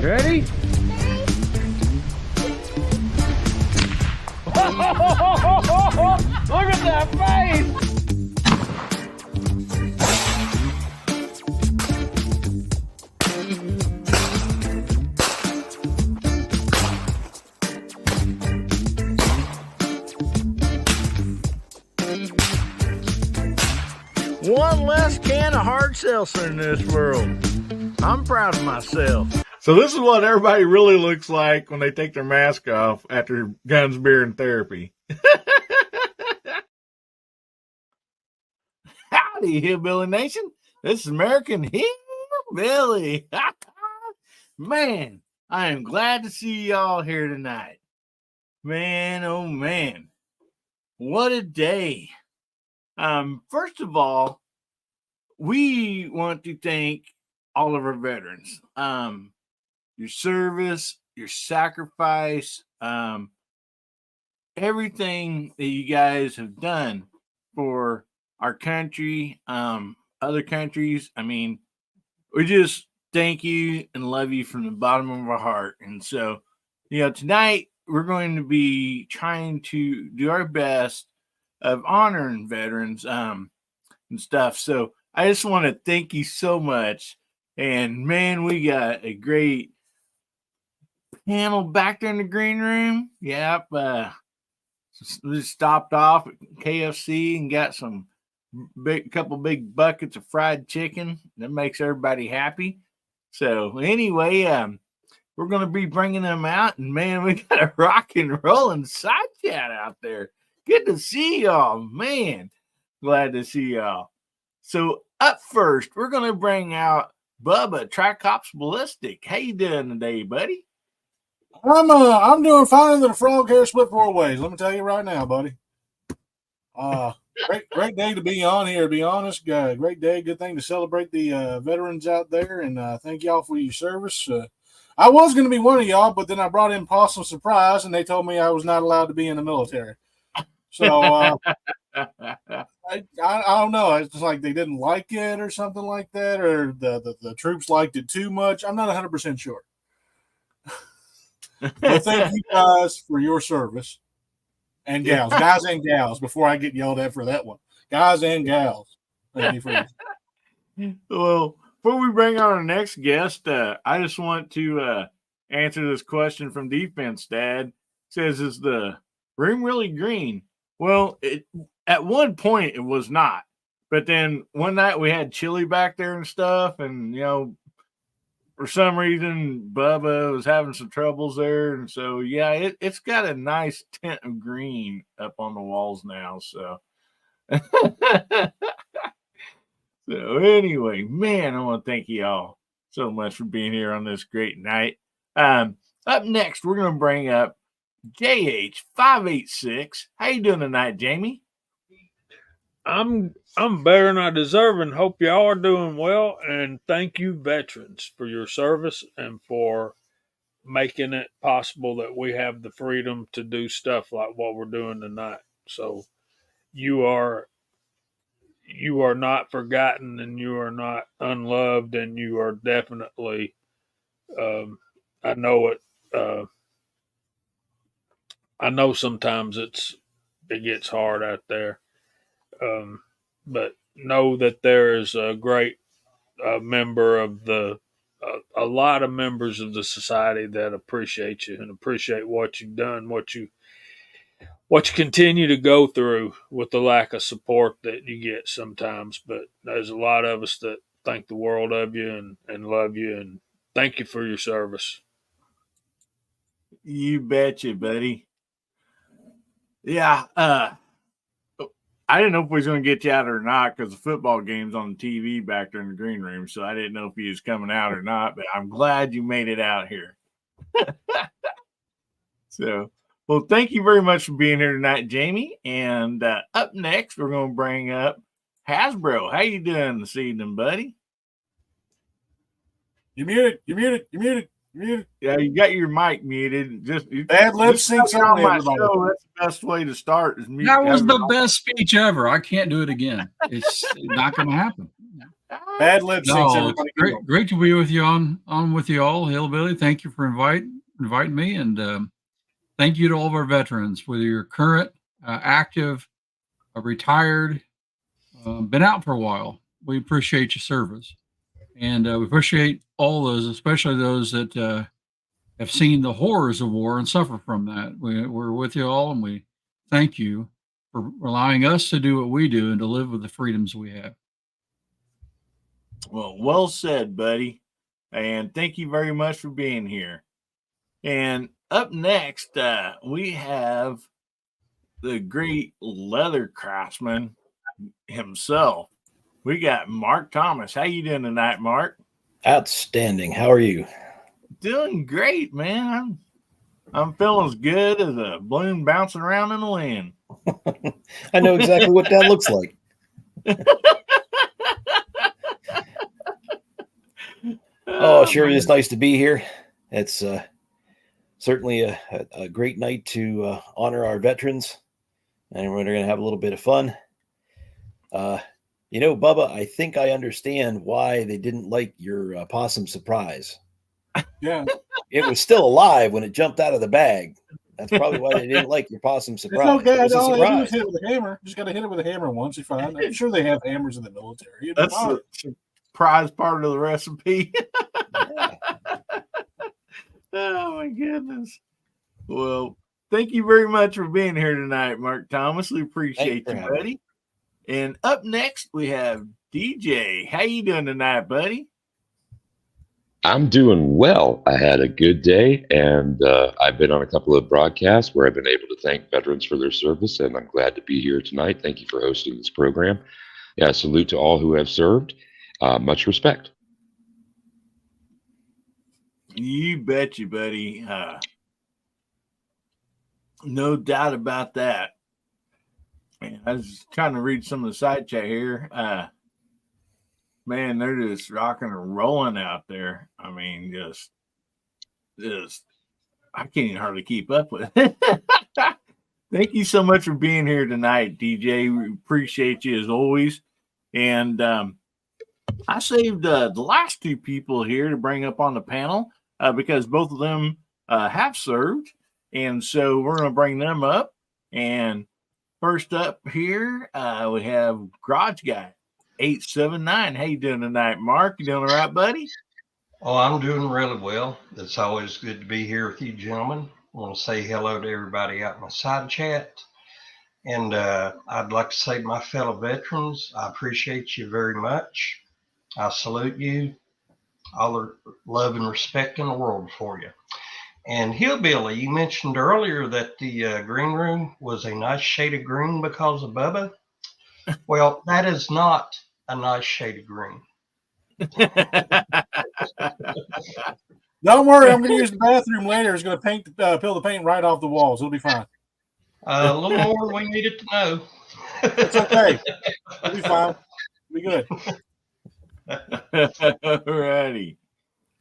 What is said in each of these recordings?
Ready? Look at that face! One less can of hard seltzer in this world. I'm proud of myself. So this is what everybody really looks like when they take their mask off after guns, beer, and therapy. Howdy, Hillbilly Nation. This is American Hillbilly. Man, I am glad to see y'all here tonight. Man, oh man. What a day. First of all, we want to thank all of our veterans. Your service, your sacrifice, everything that you guys have done for our country, other countries. I mean, we just thank you and love you from the bottom of our heart. And so, tonight we're going to be trying to do our best of honoring veterans and stuff. So I just want to thank you so much. And man, we got a great panel back there in the green room. Yep. We stopped off at KFC and got some couple big buckets of fried chicken. That makes everybody happy. So anyway, we're going to be bringing them out, and man, we got a rock and rolling side chat out there. Good to see y'all, man. Glad to see y'all. So up first, we're going to bring out Bubba, Tricops Ballistic. How you doing today, buddy? I'm doing fine. That a frog hair split 4 ways. Let me tell you right now, buddy. Great day to be on here. To be honest, great day. Good thing to celebrate the veterans out there, and thank y'all for your service. I was going to be one of y'all, but then I brought in Possum Surprise, and they told me I was not allowed to be in the military. So I don't know. It's just like they didn't like it or something like that, or the troops liked it too much. I'm not 100% sure. But thank you guys for your service. And gals, guys and gals, before I get yelled at for that one. Guys and gals. Thank you for Well, before we bring on our next guest, I just want to answer this question from Defense Dad. It says, is the room really green? Well, at one point it was not. But then one night we had chili back there and stuff, and for some reason, Bubba was having some troubles there. And so, it's got a nice tint of green up on the walls now. So, so anyway, man, I want to thank you all so much for being here on this great night. Up next, we're going to bring up JH586. How you doing tonight, Jamie? I'm better than I deserve, and hope y'all are doing well. And thank you, veterans, for your service and for making it possible that we have the freedom to do stuff like what we're doing tonight. So you are not forgotten, and you are not unloved, and you are definitely. I know it. I know sometimes it gets hard out there. But know that there is a great member of a lot of members of the society that appreciate you and appreciate what you've done, what you continue to go through with the lack of support that you get sometimes. But there's a lot of us that think the world of you and love you, and thank you for your service. You betcha, buddy. Yeah, I didn't know if we was going to get you out or not because the football game's on the TV back there in the green room, so I didn't know if he was coming out or not, but I'm glad you made it out here. So, well, thank you very much for being here tonight, Jamie. And up next, we're going to bring up Hasbro. How you doing this evening, buddy? You're muted. Yeah, you got your mic muted. Bad lip syncs on my show. That's the best way to start. Is mute. That was the best speech ever. I can't do it again. It's not going to happen. Bad lip syncs. No, Everybody it's great to be with you on with you all, Hillbilly. Thank you for inviting me, and thank you to all of our veterans, whether you're current, active, retired, been out for a while. We appreciate your service, and we appreciate all those, especially those that have seen the horrors of war and suffer from that. We're with you all, and we thank you for allowing us to do what we do and to live with the freedoms we have. Well said, buddy. And thank you very much for being here. And up next, we have the great leather craftsman himself. We got Mark Thomas. How you doing tonight, Mark? Outstanding. How are you? Doing great, man. I'm feeling as good as a balloon bouncing around in the wind. I know exactly what that looks like. Oh, it sure is nice to be here. It's certainly a great night to honor our veterans, and we're going to have a little bit of fun. Bubba, I think I understand why they didn't like your possum surprise. Yeah. It was still alive when it jumped out of the bag. That's probably why they didn't like your possum surprise. It's okay. It was a All they do is surprise. hit it with a hammer. Just got to hit it with a hammer once. You're fine. I'm sure they have hammers in the military. That's the surprise part of the recipe. Yeah. Oh, my goodness. Well, thank you very much for being here tonight, Mark Thomas. We appreciate you, buddy. And up next, we have DJ. How you doing tonight, buddy? I'm doing well. I had a good day, and I've been on a couple of broadcasts where I've been able to thank veterans for their service, and I'm glad to be here tonight. Thank you for hosting this program. Yeah, salute to all who have served. Much respect. You bet you, buddy. No doubt about that. Man, I was trying to read some of the side chat here. Man, they're just rocking and rolling out there. I mean, just I can't even hardly keep up with it. Thank you so much for being here tonight, DJ. We appreciate you as always. And I saved the last two people here to bring up on the panel because both of them have served. And so we're going to bring them up. And first up here, we have Garage Guy 879. How you doing tonight, Mark? You doing all right, buddy? Oh, I'm doing really well. It's always good to be here with you, gentlemen. I want to say hello to everybody out in my side chat. And I'd like to say to my fellow veterans, I appreciate you very much. I salute you. All the love and respect in the world for you. And Hillbilly, you mentioned earlier that the green room was a nice shade of green because of Bubba. Well, that is not a nice shade of green. Don't worry, I'm going to use the bathroom later. It's going to peel the paint right off the walls. It'll be fine. A little more than we needed to know. It's okay. It'll be fine. It'll be good. All righty.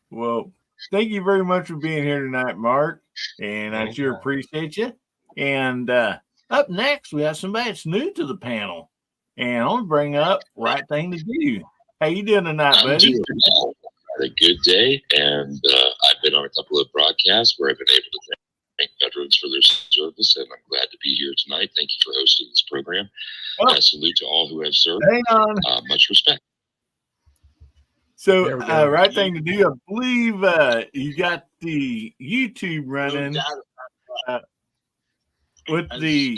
Well, thank you very much for being here tonight, Mark. And I sure appreciate you. And up next, we have somebody that's new to the panel. And I'm going to bring up Right Thing to Do. How you doing tonight, buddy? Doing well. I had a good day, and I've been on a couple of broadcasts where I've been able to thank veterans for their service, and I'm glad to be here tonight. Thank you for hosting this program. Salute to all who have served. Hang on. Much respect. So, Right Thing to Do, I believe you got the YouTube running with the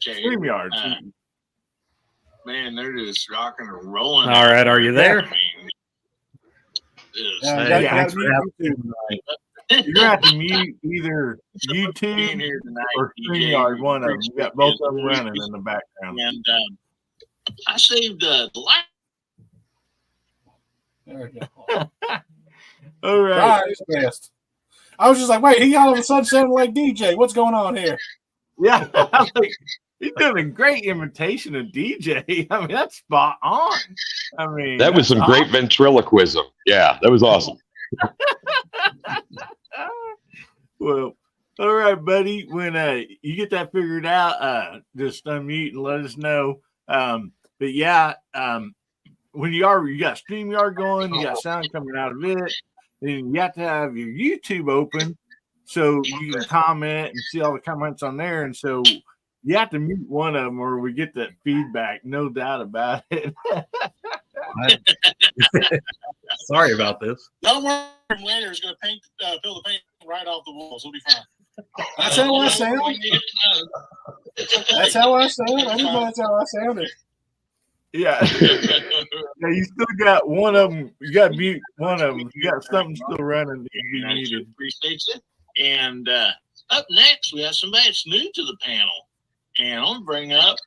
StreamYard. Man, they're just rocking and rolling. All right, are you there? You're going to have to mute either YouTube or StreamYard, one of them. You got both of them running in the background. And I saved the last. There we go. All right. He's best. I was just like, wait, he all of a sudden sounded like DJ. What's going on here? Yeah. I was like, he's doing a great imitation of DJ. I mean, that's spot on. I mean, that was some great ventriloquism. Yeah, that was awesome. Well, all right, buddy. When you get that figured out, just unmute and let us know. But yeah, when you got StreamYard going, you got sound coming out of it, then you have to have your YouTube open so you can comment and see all the comments on there. And so you have to mute one of them or we get that feedback, no doubt about it. Sorry about this. Don't worry, later is going to fill the paint right off the walls. It'll be fine. That's how I sound. That's how I sound. I know that's how I sounded. Yeah. Yeah, you still got one of them. You got to mute one of them. You got something still running that you muted. Appreciate it. And up next, we have somebody that's new to the panel. And I'm going to bring up.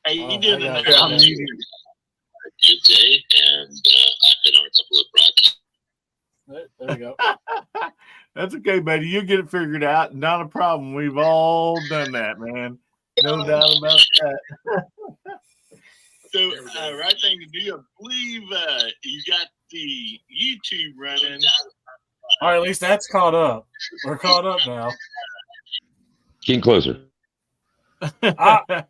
Hey, you doing in there? I'm muted. Good day, and I've been on a couple of broadcasts. There we go. That's okay, buddy. You'll get it figured out. Not a problem. We've all done that, man. No doubt about that. So, right thing to do, I believe you got the YouTube running. All right, at least that's caught up. We're caught up now. King Closer. There,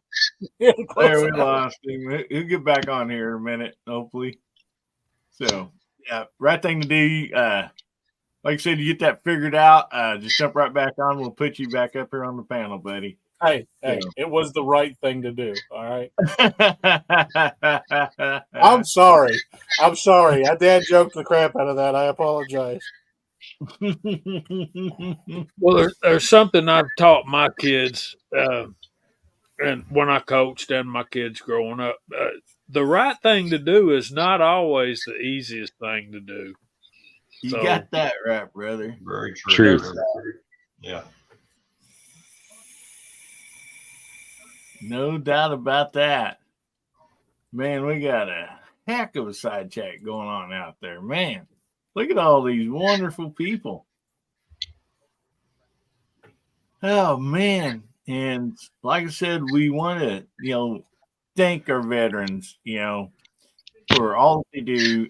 we lost him. He'll get back on here in a minute, hopefully. So, yeah, right thing to do. Like I said, you get that figured out. Just jump right back on. We'll put you back up here on the panel, buddy. Hey, it was the right thing to do. All right. I'm sorry. I dad joked the crap out of that. I apologize. Well, there's something I've taught my kids, and when I coached and my kids growing up, the right thing to do is not always the easiest thing to do. You got that right, brother. Very true. Yeah. No doubt about that. Man, we got a heck of a side chat going on out there. Man, look at all these wonderful people. Oh, man. And like I said, we want to, thank our veterans, for all they do.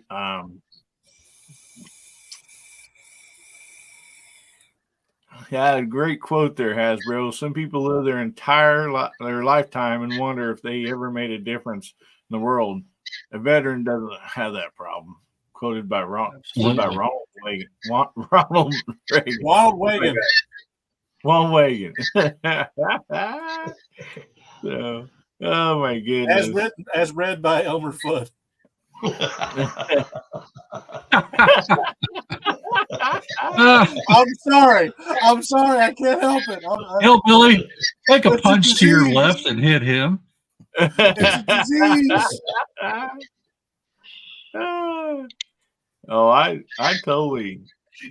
Yeah, a great quote there, Hasbro. Some people live their entire their lifetime and wonder if they ever made a difference in the world. A veteran doesn't have that problem. Quoted by Ronald Reagan. Ronald Reagan. Ronald Reagan. So, oh my goodness. As read by Elmer Fudd. I'm sorry. I can't help it. Hillbilly, take a punch to your left and hit him. It's a disease. Oh, I totally.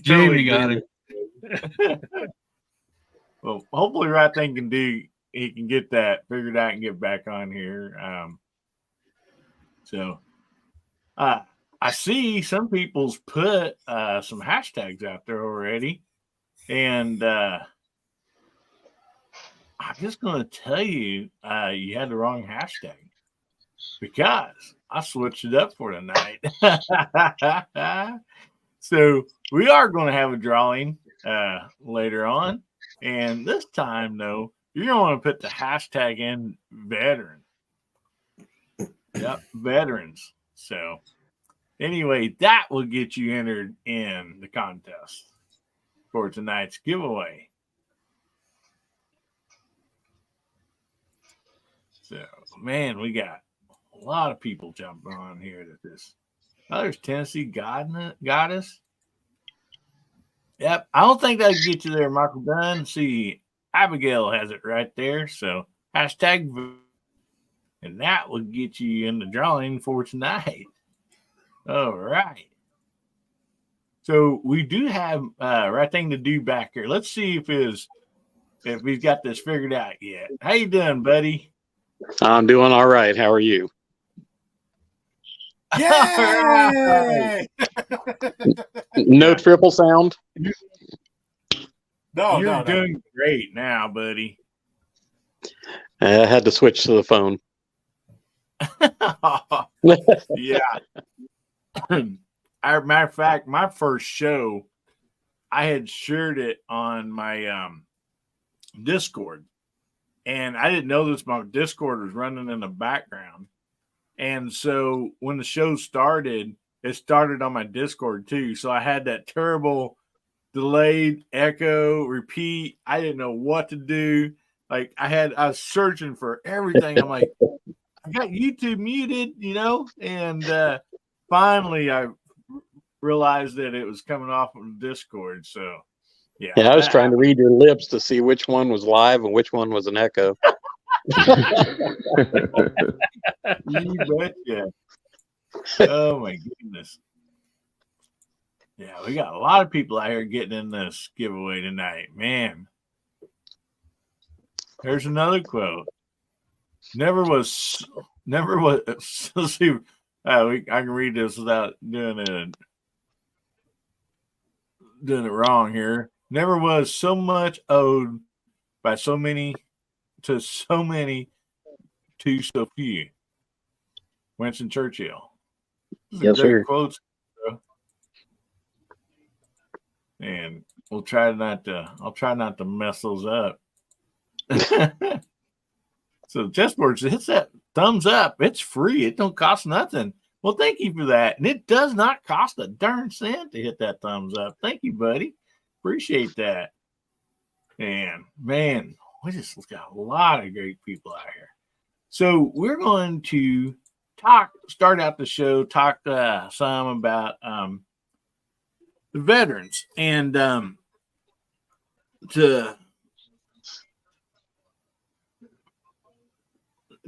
Jamie got it. Well, hopefully, right thing can do. He can get that figured out and get back on here. I see some people's put some hashtags out there already, and I'm just going to tell you, you had the wrong hashtag because I switched it up for tonight. So we are going to have a drawing later on, and this time, though, you're going to want to put the hashtag in veteran. Yep, veterans. So anyway, that will get you entered in the contest for tonight's giveaway. So, man, we got a lot of people jumping on here to this. Oh, there's Tennessee Goddess. Yep, I don't think that'll get you there, Michael Dunn. See, Abigail has it right there. So, hashtag, and that will get you in the drawing for tonight. All right. So we do have right thing to do back here. Let's see if he's got this figured out yet. How you doing, buddy? I'm doing all right. How are you? Yay! No triple sound? You're doing great now, buddy. I had to switch to the phone. Yeah. Matter of fact, my first show, I had shared it on my Discord, and I didn't know this. My Discord was running in the background, And so when the show started, it started on my Discord too. So I had that terrible delayed echo repeat. I didn't know what to do. Like I was searching for everything. I'm like, I got YouTube muted, and finally I realized that it was coming off of Discord. So yeah, I was trying to read your lips to see which one was live and which one was an echo. You betcha. Oh my goodness. Yeah, we got a lot of people out here getting in this giveaway tonight. Man. There's another quote. Never was let's see. I can read this without doing it wrong here. Never was so much owed by so many to so many to so few. Winston Churchill. Yes, sir. Quotes, and I'll try not to mess those up. So Chessboards, hits that thumbs up. It's free. It don't cost nothing. Well, thank you for that. And it does not cost a darn cent to hit that thumbs up. Thank you, buddy. Appreciate that. And man, we just got a lot of great people out here. So we're going to start out the show, talk some about the veterans. And to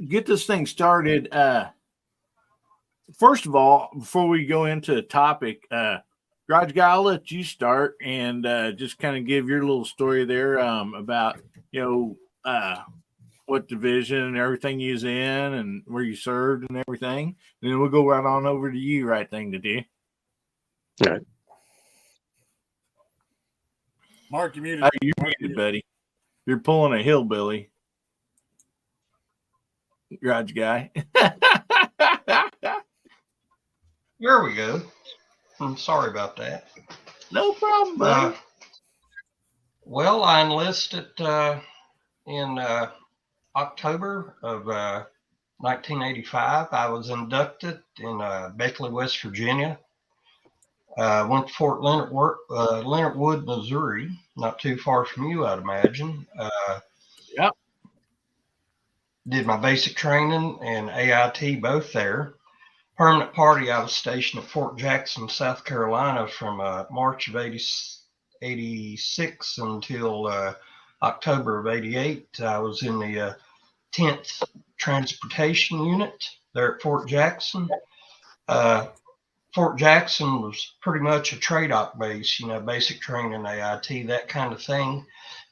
get this thing started, first of all, before we go into the topic, Garage Guy, I'll let you start and just kind of give your little story there about, what division and everything you was in and where you served and everything. And then we'll go right on over to you, right thing to do. All right. Mark, you muted. You're muted, buddy. You're pulling a hillbilly. Garage Guy. There we go. I'm sorry about that. No problem, buddy. Well, I enlisted in October of 1985. I was inducted in Beckley, West Virginia. Went to Fort Leonard Wood, Missouri, not too far from you, I'd imagine. Yep. Did my basic training and AIT both there. Permanent party, I was stationed at Fort Jackson, South Carolina from March of 86 until October of 88. I was in the 10th Transportation Unit there at Fort Jackson. Fort Jackson was pretty much a TRADOC base, basic training, AIT, that kind of thing.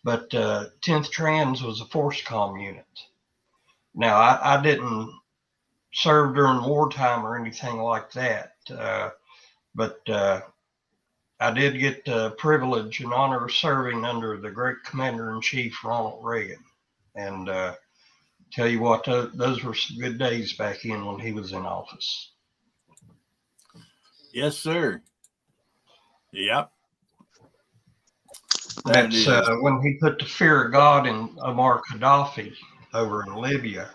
But 10th Trans was a force comm unit. Now, I didn't serve during wartime or anything like that, but I did get the privilege and honor of serving under the great Commander-in-Chief, Ronald Reagan. And tell you what, those were some good days back in when he was in office. Yes, sir. Yep. That's when he put the fear of God in Muammar Gaddafi over in Libya.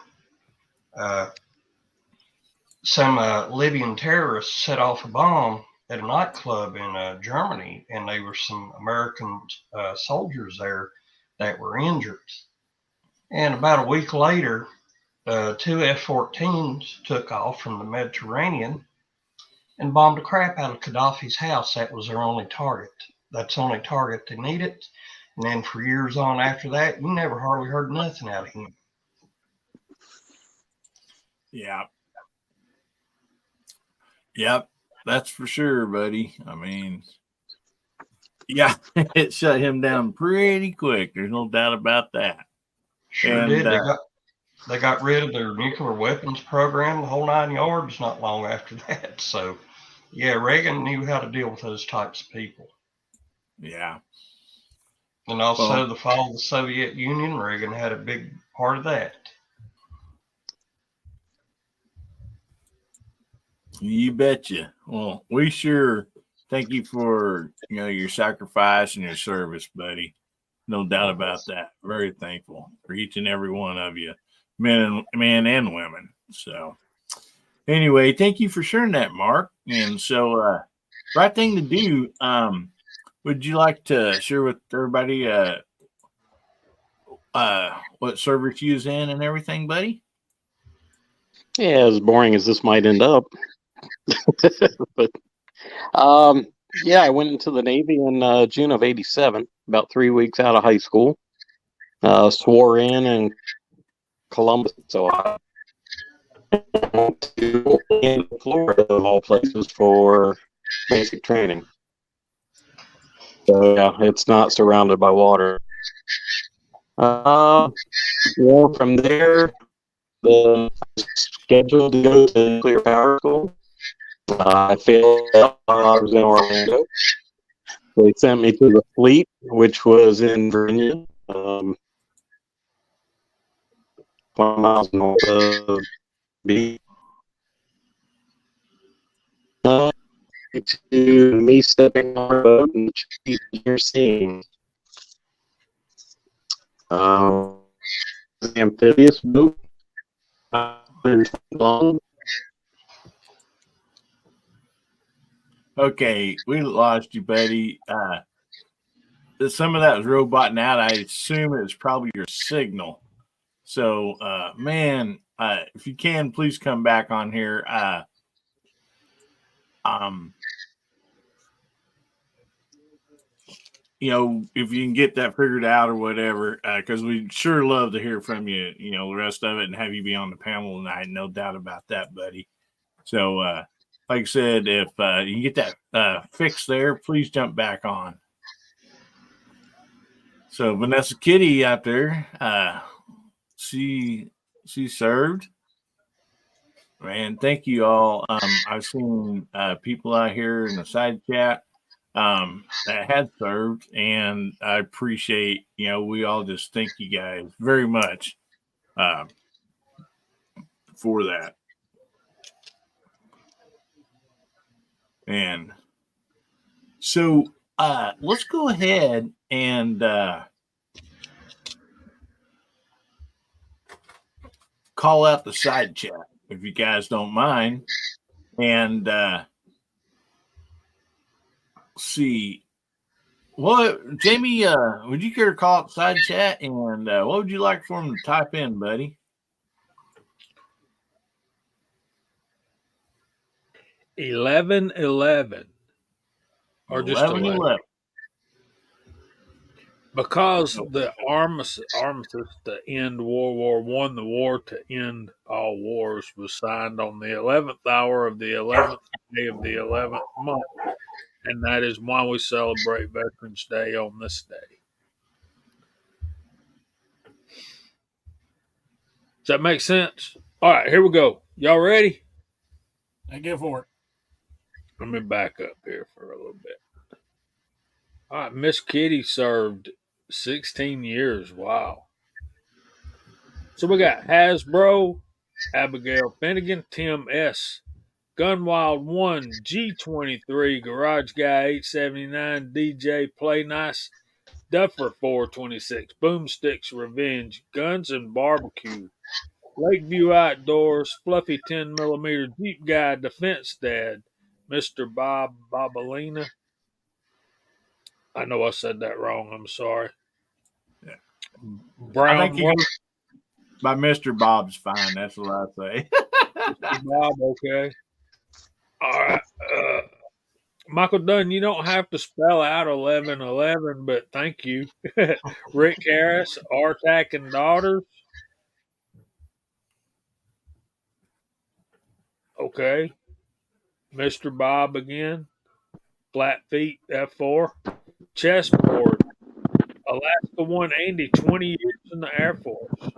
Some Libyan terrorists set off a bomb at a nightclub in Germany, and there were some American soldiers there that were injured. And about a week later, 2 F-14s took off from the Mediterranean and bombed the crap out of Gaddafi's house. That was their only target. That's the only target they needed. And then for years on after that, you never hardly heard nothing out of him. Yeah. Yep. That's for sure, buddy. I mean, yeah, it shut him down pretty quick. There's no doubt about that. Sure did. They got rid of their nuclear weapons program, the whole 9 yards, not long after that. So, yeah, Reagan knew how to deal with those types of people. Yeah. And also the fall of the Soviet Union, Reagan had a big part of that. You betcha. Well, we sure thank you for your sacrifice and your service, buddy. No doubt about that. Very thankful for each and every one of you, men and women. So, Anyway, thank you for sharing that, Mark. And so, right thing to do. Would you like to share with everybody what service you was in and everything, buddy? Yeah, as boring as this might end up. But yeah, I went into the Navy in June of '87, about 3 weeks out of high school. Swore in Columbus, Ohio. Went to Florida, of all places, for basic training. So yeah, it's not surrounded by water. From there, I was scheduled to go to nuclear power school. I failed out while I was in Orlando. They sent me to the fleet, which was in Virginia, 20 miles north of B. To me stepping on a boat and you're seeing the amphibious boat, long. Okay, we lost you, buddy. Some of that was roboting out. I assume it was probably your signal. So, man, if you can, please come back on here. If you can get that figured out or whatever, because we'd sure love to hear from you, the rest of it and have you be on the panel tonight. No doubt about that, buddy. So, like I said, if you can get that fixed there, please jump back on. So, Vanessa Kitty out there, she served. Man, thank you all. I've seen people out here in the side chat that had served, and I appreciate, we all just thank you guys very much for that. And so let's go ahead and call out the side chat, if you guys don't mind. And see. What, Jamie, would you care to call up side chat, and what would you like for them to type in, buddy? 11-11. Or just 11. Because the armistice to end World War I, the war to end all wars, was signed on the 11th hour of the 11th day of the 11th month. And that is why we celebrate Veterans Day on this day. Does that make sense? All right, here we go. Y'all ready? I go for it. Let me back up here for a little bit. All right, Miss Kitty served 16 years. Wow. So we got Hasbro, Abigail Finnegan, Tim S., Gunwild 1, G23, Garage Guy 879, DJ Play Nice, Duffer 426, Boomsticks Revenge, Guns and Barbecue, Lakeview Outdoors, Fluffy 10mm Jeep Guy, Defense Dad, Mr. Bob Bobalina. I know I said that wrong. I'm sorry. Yeah. Brown I think by Mr. Bob's fine. That's what I say. Mr. Bob, okay. All right. Michael Dunn, you don't have to spell out 11-11, but thank you. Rick Harris, Artac and Daughters. Okay. Mr. Bob again. Flat Feet F4. Chessboard. Alaska 1 Andy, 20 years in the Air Force.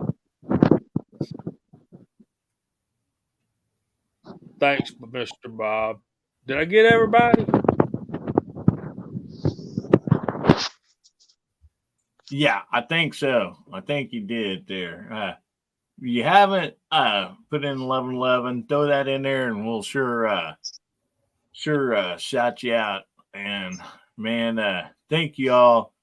Thanks, Mr. Bob. Did I get everybody? Yeah, I think so. I think you did there. If you haven't put in 11-11, throw that in there, and we'll sure shout you out. And man, thank you all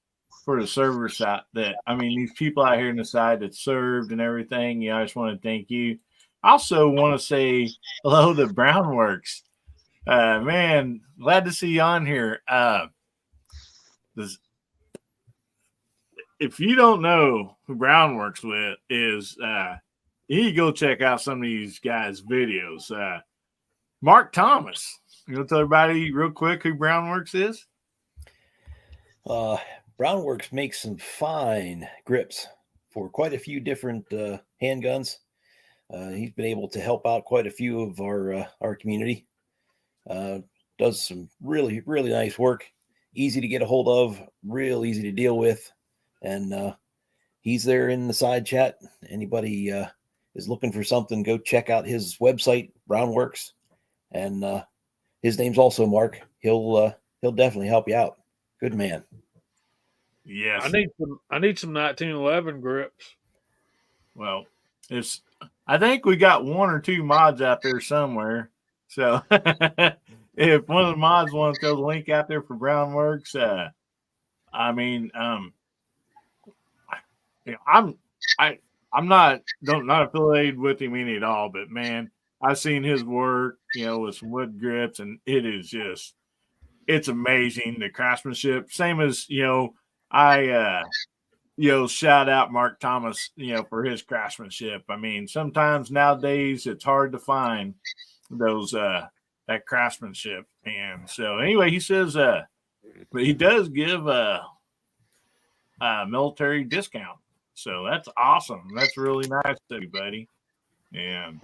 for the service these people out here in the side that served and everything. I just want to thank you. also want to say hello to Brownworks. Man, glad to see you on here. If you don't know who Brownworks with is, you need to go check out some of these guys' videos. Mark Thomas, you want to tell everybody real quick who Brownworks is? Brownworks makes some fine grips for quite a few different handguns. He's been able to help out quite a few of our community. Does some really, really nice work. Easy to get a hold of, real easy to deal with. And he's there in the side chat. Anybody is looking for something, go check out his website, Brownworks. And his name's also Mark. He'll definitely help you out. Good man. Yes. I need some 1911 grips. Well, I think we got one or two mods out there somewhere. So if one of the mods wants to throw the link out there for Brownworks, I'm not affiliated with him any at all, but man, I've seen his work, with some wood grips, and it's amazing, the craftsmanship. Same as, I shout out Mark Thomas, for his craftsmanship. I mean, sometimes nowadays it's hard to find those that craftsmanship. And so anyway, he says but he does give a military discount. So that's awesome. That's really nice of you, buddy. And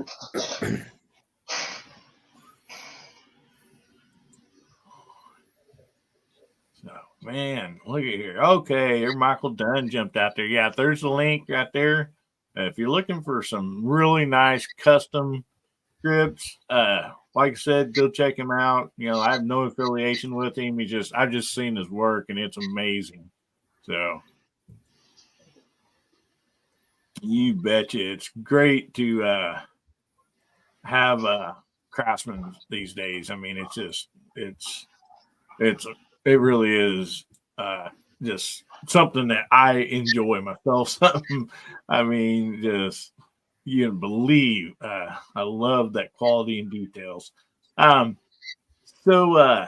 so, man, look at here. Okay, Michael Dunn jumped out there. Yeah, there's the link right there. If you're looking for some really nice custom grips, like I said, go check him out. I have no affiliation with him. I've just seen his work, and it's amazing. So you betcha. It's great to have craftsmen these days. I mean, it really is just something that I enjoy myself. Something, I mean, just you can believe. I love that quality and details. So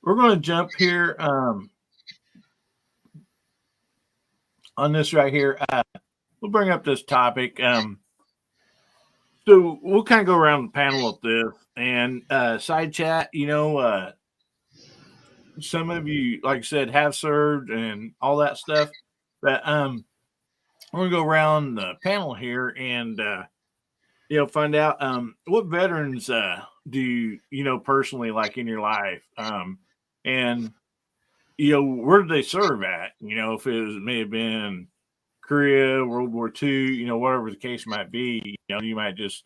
we're going to jump here on this right here. We'll bring up this topic. So we'll kind of go around the panel with this and side chat. Some of you, like I said, have served and all that stuff. But we're gonna go around the panel here and find out what veterans do you personally like in your life, and where did they serve at? If it may have been Korea, World War II, whatever the case might be. You might just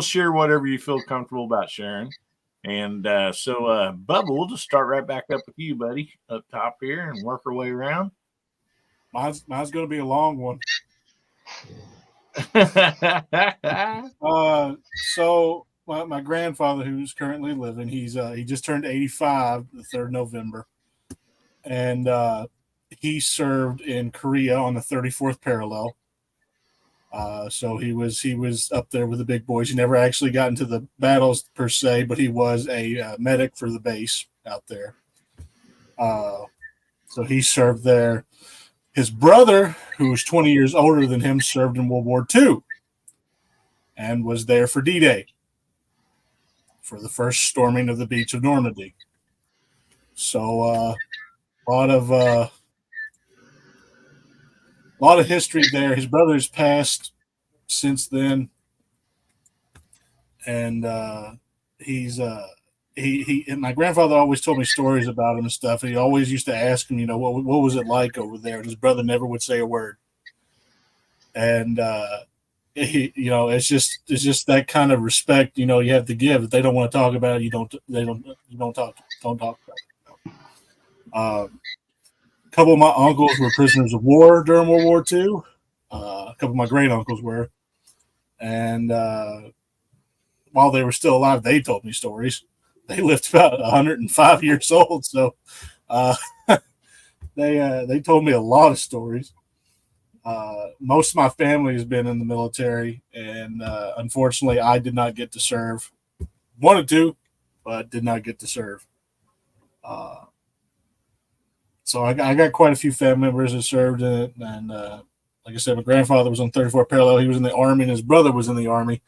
share whatever you feel comfortable about sharing. And so Bubba, we'll just start right back up with you, buddy, up top here, and work our way around. Mine's going to be a long one. So my grandfather, who's currently living, he just turned 85 the 3rd November, and he served in Korea on the 34th parallel. So he was up there with the big boys. He never actually got into the battles per se, but he was a medic for the base out there. So he served there. His brother, who was 20 years older than him, served in World War II and was there for D-Day, for the first storming of the beach of Normandy. So a lot of history there. His brother's passed since then, and and my grandfather always told me stories about him and stuff. And he always used to ask him, what was it like over there? And his brother never would say a word. And it's just that kind of respect, you have to give. If they don't want to talk about it, you don't talk about it. A couple of my uncles were prisoners of war during World War II. A couple of my great uncles were, and while they were still alive, they told me stories. They lived about 105 years old, so they told me a lot of stories. Most of my family has been in the military, and unfortunately, I did not get to serve. Wanted to, but did not get to serve. So I got quite a few family members that served in it, and like I said, my grandfather was on 34 Parallel. He was in the Army, and his brother was in the Army.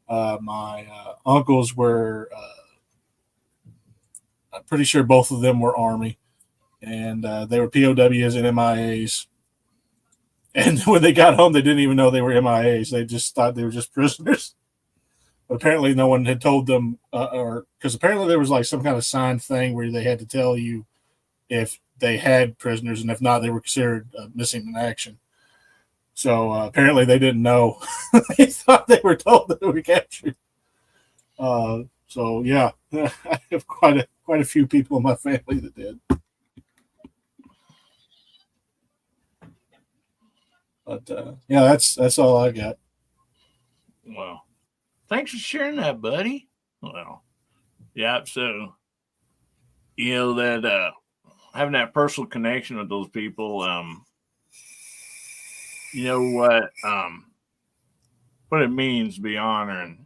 My uncles were, I'm pretty sure both of them were Army, and they were POWs and MIAs. And when they got home, they didn't even know they were MIAs. They just thought they were just prisoners. But apparently, no one had told them, or because apparently there was like some kind of signed thing where they had to tell you if they had prisoners, and if not, they were considered missing in action. So apparently, they didn't know. They thought they were told that they were captured. So yeah, I have quite a few people in my family that did. But yeah, that's all I got. Well, thanks for sharing that, buddy. Well, yeah, so that having that personal connection with those people, you know what it means to be honoring,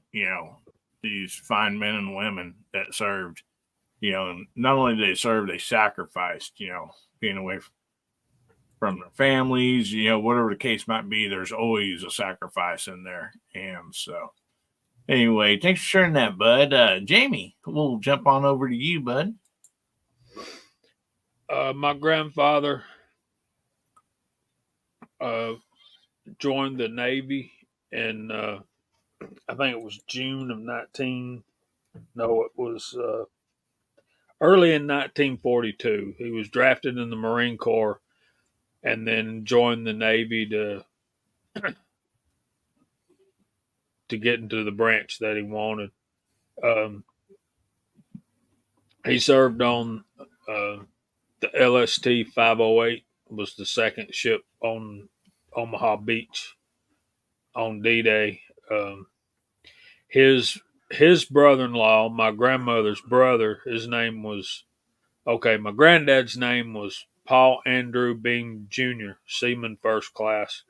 these fine men and women that served, and not only did they serve, they sacrificed, being away from their families, whatever the case might be, there's always a sacrifice in there. And so anyway, thanks for sharing that, bud. Jamie, we'll jump on over to you, bud. My grandfather joined the Navy in, I think it was June of it was early in 1942. He was drafted in the Marine Corps and then joined the Navy to get into the branch that he wanted. He served on the LST 508, was the second ship on Omaha Beach on D-Day. His brother-in-law, my grandmother's brother, my granddad's name was Paul Andrew Beam Jr., Seaman First Class.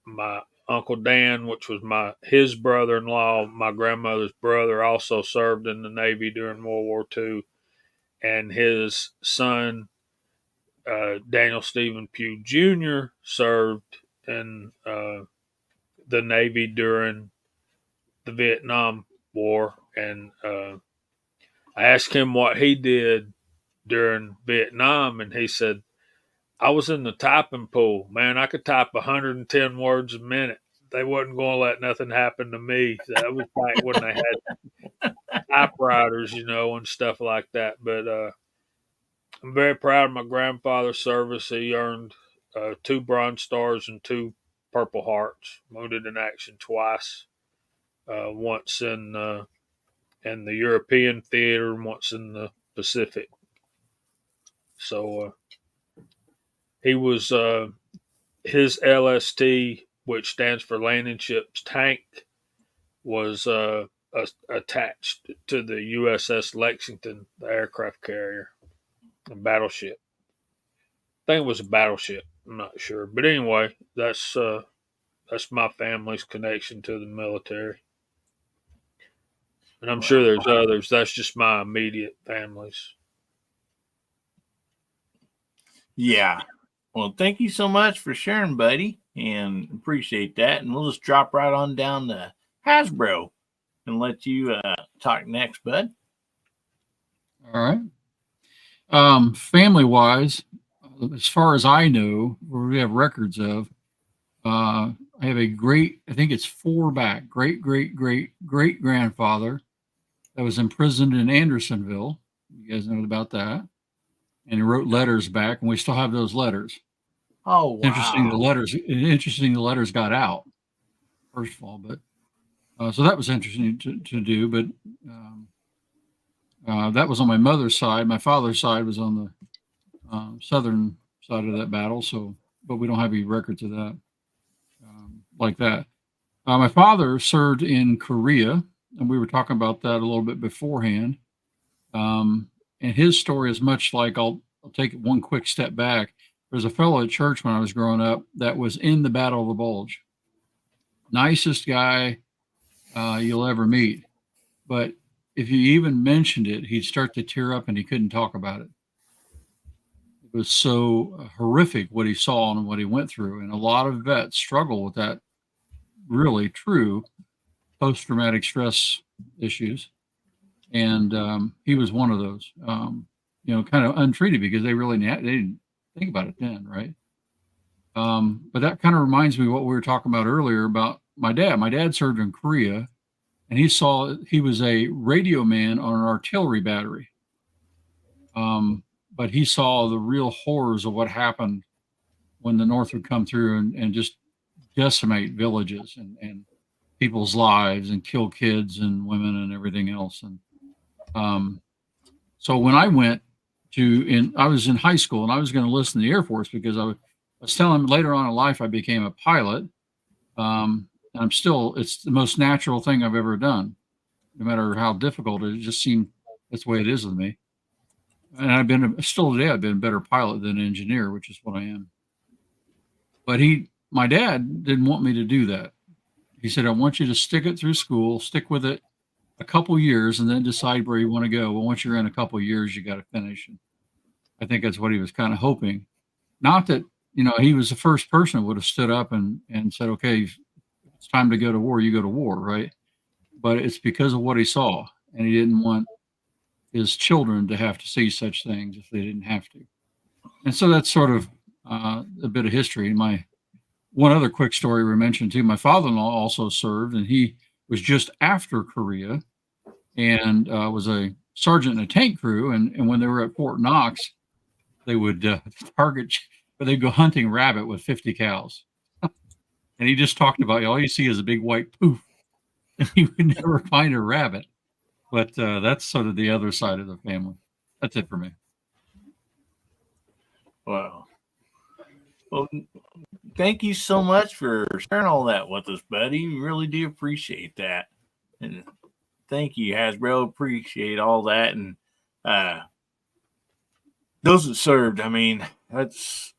My Uncle Dan, which was his brother-in-law, my grandmother's brother, also served in the Navy during World War II, and his son, Daniel Stephen P.O. Jr., served in the Navy during the Vietnam War, and I asked him what he did during Vietnam, and he said, I was in the typing pool. Man, I could type 110 words a minute. They wasn't going to let nothing happen to me. That was back when they had typewriters, and stuff like that. But I'm very proud of my grandfather's service. He earned 2 Bronze Stars and 2 Purple Hearts. Wounded in action twice. Once in the European theater and once in the Pacific. So he was his LST, which stands for Landing Ships Tank, was attached to the USS Lexington, the aircraft carrier, a battleship. I think it was a battleship. I'm not sure, but anyway, that's my family's connection to the military. And I'm sure there's others. That's just my immediate families. Yeah. Well, thank you so much for sharing, buddy, and appreciate that. And we'll just drop right on down to Hasbro and let you talk next, bud. All right. Family-wise, as far as I know, where we have records of, I have I think it's 4 back, great-great-great-great-grandfather that was imprisoned in Andersonville. You guys know about that. And he wrote letters back, and we still have those letters. Oh, wow. Interesting the letters got out, first of all. But so that was interesting to do. But that was on my mother's side. My father's side was on the southern side of that battle. So, but we don't have any records of that like that. My father served in Korea, and we were talking about that a little bit beforehand. And his story is much like, I'll take it one quick step back. There's a fellow at church when I was growing up that was in the Battle of the Bulge. Nicest guy you'll ever meet. But if you even mentioned it, he'd start to tear up and he couldn't talk about it. It was so horrific what he saw and what he went through. And a lot of vets struggle with that really true post-traumatic stress issues. And he was one of those, kind of untreated because they didn't think about it then, right? But that kind of reminds me of what we were talking about earlier about my dad. My dad served in Korea, and he was a radio man on an artillery battery. But he saw the real horrors of what happened when the North would come through and just decimate villages and people's lives and kill kids and women and everything else. And so when I I was in high school and I was going to listen to the Air Force because I was telling him later on in life I became a pilot. It's the most natural thing I've ever done, no matter how difficult it just seemed. That's the way it is with me. And still today, I've been a better pilot than an engineer, which is what I am. But my dad didn't want me to do that. He said, I want you to stick it through school, stick with it a couple years, and then decide where you want to go. Well, once you're in a couple years, you got to finish. And I think that's what he was kind of hoping. Not that, he was the first person who would have stood up and said, okay, it's time to go to war, you go to war, right? But it's because of what he saw, and he didn't want his children to have to see such things if they didn't have to. And so that's sort of a bit of history. One other quick story we mentioned too, my father-in-law also served, and he was just after Korea and was a sergeant in a tank crew. And when they were at Fort Knox, they would they'd go hunting rabbit with 50 cows. And he just talked about, all you see is a big white poof. And he would never find a rabbit. But that's sort of the other side of the family. That's it for me. Wow. Well, thank you so much for sharing all that with us, buddy. We really do appreciate that. And thank you, Hasbro. Appreciate all that. And those that served, I mean, that's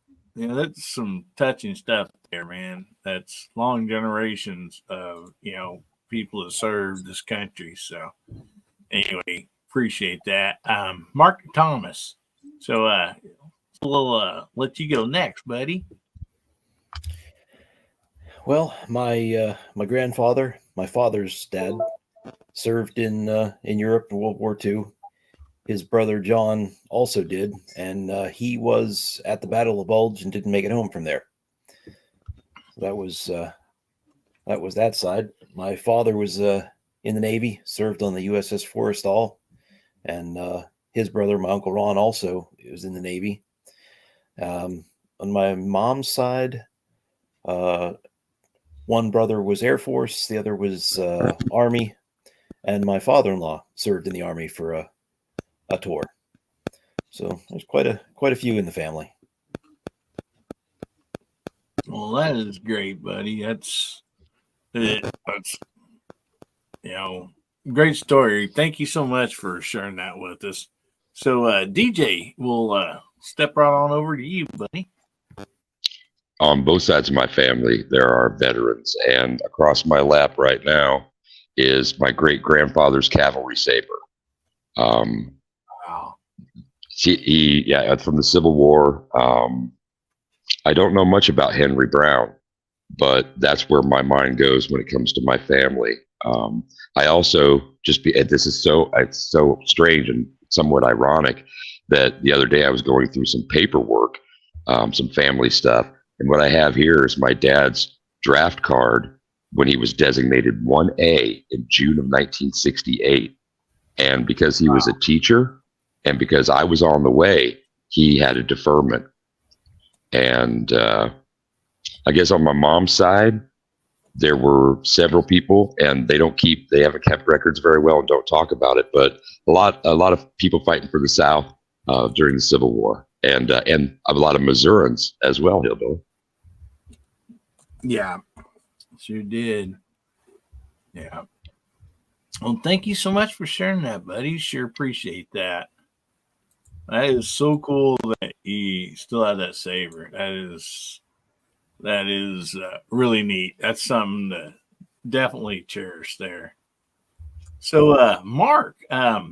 some touching stuff there, man. That's long generations of, people that served this country. So anyway, appreciate that. Mark Thomas. So we'll let you go next, buddy. Well, my grandfather, my father's dad, served in Europe in World War II. His brother John also did, and he was at the Battle of the Bulge and didn't make it home from there. That was that side. My father was in the Navy, served on the USS Forrestal, and his brother, my Uncle Ron, also was in the Navy. On my mom's side, one brother was Air Force, the other was Army, and my father-in-law served in the Army for a tour. So there's quite a few in the family. Well, that is great, buddy. That's great story. Thank you so much for sharing that with us. So DJ, we'll step right on over to you, buddy. On both sides of my family, there are veterans, and across my lap right now is my great-grandfather's cavalry saber. Wow. He from the Civil War. I don't know much about Henry Brown, but that's where my mind goes when it comes to my family. I also it's so strange and somewhat ironic that the other day I was going through some paperwork, some family stuff, and what I have here is my dad's draft card when he was designated 1A in June of 1968. And because he was a teacher and because I was on the way, he had a deferment. And I guess on my mom's side, there were several people, and they haven't kept records very well and don't talk about it, but a lot of people fighting for the South during the Civil War, and a lot of Missourians as well, Hillbilly. Yeah, sure did. Yeah. Well, thank you so much for sharing that, buddy. Sure appreciate that. That is so cool that he still had that saber. That is really neat. That's something to definitely cherish there. So, Mark, uh,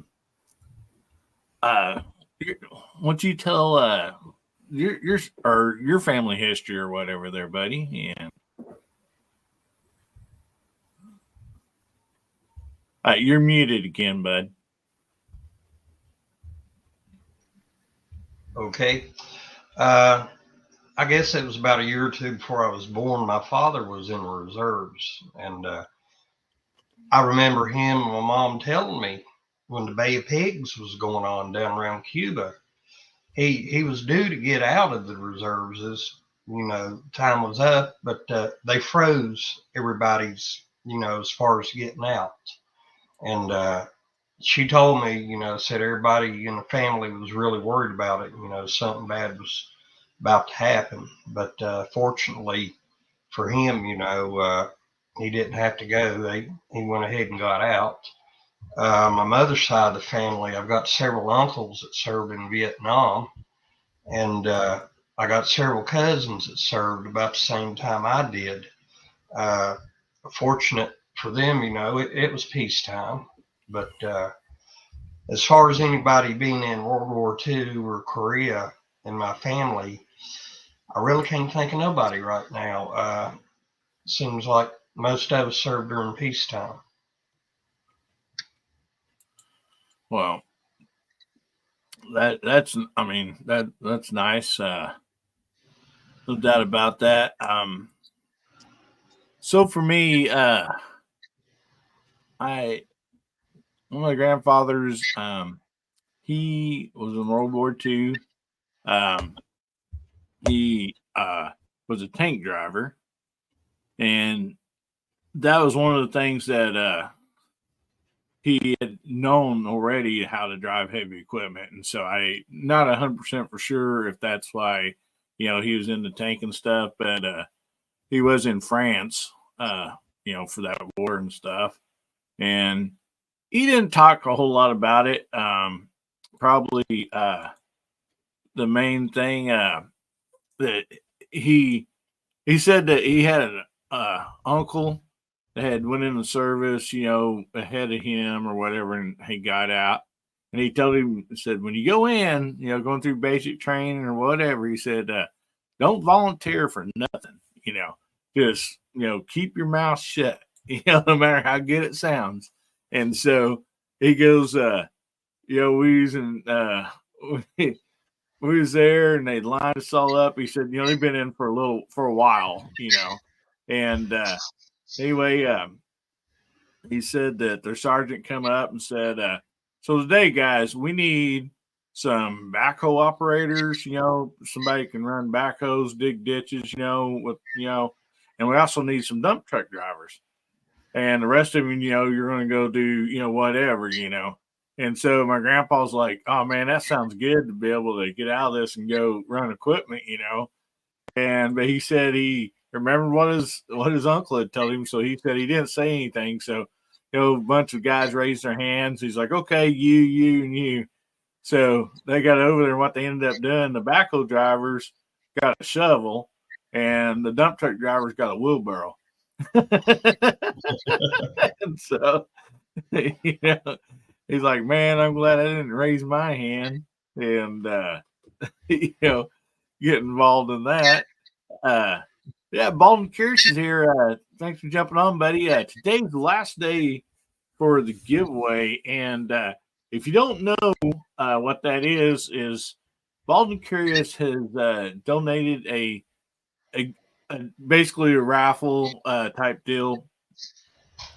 why don't you tell your family history or whatever there, buddy? And you're muted again, bud. Okay. I guess it was about a year or two before I was born. My father was in reserves, and I remember him and my mom telling me when the Bay of Pigs was going on down around Cuba, he was due to get out of the reserves as time was up, but they froze everybody's as far as getting out. And she told me, said everybody in the family was really worried about it. Something bad was about to happen. But fortunately for him, he didn't have to go. He went ahead and got out. My mother's side of the family, I've got several uncles that served in Vietnam, and I got several cousins that served about the same time I did. Uh, Fortunate for them, it was peacetime. But as far as anybody being in World War II or Korea in my family, I really can't think of nobody right now. Seems like most of us served during peacetime. Well, that's nice. No doubt about that. So for me, I one of my grandfathers, he was in World War II. He was a tank driver, and that was one of the things that he had known already how to drive heavy equipment. And so I not 100% for sure if that's why he was in the tank and stuff, but he was in France, for that war and stuff, and he didn't talk a whole lot about it. Probably the main thing that he he said that he had an uncle that had went in the service, ahead of him or whatever, and he got out. And he told him, said, when you go in, going through basic training or whatever, he said, don't volunteer for nothing, just, keep your mouth shut, no matter how good it sounds. And so he goes, we was in, we was there and they lined us all up. He said, they've been in for a while, and anyway, he said that their sergeant come up and said, so today, guys, we need some backhoe operators, somebody can run backhoes, dig ditches, and we also need some dump truck drivers. And the rest of them, you're going to go do, whatever. And so my grandpa's like, oh man, that sounds good to be able to get out of this and go run equipment, but he said he remembered what his uncle had told him, so he said he didn't say anything. So, a bunch of guys raised their hands. He's like, okay, you, and you. So they got over there, and what they ended up doing, the backhoe drivers got a shovel, and the dump truck drivers got a wheelbarrow. And so, he's like, man, I'm glad I didn't raise my hand and, get involved in that. Yeah, Baldwin Curious is here. Thanks for jumping on, buddy. Today's the last day for the giveaway, and if you don't know what that is Baldwin Curious has donated a basically a raffle type deal.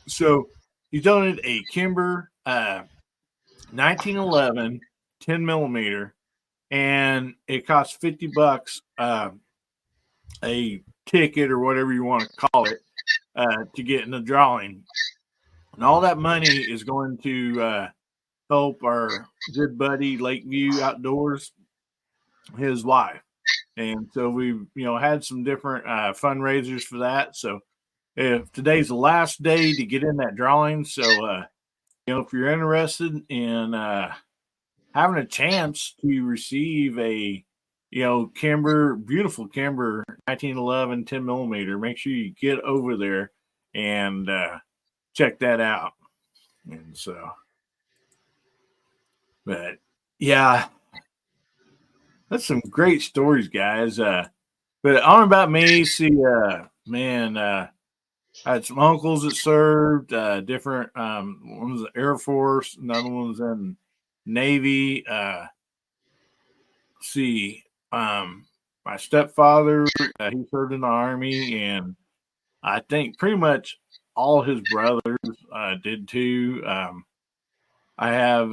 So he donated a Kimber 1911 10 millimeter, and it costs $50 a ticket or whatever you want to call it to get in the drawing. And all that money is going to help our good buddy Lakeview Outdoors, his wife. And so we've had some different fundraisers for that. So if today's the last day to get in that drawing, so if you're interested in having a chance to receive a, beautiful Kimber 1911 10 millimeter, make sure you get over there and check that out. And so, but yeah, that's some great stories, guys. But on about me, see, man, I had some uncles that served different. One was the Air Force, another one was in Navy. See, my stepfather, he served in the Army, and I think pretty much all his brothers did too. I have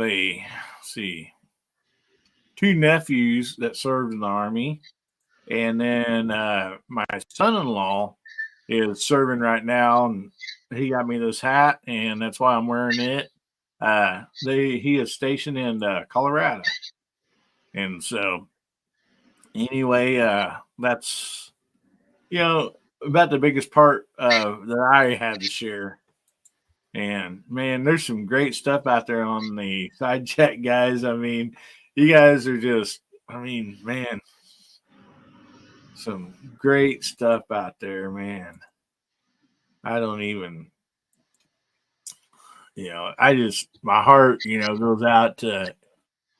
two nephews that served in the Army, and then my son-in-law is serving right now, and he got me this hat, and that's why I'm wearing it. He is stationed in Colorado, and so anyway, that's about the biggest part that I had to share. And man, there's some great stuff out there on the side chat, guys. I mean, you guys are just, man, some great stuff out there, man. I don't even, my heart, goes out to,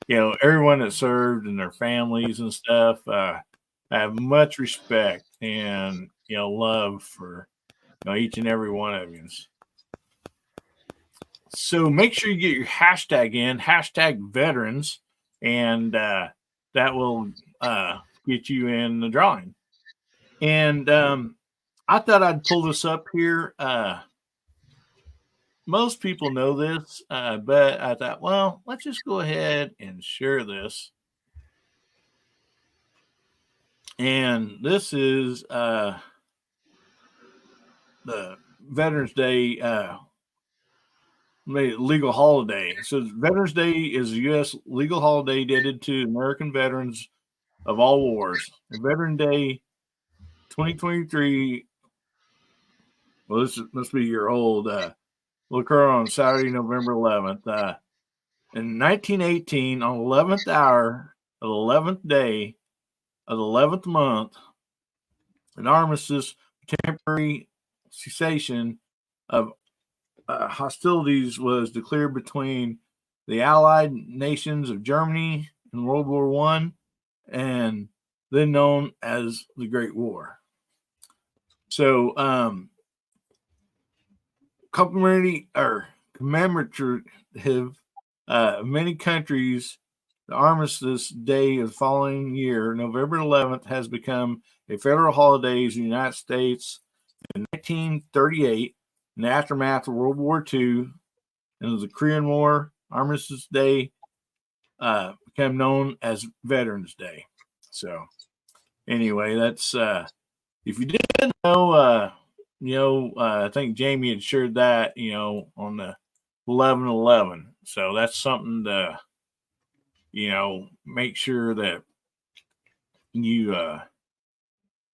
everyone that served and their families and stuff. I have much respect and, love for, each and every one of you. So make sure you get your hashtag in, #veterans, and that will get you in the drawing. And I thought I'd pull this up here. Most people know this, but I thought, well, let's just go ahead and share this. And this is the Veterans Day legal holiday. So Veterans Day is a U.S. legal holiday dedicated to American veterans of all wars. Veteran Day 2023, well, this must be a year old, will occur on Saturday, November 11th. In 1918, on the 11th hour of the 11th day of the 11th month, an armistice, temporary cessation of hostilities was declared between the Allied nations of Germany in World War I, and then known as the Great War. So, commemorative, many countries, the Armistice Day of the following year, November 11th, has become a federal holiday in the United States. In 1938, in the aftermath of World War II and the Korean War, Armistice Day became known as Veterans Day. So, anyway, that's if you didn't know, I think Jamie had shared that, on the 11/11. So that's something to, make sure that you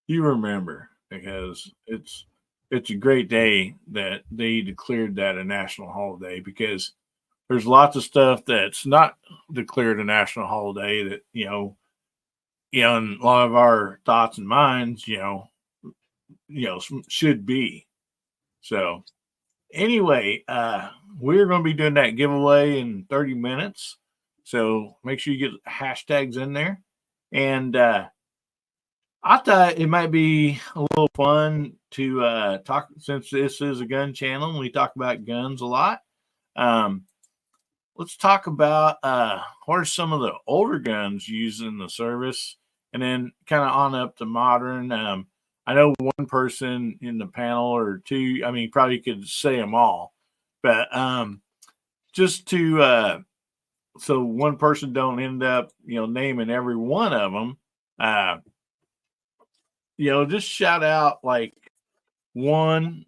remember, because it's a great day that they declared that a national holiday, because there's lots of stuff that's not declared a national holiday that, in a lot of our thoughts and minds, should be. So anyway, we're going to be doing that giveaway in 30 minutes. So make sure you get hashtags in there. And I thought it might be a little fun to talk, since this is a gun channel and we talk about guns a lot. Let's talk about what are some of the older guns used in the service, and then kind of on up to modern. I know one person in the panel, or two, probably could say them all, but just to so one person don't end up, naming every one of them, just shout out like one,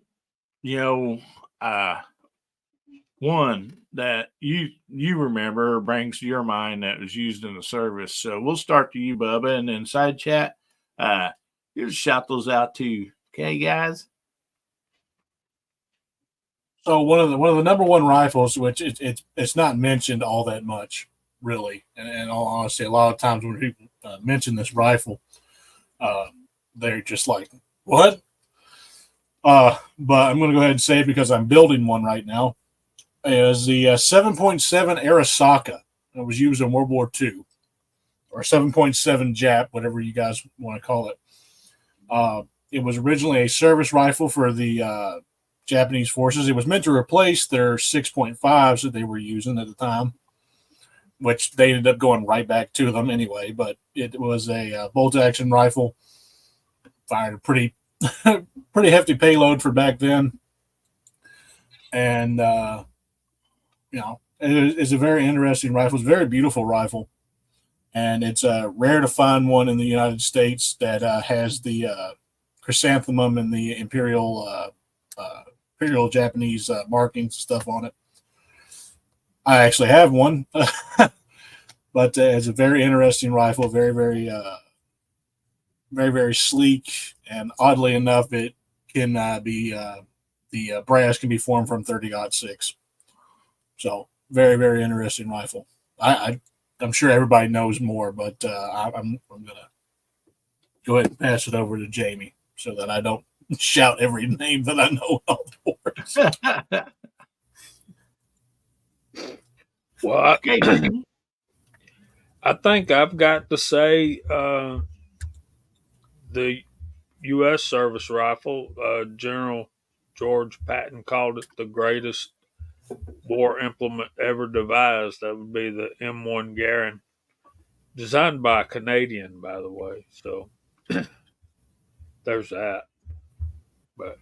one that you remember or brings to your mind that was used in the service. So we'll start to you, Bubba, and then side chat, you just shout those out too. Okay, guys. So one of the number one rifles, which it's not mentioned all that much, really. And in all honesty, a lot of times when people mention this rifle, they're just like, what? But I'm going to go ahead and say it because I'm building one right now. Is the 7.7 Arasaka. It was used in World War II, or 7.7 Jap, whatever you guys want to call it. It was originally a service rifle for the Japanese forces. It was meant to replace their 6.5s that they were using at the time, which they ended up going right back to them anyway. But it was a bolt-action rifle, fired a pretty pretty hefty payload for back then, and it's a very interesting rifle. It's a very beautiful rifle, and it's rare to find one in the United States that has the chrysanthemum and the imperial Japanese markings and stuff on it. I actually have one, but it's a very interesting rifle. Very, very, very, very sleek, and oddly enough, it can be the brass can be formed from 30-06. So very, very interesting rifle. I'm sure everybody knows more, but I'm gonna go ahead and pass it over to Jamie so that I don't shout every name that I know outdoors. Well, I think I've got to say the U.S. service rifle, General George Patton called it the greatest war implement ever devised. That would be the M1 Garand, designed by a Canadian, by the way. So there's that. But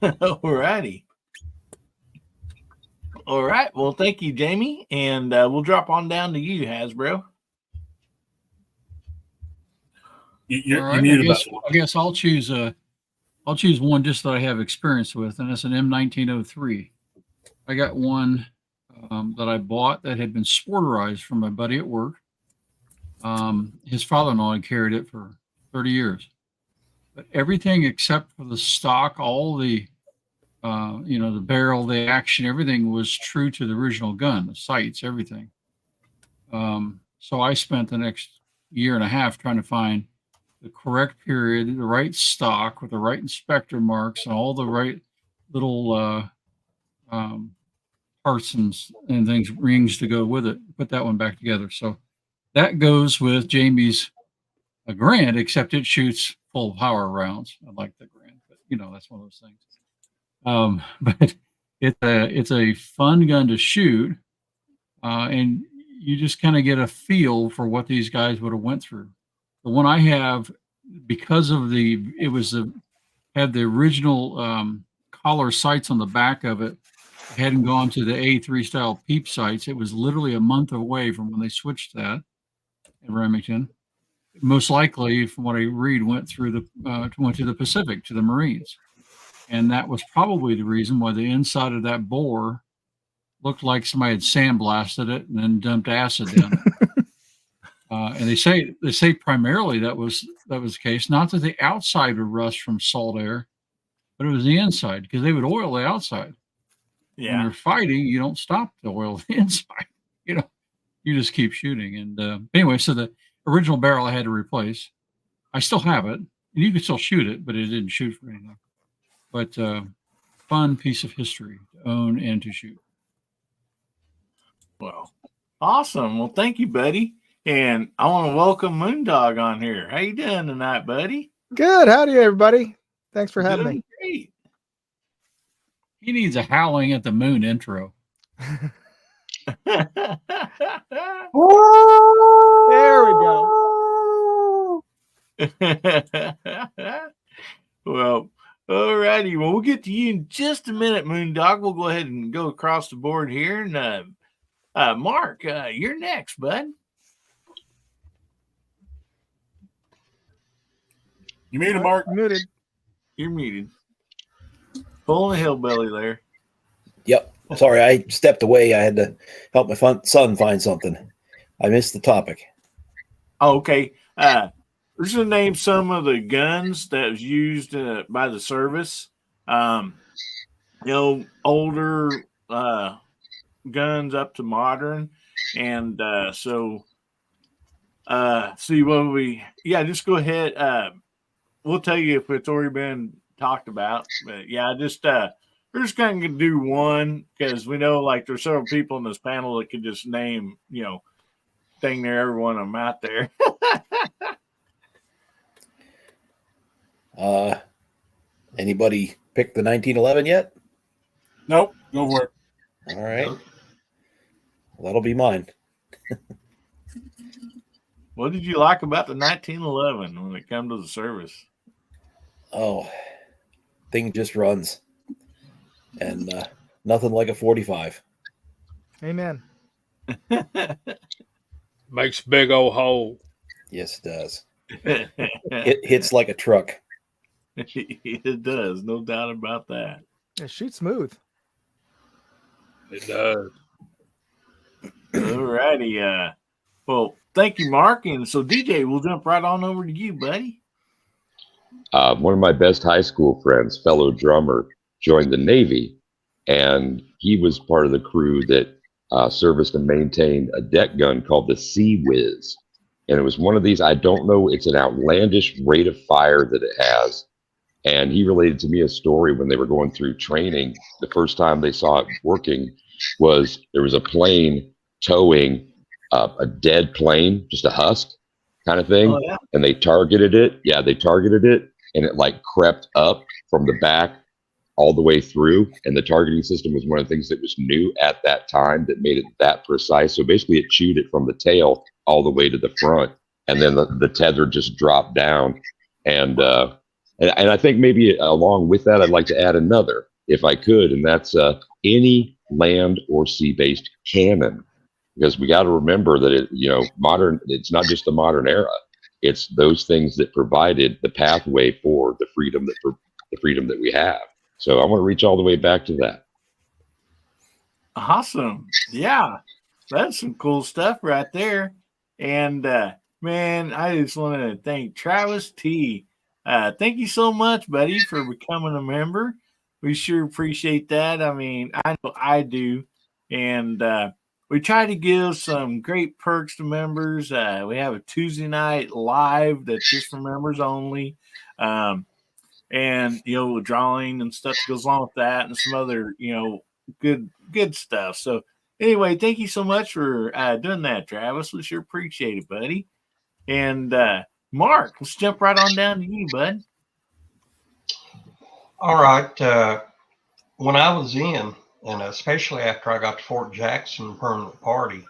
Alrighty. All right. Well, thank you, Jamie, and we'll drop on down to you, Hasbro. You're right, muted. I guess I'll choose one just that I have experience with, and it's an M1903. I got one that I bought that had been sporterized from my buddy at work. His father-in-law had carried it for 30 years, but everything except for the stock, all the the barrel, the action, everything was true to the original gun, the sights, everything. So I spent the next year and a half trying to find the correct period, the right stock with the right inspector marks, and all the right little parts and things, rings to go with it. Put that one back together. So that goes with Jamie's Grand, except it shoots full power rounds. I like the Grand, but that's one of those things. But it's a fun gun to shoot, and you just kind of get a feel for what these guys would have went through. The one I have, because of had the original collar sights on the back of it, hadn't gone to the A3 style peep sights. It was literally a month away from when they switched that in Remington. Most likely, from what I read, went to the Pacific, to the Marines. And that was probably the reason why the inside of that bore looked like somebody had sandblasted it and then dumped acid down it. And they say primarily that was the case. Not that the outside would rust from salt air, but it was the inside, because they would oil the outside. Yeah. When you're fighting, you don't stop to oil the inside. You just keep shooting. And anyway, so the original barrel I had to replace. I still have it, and you can still shoot it, but it didn't shoot for anything. But fun piece of history to own and to shoot. Well, awesome. Well, thank you, buddy. And I want to welcome Moondog on here. How you doing tonight, buddy? Good. Howdy, everybody. Thanks for having me. Great. He needs a howling at the moon intro. There we go. Well, alrighty. Well, we'll get to you in just a minute, Moondog. We'll go ahead and go across the board here. And Mark, you're next, bud. You muted, Mark. Muted. You're muted. Pulling a hillbilly there. Yep. Sorry, I stepped away. I had to help my son find something. I missed the topic. Oh, okay. We're just going to name some of the guns that was used by the service. Older guns up to modern, and see what just go ahead. We'll tell you if it's already been talked about, but yeah, just we're just going to do one because we know like there's several people in this panel that can just name dang near every one of them out there. Anybody pick the 1911 yet? Nope. Go for it. All right. Well, that'll be mine. What did you like about the 1911 when it comes to the service? Oh, thing just runs, and nothing like a 45. Amen. Makes big old hole. Yes, it does. It hits like a truck. It does, no doubt about that. It shoots smooth. It does. All righty. Well, thank you, Mark. And so, DJ, we'll jump right on over to you, buddy. One of my best high school friends, fellow drummer, joined the Navy, and he was part of the crew that serviced and maintained a deck gun called the Sea Whiz. And it was one of these, I don't know, it's an outlandish rate of fire that it has. And he related to me a story when they were going through training. The first time they saw it working was there was a plane towing a dead plane, just a husk kind of thing. Oh, yeah. And they targeted it. Yeah, they targeted it. And it like crept up from the back all the way through. And the targeting system was one of the things that was new at that time that made it that precise. So basically it chewed it from the tail all the way to the front. And then the tether just dropped down. And I think maybe along with that, I'd like to add another, if I could, and that's any land or sea-based cannon, because we got to remember that modern. It's not just the modern era; it's those things that provided the pathway for the freedom that we have. So I want to reach all the way back to that. Awesome, yeah, that's some cool stuff right there. And man, I just want to thank Travis T. Thank you so much, buddy, for becoming a member. We sure appreciate that. I mean, I know I do. And we try to give some great perks to members. We have a Tuesday night live that's just for members only. And, drawing and stuff goes along with that and some other, good stuff. So anyway, thank you so much for doing that, Travis. We sure appreciate it, buddy. And Mark, let's jump right on down to you, bud. All right. When I was in, and especially after I got to Fort Jackson permanent party,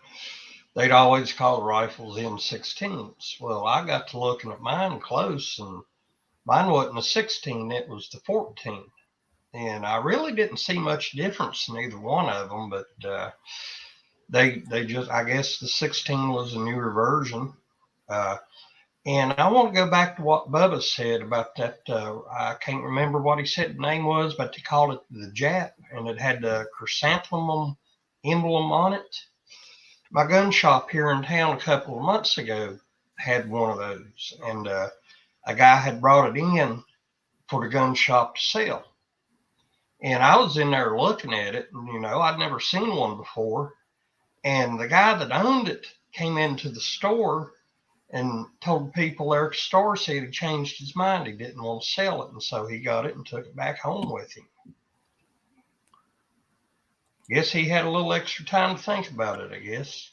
they'd always call the rifles M16s. Well, I got to looking at mine close, and mine wasn't a 16, it was the 14. And I really didn't see much difference in either one of them, but they just, I guess the 16 was a newer version. And I want to go back to what Bubba said about that. I can't remember what he said the name was, but they called it the Jap, and it had the chrysanthemum emblem on it. My gun shop here in town a couple of months ago had one of those, and a guy had brought it in for the gun shop to sell. And I was in there looking at it, and, I'd never seen one before. And the guy that owned it came into the store and told people there at the store, said he changed his mind. He didn't want to sell it. And so he got it and took it back home with him. Guess he had a little extra time to think about it, I guess.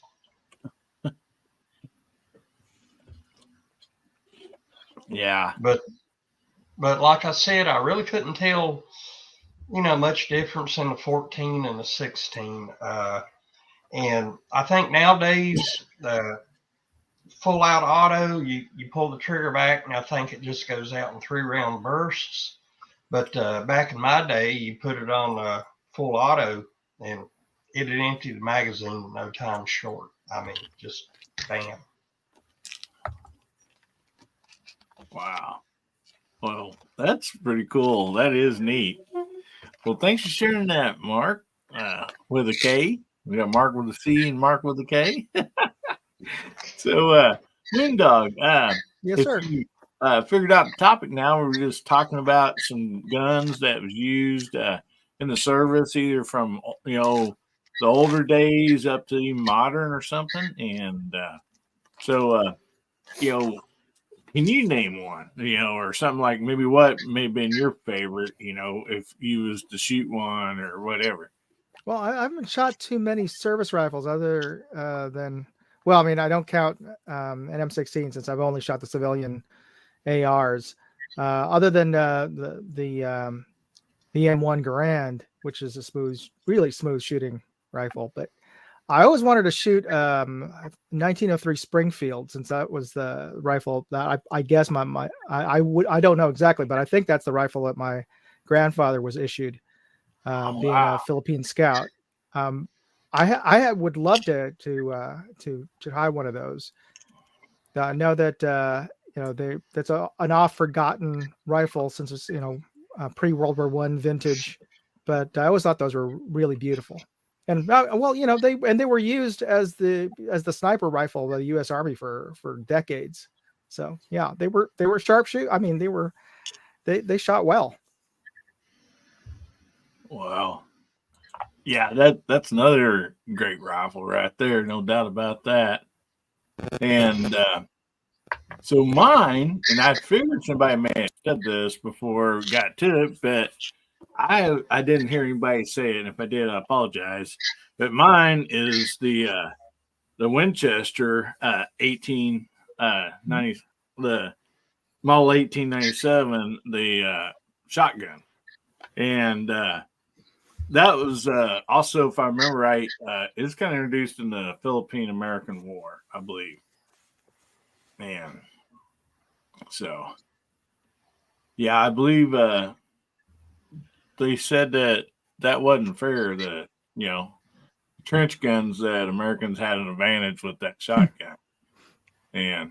Yeah. But like I said, I really couldn't tell, much difference in the 14 and the 16. And I think nowadays, full out auto, you pull the trigger back, and I think it just goes out in 3-round bursts. But back in my day, you put it on full auto, and it'd empty the magazine in no time short. I mean, just bam. Wow. Well, that's pretty cool. That is neat. Well, thanks for sharing that, Mark, with a K. We got Mark with a C and Mark with a K. So, Windog, Yes, sir. You figured out the topic now. We're just talking about some guns that was used in the service, either from, the older days up to modern or something. And can you name one, or something like maybe what may have been your favorite, if you was to shoot one or whatever? Well, I haven't shot too many service rifles other than, well, I mean, I don't count an M16 since I've only shot the civilian ARs, other than the M1 Garand, which is a really smooth shooting rifle. But I always wanted to shoot 1903 Springfield, since that was the rifle that I guess I don't know exactly, but I think that's the rifle that my grandfather was issued, being a Philippine scout. I would love to try one of those. I know that that's an oft forgotten rifle since it's pre World War I vintage, but I always thought those were really beautiful. And they were used as the sniper rifle of the U.S. Army for decades. So yeah, they were sharpshoot. I mean, they shot well. Wow. Yeah, that's another great rifle right there, no doubt about that. And so mine, and I figured somebody may have said this before we got to it, but I didn't hear anybody say it, and if I did, I apologize. But mine is the Winchester 1890, the model 1897, the shotgun, and that was also, if I remember right, it was kind of introduced in the Philippine-American War, I believe. Man, so yeah, I believe they said that wasn't fair. That trench guns, that Americans had an advantage with that shotgun, and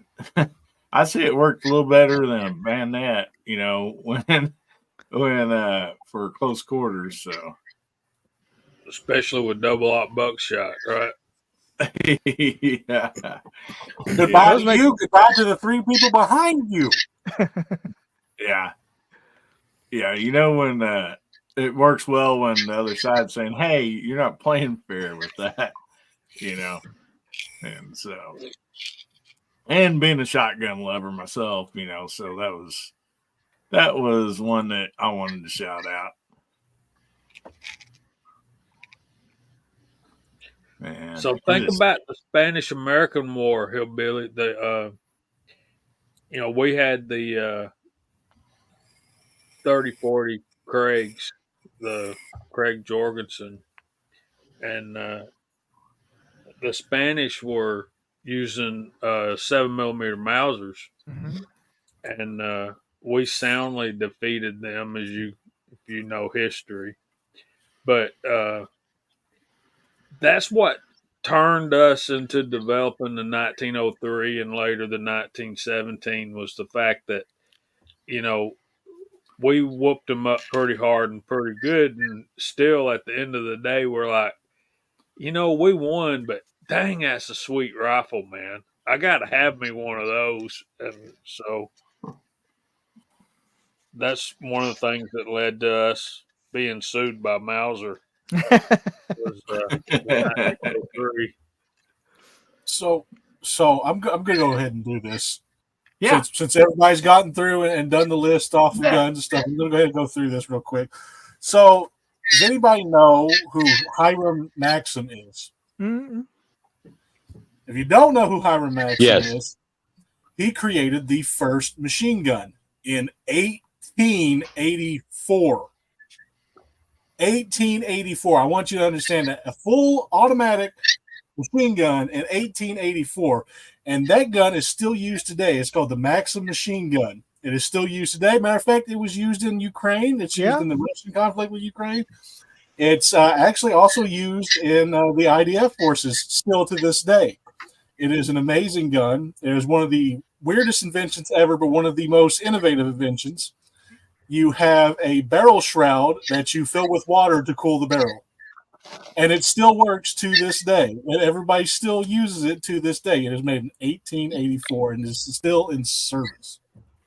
I see it worked a little better than a bayonet. When for close quarters. So especially with double aught buckshot, right? Yeah. Goodbye to you. Goodbye to the three people behind you. Yeah. When it works well when the other side's saying, "Hey, you're not playing fair with that," and so, and being a shotgun lover myself, so that was one that I wanted to shout out. Man, so think about the Spanish-American War, Hillbilly. We had the 30-40 Craigs, the Craig Jorgensen, and the Spanish were using 7mm Mausers, and we soundly defeated them, if you know history. But that's what turned us into developing the 1903 and later the 1917 was the fact that, we whooped them up pretty hard and pretty good. And still at the end of the day, we're like, we won, but dang, that's a sweet rifle, man. I got to have me one of those. And so that's one of the things that led to us being sued by Mauser. Was, 1903. So I'm going to go ahead and do this. Yeah. Since everybody's gotten through and done the list off of guns and stuff, I'm going to go ahead and go through this real quick. So, does anybody know who Hiram Maxim is? Mm-hmm. If you don't know who Hiram Maxim is, he created the first machine gun in 1884. 1884. I want you to understand that a full automatic machine gun in 1884, and that gun is still used today. It's called the Maxim machine gun. It is still used today. Matter of fact, it was used in Ukraine. It's used in the Russian conflict with Ukraine. It's actually also used in the IDF forces still to this day. It is an amazing gun. It is one of the weirdest inventions ever, but one of the most innovative inventions. You have a barrel shroud that you fill with water to cool the barrel. And it still works to this day. And everybody still uses it to this day. It was made in 1884 and is still in service.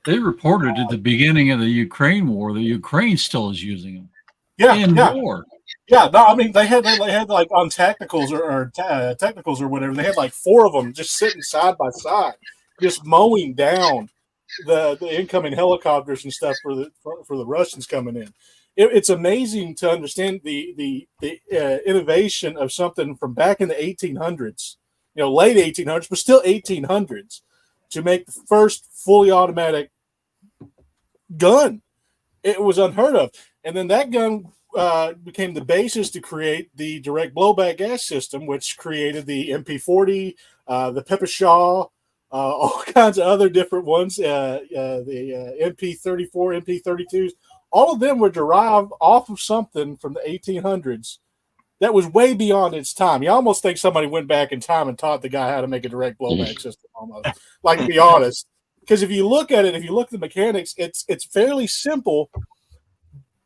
They reported at the beginning of the Ukraine war that Ukraine still is using them. Yeah. War. Yeah, no, I mean they had like on tacticals or technicals or whatever. They had like 4 of them just sitting side by side, just mowing down the incoming helicopters and stuff for the Russians coming in. It's amazing to understand the innovation of something from back in the 1800s, late 1800s, but still 1800s, to make the first fully automatic gun. It was unheard of, and then that gun became the basis to create the direct blowback gas system, which created the MP40, the Peppershaw, all kinds of other different ones, the MP34, MP32s. All of them were derived off of something from the 1800s that was way beyond its time. You almost think somebody went back in time and taught the guy how to make a direct blowback system, almost. Like, to be honest. Because if you look at it, if you look at the mechanics, it's fairly simple,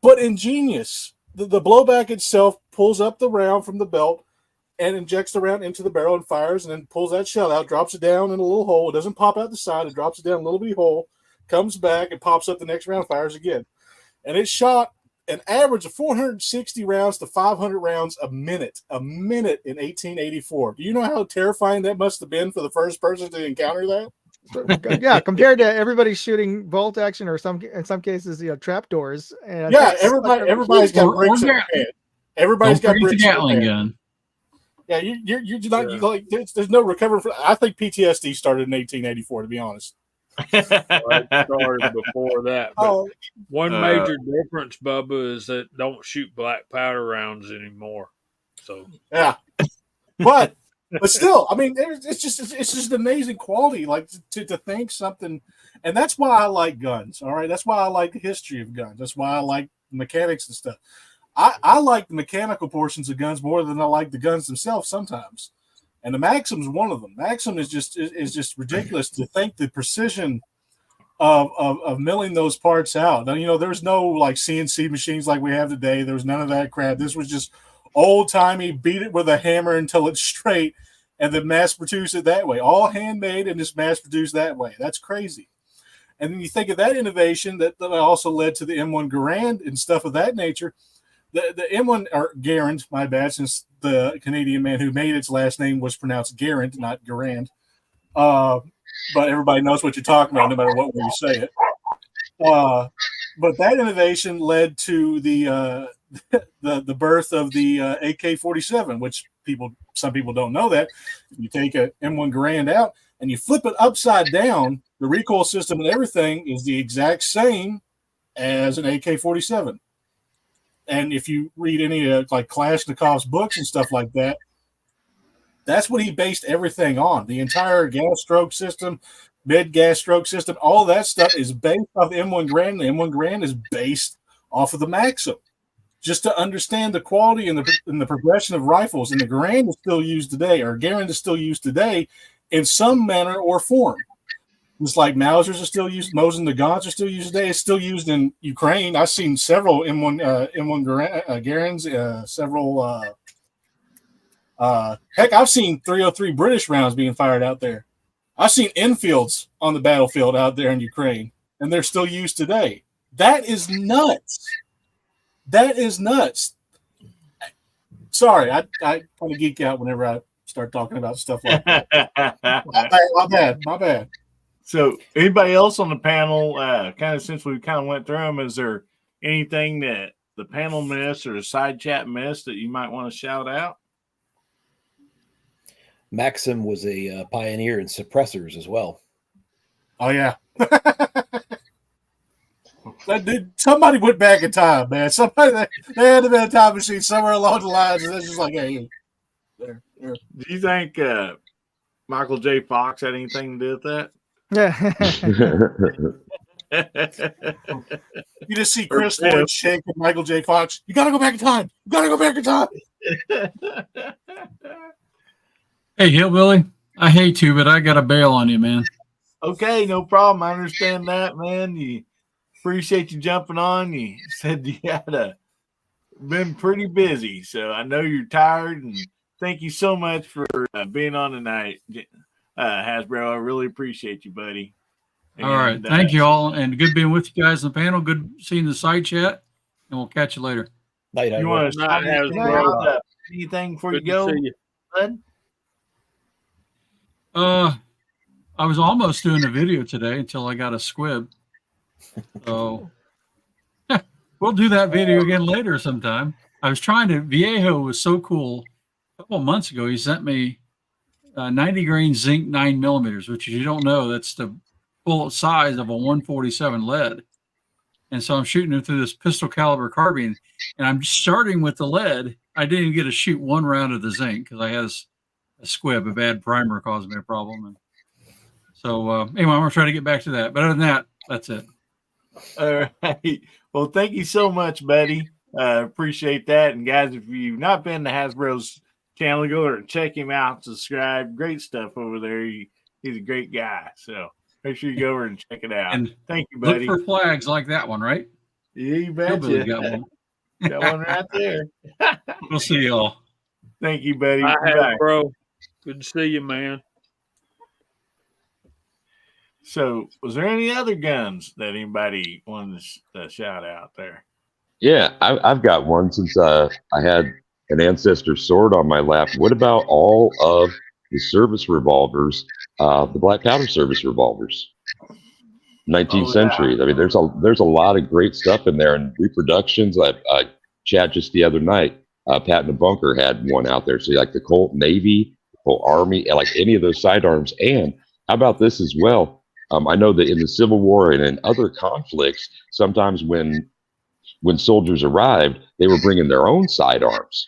but ingenious. The blowback itself pulls up the round from the belt and injects the round into the barrel and fires, and then pulls that shell out, drops it down in a little hole. It doesn't pop out the side. It drops it down in a little bitty hole, comes back, and pops up the next round, fires again. And it shot an average of 460 rounds to 500 rounds a minute in 1884. Do you know how terrifying that must have been for the first person to encounter that? Yeah, compared to everybody shooting bolt action, or in some cases, trapdoors. And yeah, everybody's got bricks in their head. Everybody's got bricks in their head. Gun. Yeah, you're not. You like, there's no recovering from. I think PTSD started in 1884. To be honest. It started before that. But one major difference, Bubba, is that don't shoot black powder rounds anymore. So yeah, but still, I mean, it's just amazing quality. Like to think something, and that's why I like guns. All right, that's why I like the history of guns. That's why I like mechanics and stuff. I like the mechanical portions of guns more than I like the guns themselves sometimes. And the Maxim's one of them. Maxim is just ridiculous to think the precision of milling those parts out. Now, there's no like CNC machines like we have today. There was none of that crap. This was just old timey, beat it with a hammer until it's straight, and then mass produce it that way. All handmade and just mass produced that way. That's crazy. And then you think of that innovation that also led to the M1 Garand and stuff of that nature. The M1 or Garand, my bad, since the Canadian man who made its last name was pronounced Garand, not Garand. But everybody knows what you're talking about, no matter what way you say it. But that innovation led to the birth of the AK-47, which some people don't know that. You take a M1 Garand out and you flip it upside down, the recoil system and everything is the exact same as an AK-47. And if you read any like Kalashnikov's books and stuff like that, that's what he based everything on. The entire gas stroke system, mid gas stroke system, all that stuff is based off the M1 Garand. The M1 Garand is based off of the Maxim. Just to understand the quality and the progression of rifles, and the Garand is still used today, or Garand is still used today in some manner or form. Just like Mausers are still used, Mosin Nagants are still used today. It's still used in Ukraine. I've seen several M1 Garands, several. Heck, I've seen 303 British rounds being fired out there. I've seen Enfields on the battlefield out there in Ukraine, and they're still used today. That is nuts. That is nuts. Sorry, I kind of geek out whenever I start talking about stuff like that. My bad. So, anybody else on the panel, kind of since we kind of went through them, is there anything that the panel missed or the side chat missed that you might want to shout out? Maxim was a pioneer in suppressors as well. Oh, yeah. Somebody went back in time, man. Somebody they had to be a time machine somewhere along the lines, and it's just like, hey, there. Do you think Michael J. Fox had anything to do with that? Yeah. You just see Chris Lloyd shaking Michael J. Fox. You got to go back in time. You got to go back in time. Hey, Hillbilly, I hate you, but I got to bail on you, man. Okay, no problem. I understand that, man. You appreciate you jumping on. You said you had been pretty busy, so I know you're tired, and thank you so much for being on tonight, Hasbro. I really appreciate you, buddy. All right. Thank you all, and good being with you guys on the panel. Good seeing the side chat, and we'll catch you later. Night, You Hasbro. want to shout Hasbro. anything before Good you to go, see you. bud? I was almost doing a video today until I got a squib. So we'll do that video again later sometime. I was trying to. Viejo was so cool. A couple of months ago, he sent me 90 grain zinc 9mm, which, if you don't know, that's the full size of a 147 lead. And so I'm shooting it through this pistol caliber carbine, and I'm starting with the lead. I didn't even get to shoot one round of the zinc because I had a squib, a bad primer caused me a problem. And so anyway, I'm gonna try to get back to that. But other than that, that's it. All right. Well, thank you so much, buddy. Appreciate that. And guys, if you've not been to Hasbro's channel, go over and check him out. Subscribe. Great stuff over there. He's a great guy. So make sure you go over and check it out. And thank you, look buddy. for flags like that one, right? Yeah, you betcha. Hillbilly got one. Got one right there. We'll see y'all. Thank you, buddy. Bye, Bye. bro. Good to see you, man. So, was there any other guns that anybody wanted to shout out there? Yeah, I've got one since I had an ancestor sword on my lap. What about all of the service revolvers, the black powder service revolvers? 19th century. I mean, there's a lot of great stuff in there, and reproductions. I chat just the other night. Pat in the Bunker had one out there. So like the Colt Navy, Colt Army, like any of those sidearms. And how about this as well? I know that in the Civil War and in other conflicts, sometimes when soldiers arrived, they were bringing their own sidearms.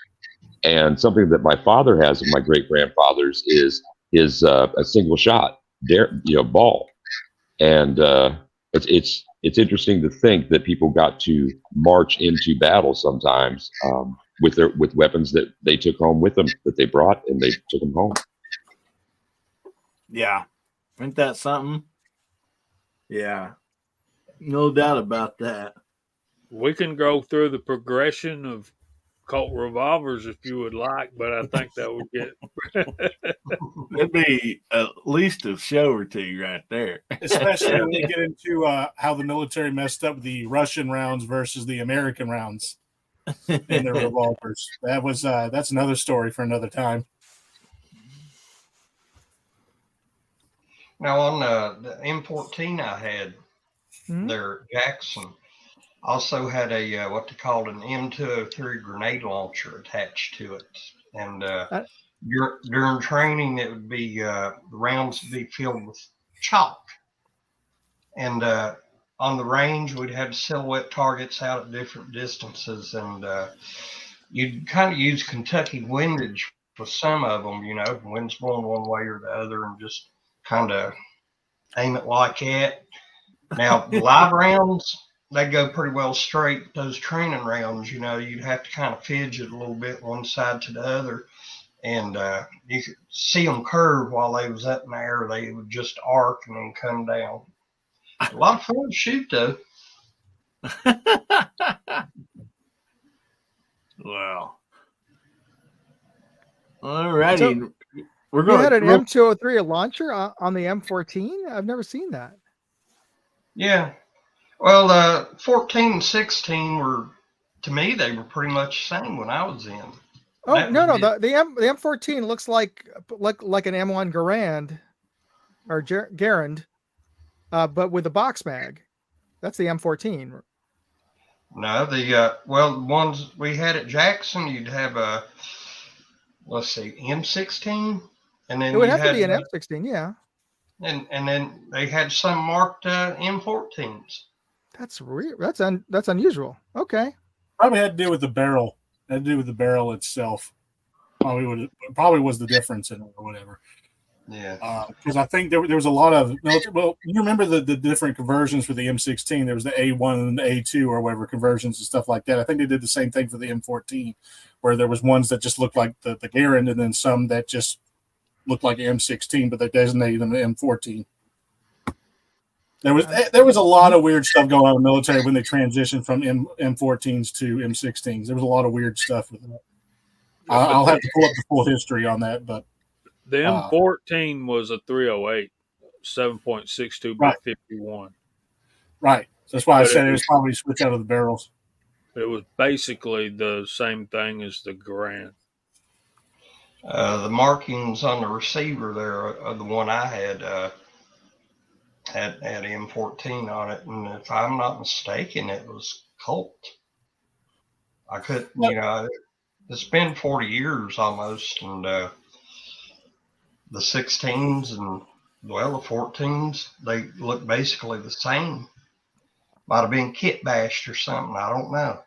And something that my father has and my great grandfather's is a single shot ball. And it's interesting to think that people got to march into battle sometimes with weapons that they took home with them, that they brought, and they took them home. Yeah, ain't that something? Yeah, no doubt about that. We can go through the progression of Colt revolvers if you would like, but I think that would get it'd be at least a show or two right there. Especially when they get into how the military messed up the Russian rounds versus the American rounds in their revolvers. That's another story for another time. Now on the M14 I had there, Jackson also had a what they called an M203 grenade launcher attached to it, and during training it would be the rounds would be filled with chalk, and on the range we'd have silhouette targets out at different distances, and you'd kind of use Kentucky windage with some of them, wind's blowing one way or the other, and just kind of aim it like that. Now the live rounds, they go pretty well straight. Those training rounds, you'd have to kind of fidget a little bit one side to the other, and you could see them curve while they was up in the air. They would just arc and then come down. A lot of fun to shoot, though. Wow. All righty. So, we're going. You had an M203 launcher on the M14? I've never seen that. Yeah. Well, 14 and 16 were, to me, they were pretty much the same when I was in. Oh, the M14 looks like an M1 Garand or Garand, but with a box mag. That's the M14. No, the ones we had at Jackson, you'd have a, let's see, M16, and then it would have to be an M16, yeah. And then they had some marked M14s. That's weird. That's unusual. Okay. Probably had to do with the barrel. Had to do with the barrel itself. Probably was the difference in it or whatever. Yeah. Because I think there was a lot of military. Well, you remember the different conversions for the M16. There was the A1 and the A2 or whatever conversions and stuff like that. I think they did the same thing for the M14, where there was ones that just looked like the Garand, and then some that just looked like M16, but they designated them the M14. There was a lot of weird stuff going on in the military when they transitioned from M14s to M16s. There was a lot of weird stuff with that. I'll have to pull up the full history on that, but the M14 was a 308, 7.62 by 51. Right. That's why I said it was probably switch out of the barrels. It was basically the same thing as the Garand. The markings on the receiver there, the one I had M14 on it, and if I'm not mistaken, it was Colt. I couldn't, it's been 40 years almost, and the 16s and the 14s, they look basically the same. Might have been kit bashed or something. I don't know.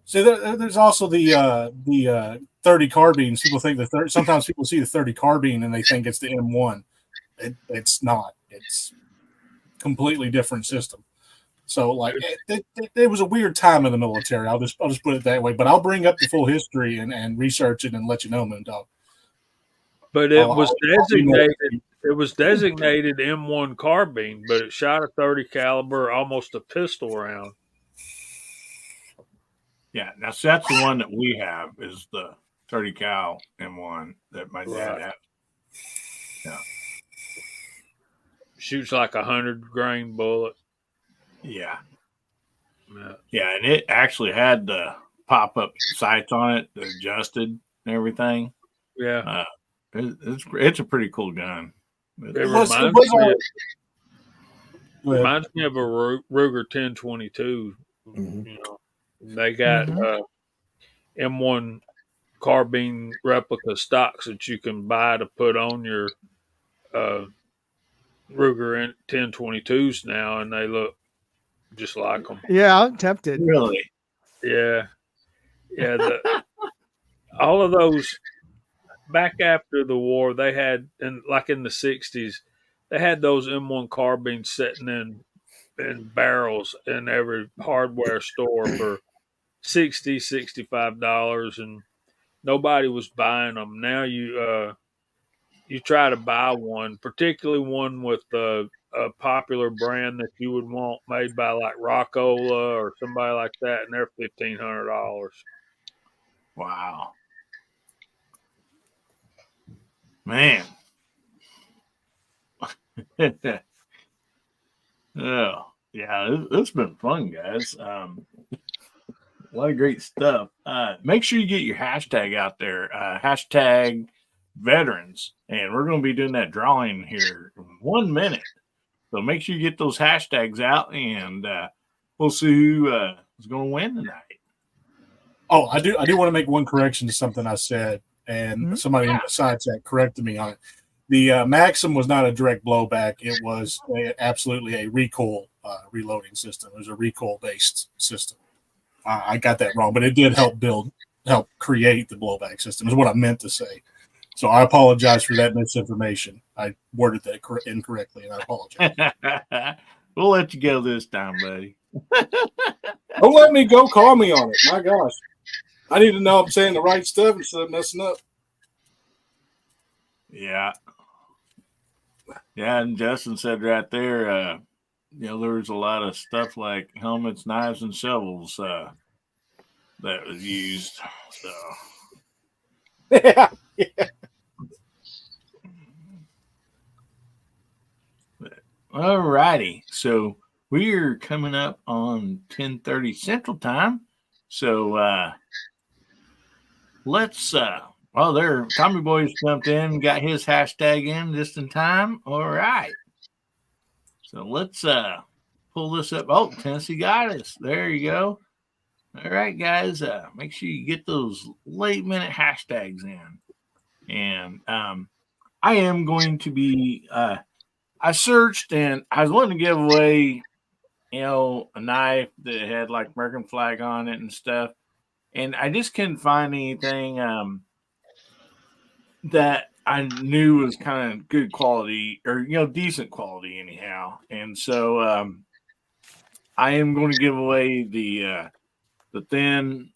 See, there's also the 30 carbines. People think sometimes people see the 30 carbine and they think it's the M1. It's not. It's completely different system. So like it was a weird time in the military. I'll just put it that way. But I'll bring up the full history and research it and let you know, Moondog. But it was designated M1 carbine, but it shot a 30 caliber, almost a pistol round. Yeah, now so that's the one that we have is the 30 cal M1 that my dad had. Yeah, shoots like 100 grain bullet. Yeah, and it actually had the pop up sights on it, adjusted and everything. Yeah, it's a pretty cool gun. Reminds me of a Ruger 1022. They got M1 carbine replica stocks that you can buy to put on your Ruger 1022s now, and they look just like them. Yeah, I'm tempted. Really? Yeah. All of those back after the war, they had, and like in the 60s, they had those M1 carbines sitting in barrels in every hardware store for $60, $65, and nobody was buying them. Now you try to buy one, particularly one with a popular brand that you would want made by like Rockola or somebody like that, and they're $1,500. Wow, man. Oh yeah, it's been fun, guys. A lot of great stuff. Make sure you get your hashtag out there. Hashtag veterans, and we're going to be doing that drawing here in 1 minute. So make sure you get those hashtags out, and we'll see who is going to win tonight. Oh, I do want to make one correction to something I said, and somebody in the side chat corrected me on it. The Maxim was not a direct blowback. It was absolutely a recoil reloading system. It was a recoil-based system. I got that wrong, but it did help create the blowback system is what I meant to say. So I apologize for that misinformation. I worded that incorrectly, and I apologize. We'll let you go this time, buddy. Don't let me go. Call me on it. My gosh. I need to know I'm saying the right stuff instead of messing up. Yeah. Yeah, and Justin said right there, there was a lot of stuff like helmets, knives, and shovels that was used. So yeah. All righty. So we're coming up on 10:30 Central Time. So let's there Tommy Boy's jumped in, got his hashtag in just in time. All right. So let's pull this up. Oh, Tennessee got us. There you go. All right, guys. Make sure you get those late minute hashtags in. And I am going to be I searched and I was wanting to give away, a knife that had like American flag on it and stuff. And I just couldn't find anything that I knew was kind of good quality or, decent quality anyhow. And so I am going to give away the thin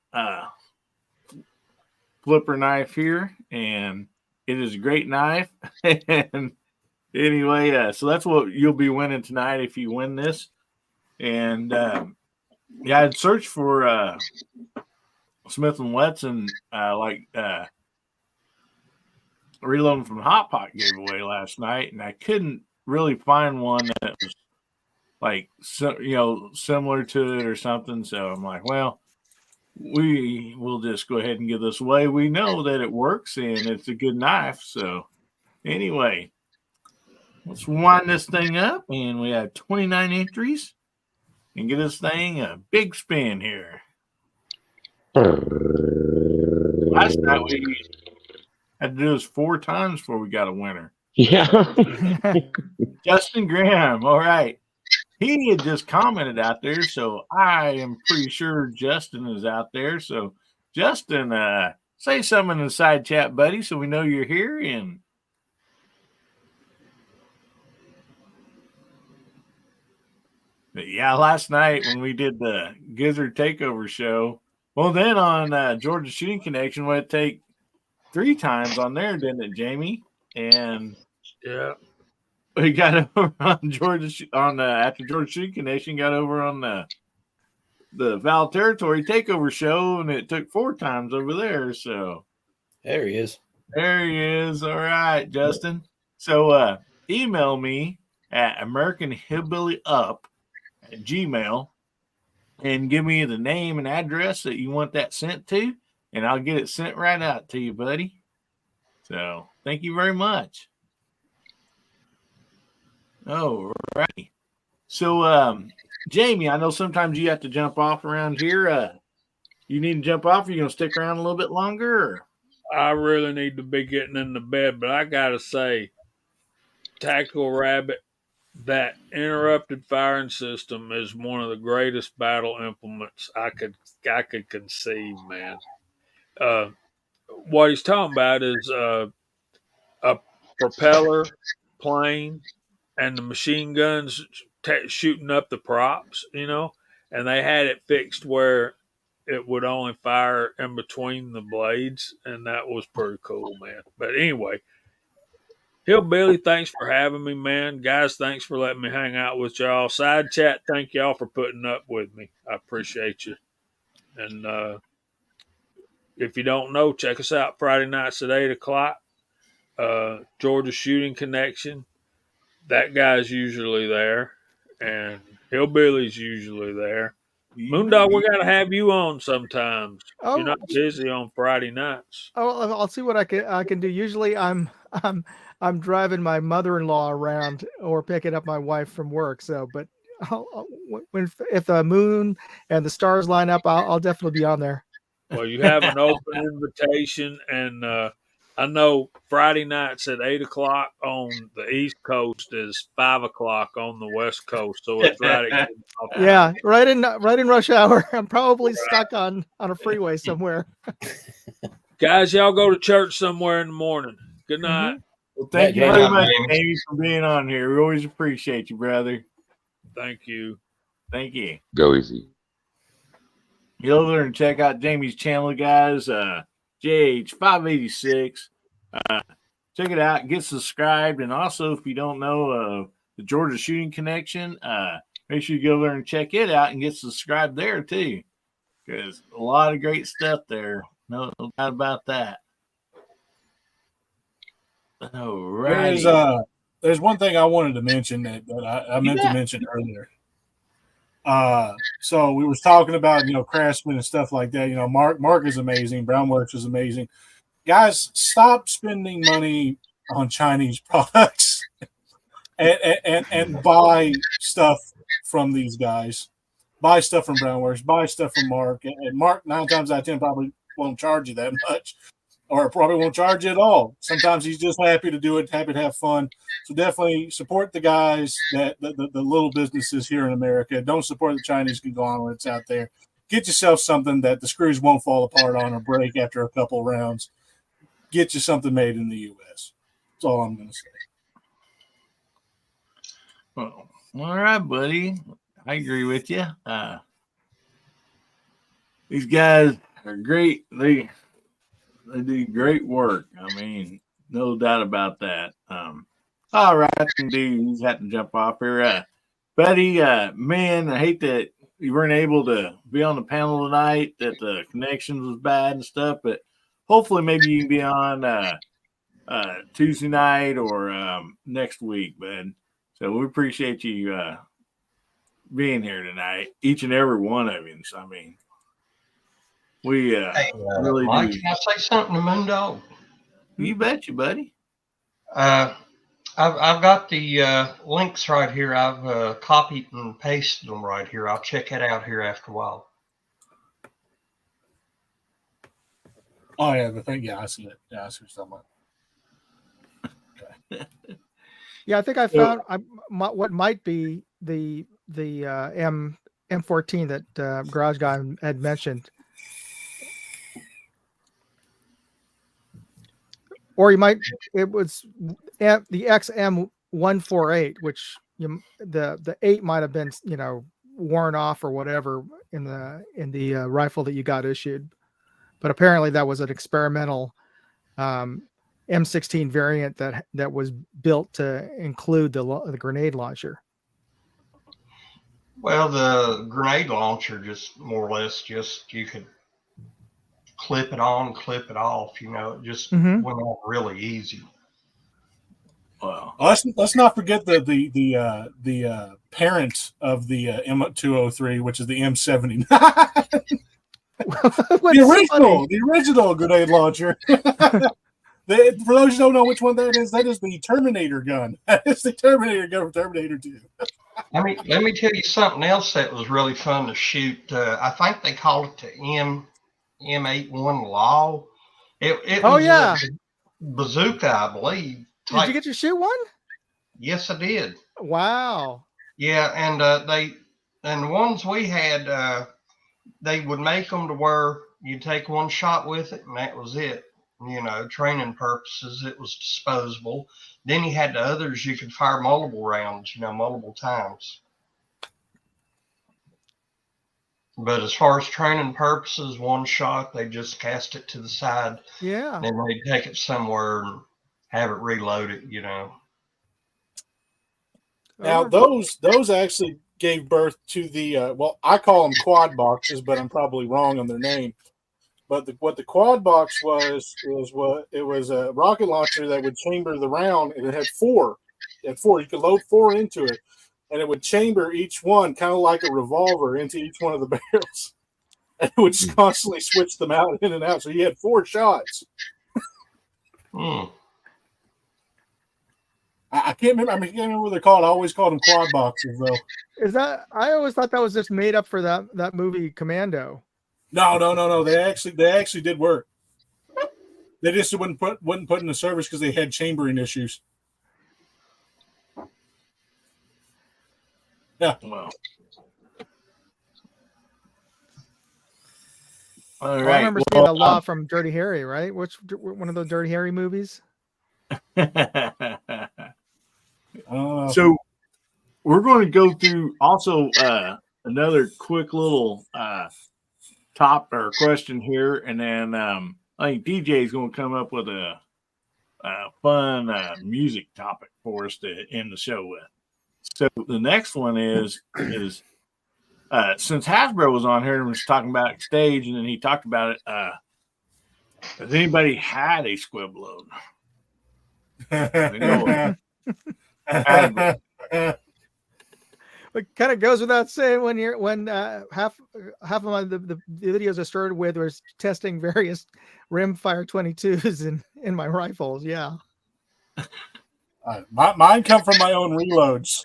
flipper knife here. And it is a great knife. And anyway, so that's what you'll be winning tonight if you win this. And I'd searched for Smith & Wesson reloading from Hot Pot gave away last night, and I couldn't really find one that was like similar to it or something. So I'm like, well, we will just go ahead and give this away. We know that it works and it's a good knife. So anyway, let's wind this thing up, and we have 29 entries and get this thing a big spin here. Last night we had to do this 4 times before we got a winner. Yeah. Justin Graham. All right. He had just commented out there, so I am pretty sure Justin is out there. So, Justin, say something in the side chat, buddy, so we know you're here. And but yeah, last night when we did the Gizzard Takeover show, well, then on Georgia Shooting Connection, we had to take 3 times on there, didn't it, Jamie? And Yeah. we got over on after Georgia Shooting Connection, got over on the Val Territory Takeover show, and it took 4 times over there. So There he is. there he is. All right, Justin. So email me at AmericanHillbillyUp at Gmail and give me the name and address that you want that sent to, and I'll get it sent right out to you, buddy. So thank you very much. All right. So Jamie, I know sometimes you have to jump off around here. You need to jump off. Are you going to stick around a little bit longer? Or? I really need to be getting into bed, but I got to say, Tactical Rabbit, that interrupted firing system is one of the greatest battle implements I could conceive, man. What he's talking about is a propeller plane and the machine guns shooting up the props, and they had it fixed where it would only fire in between the blades, and that was pretty cool, man. But anyway, Hillbilly, thanks for having me, man. Guys, thanks for letting me hang out with y'all. Side chat, thank y'all for putting up with me. I appreciate you. And if you don't know, check us out Friday nights at 8 o'clock. Georgia Shooting Connection. That guy's usually there, and Hillbilly's usually there. Moondog, we got to have you on sometimes. You're not busy on Friday nights. Oh, I'll see what I can do. Usually, I'm driving my mother-in-law around or picking up my wife from work. So, but if the moon and the stars line up, I'll definitely be on there. Well, you have an open invitation, and I know Friday nights at 8 o'clock on the East Coast is 5 o'clock on the West Coast, so it's right at yeah, right in rush hour. I'm probably stuck on a freeway somewhere. Guys, y'all go to church somewhere in the morning. Good night. Mm-hmm. Well, thank you very much, Jamie, for being on here. We always appreciate you, brother. Thank you. Thank you. Go easy. Get over there and check out Jamie's channel, guys. JH586. Check it out. Get subscribed. And also, if you don't know the Georgia Shooting Connection, make sure you go there and check it out and get subscribed there, too. Because a lot of great stuff there. No doubt about that. All right. There's one thing I wanted to mention that I meant to mention earlier. So we was talking about, Craftsman and stuff like that. Mark is amazing. Brownworks is amazing. Guys, stop spending money on Chinese products and buy stuff from these guys. Buy stuff from Brownworks. Buy stuff from Mark. And Mark, 9 times out of 10, probably won't charge you that much, or probably won't charge you at all. Sometimes he's just happy to do it, happy to have fun. So definitely support the guys, the little businesses here in America. Don't support the Chinese conglomerates out there. Get yourself something that the screws won't fall apart on or break after a couple rounds. Get you something made in the U.S. That's all I'm going to say. Well, all right, buddy. I agree with you. These guys are great. They do great work. I mean, no doubt about that. All right, dudes have to jump off here. Buddy, man, I hate that you weren't able to be on the panel tonight, that the connections was bad and stuff, but hopefully maybe you can be on Tuesday night or next week, bud. So we appreciate you being here tonight, each and every one of you. So, I mean, We Hey, really Mike, do. can I say something to Moondog? You betcha, buddy. I've got the links right here. I've copied and pasted them right here. I'll check it out here after a while. Oh yeah, the thing. Yeah, I see it. Yeah, I see something. Okay. Yeah, I think I found what might be the M14 that Garage Guy had mentioned. Or it was the XM148, which the 8 might have been, worn off or whatever in the rifle that you got issued. But apparently that was an experimental M16 variant that was built to include the grenade launcher. Well, the grenade launcher just more or less you could clip it on, clip it off. It just went on really easy. Well, let's not forget the parent of the M203, which is the M79. the original grenade launcher. For those who don't know which one that is the Terminator gun. It's the Terminator gun from Terminator 2. Let me tell you something else that was really fun to shoot. I think they called it the M81 Law. It was a bazooka, I believe. Did you get to shoot one? Yes, I did. Wow. Yeah, and the ones we had, they would make them to where you take one shot with it, and that was it. Training purposes, it was disposable. Then you had the others you could fire multiple rounds, multiple times. But as far as training purposes, one shot, they just cast it to the side. Yeah. And they'd take it somewhere and have it reloaded, Now, those actually gave birth to the, I call them quad boxes, but I'm probably wrong on their name. But what the quad box was a rocket launcher that would chamber the round, and it had four. You could load 4 into it, and it would chamber each one kind of like a revolver into each one of the barrels. And it would just constantly switch them out in and out. So you had 4 shots. I can't remember. I can't remember what they're called. I always called them quad boxes, though. I always thought that was just made up for that movie Commando. No. They actually did work. They just wouldn't put in the service because they had chambering issues. Yeah. Well. All right. I remember seeing the law from Dirty Harry, right? Which one of those Dirty Harry movies? So we're going to go through also another quick little top or question here, and then I think DJ is going to come up with a fun music topic for us to end the show with. So the next one is since Hasbro was on here and was talking about stage, and then he talked about it. Has anybody had a squib load? It kind of goes without saying when half of the videos I started with was testing various rimfire 22s in my rifles. Yeah. Mine come from my own reloads.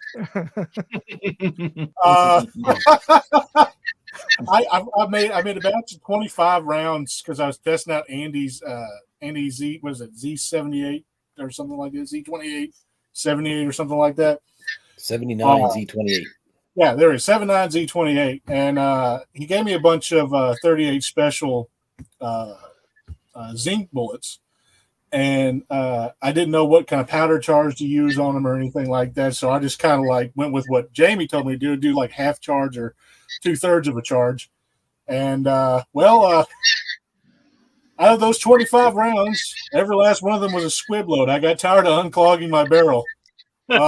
I made a batch of 25 rounds because I was testing out Andy's Z. Was it Z78 or something like that? Z28, 78 or something like that. 79 Z28. Yeah, there is 79 Z28, and he gave me a bunch of 38 special zinc bullets. And I didn't know what kind of powder charge to use on them or anything like that. So I just kind of went with what Jamie told me to do like half charge or 2/3 of a charge. And out of those 25 rounds, every last one of them was a squib load. I got tired of unclogging my barrel. Did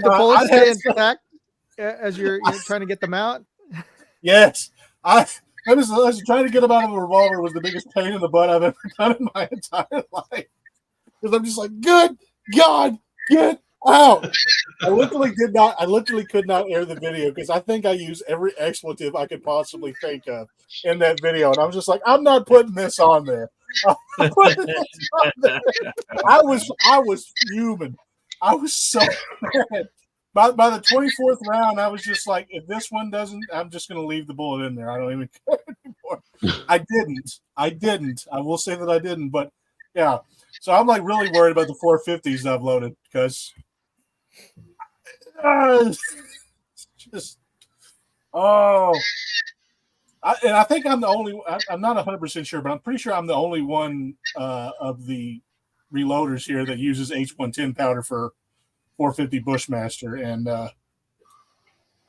the bullets stay intact as you're trying to get them out? Yes. I was trying to get them out of a revolver was the biggest pain in the butt I've ever done in my entire life. Because I'm just like, good God, get Oh, I literally did not. I literally could not air the video because I think I used every expletive I could possibly think of in that video, and I was just like, I'm not putting this on there. I'm not putting this on there. I was fuming. I was so mad. By the 24th round, I was just like, if this one doesn't, I'm just going to leave the bullet in there. I don't even care anymore. I didn't. I will say that I didn't, but yeah. So I'm like really worried about the 450s I've loaded because just and I think I'm the only. I'm not 100% sure, but I'm pretty sure I'm the only one of the reloaders here that uses H110 powder for 450 Bushmaster, and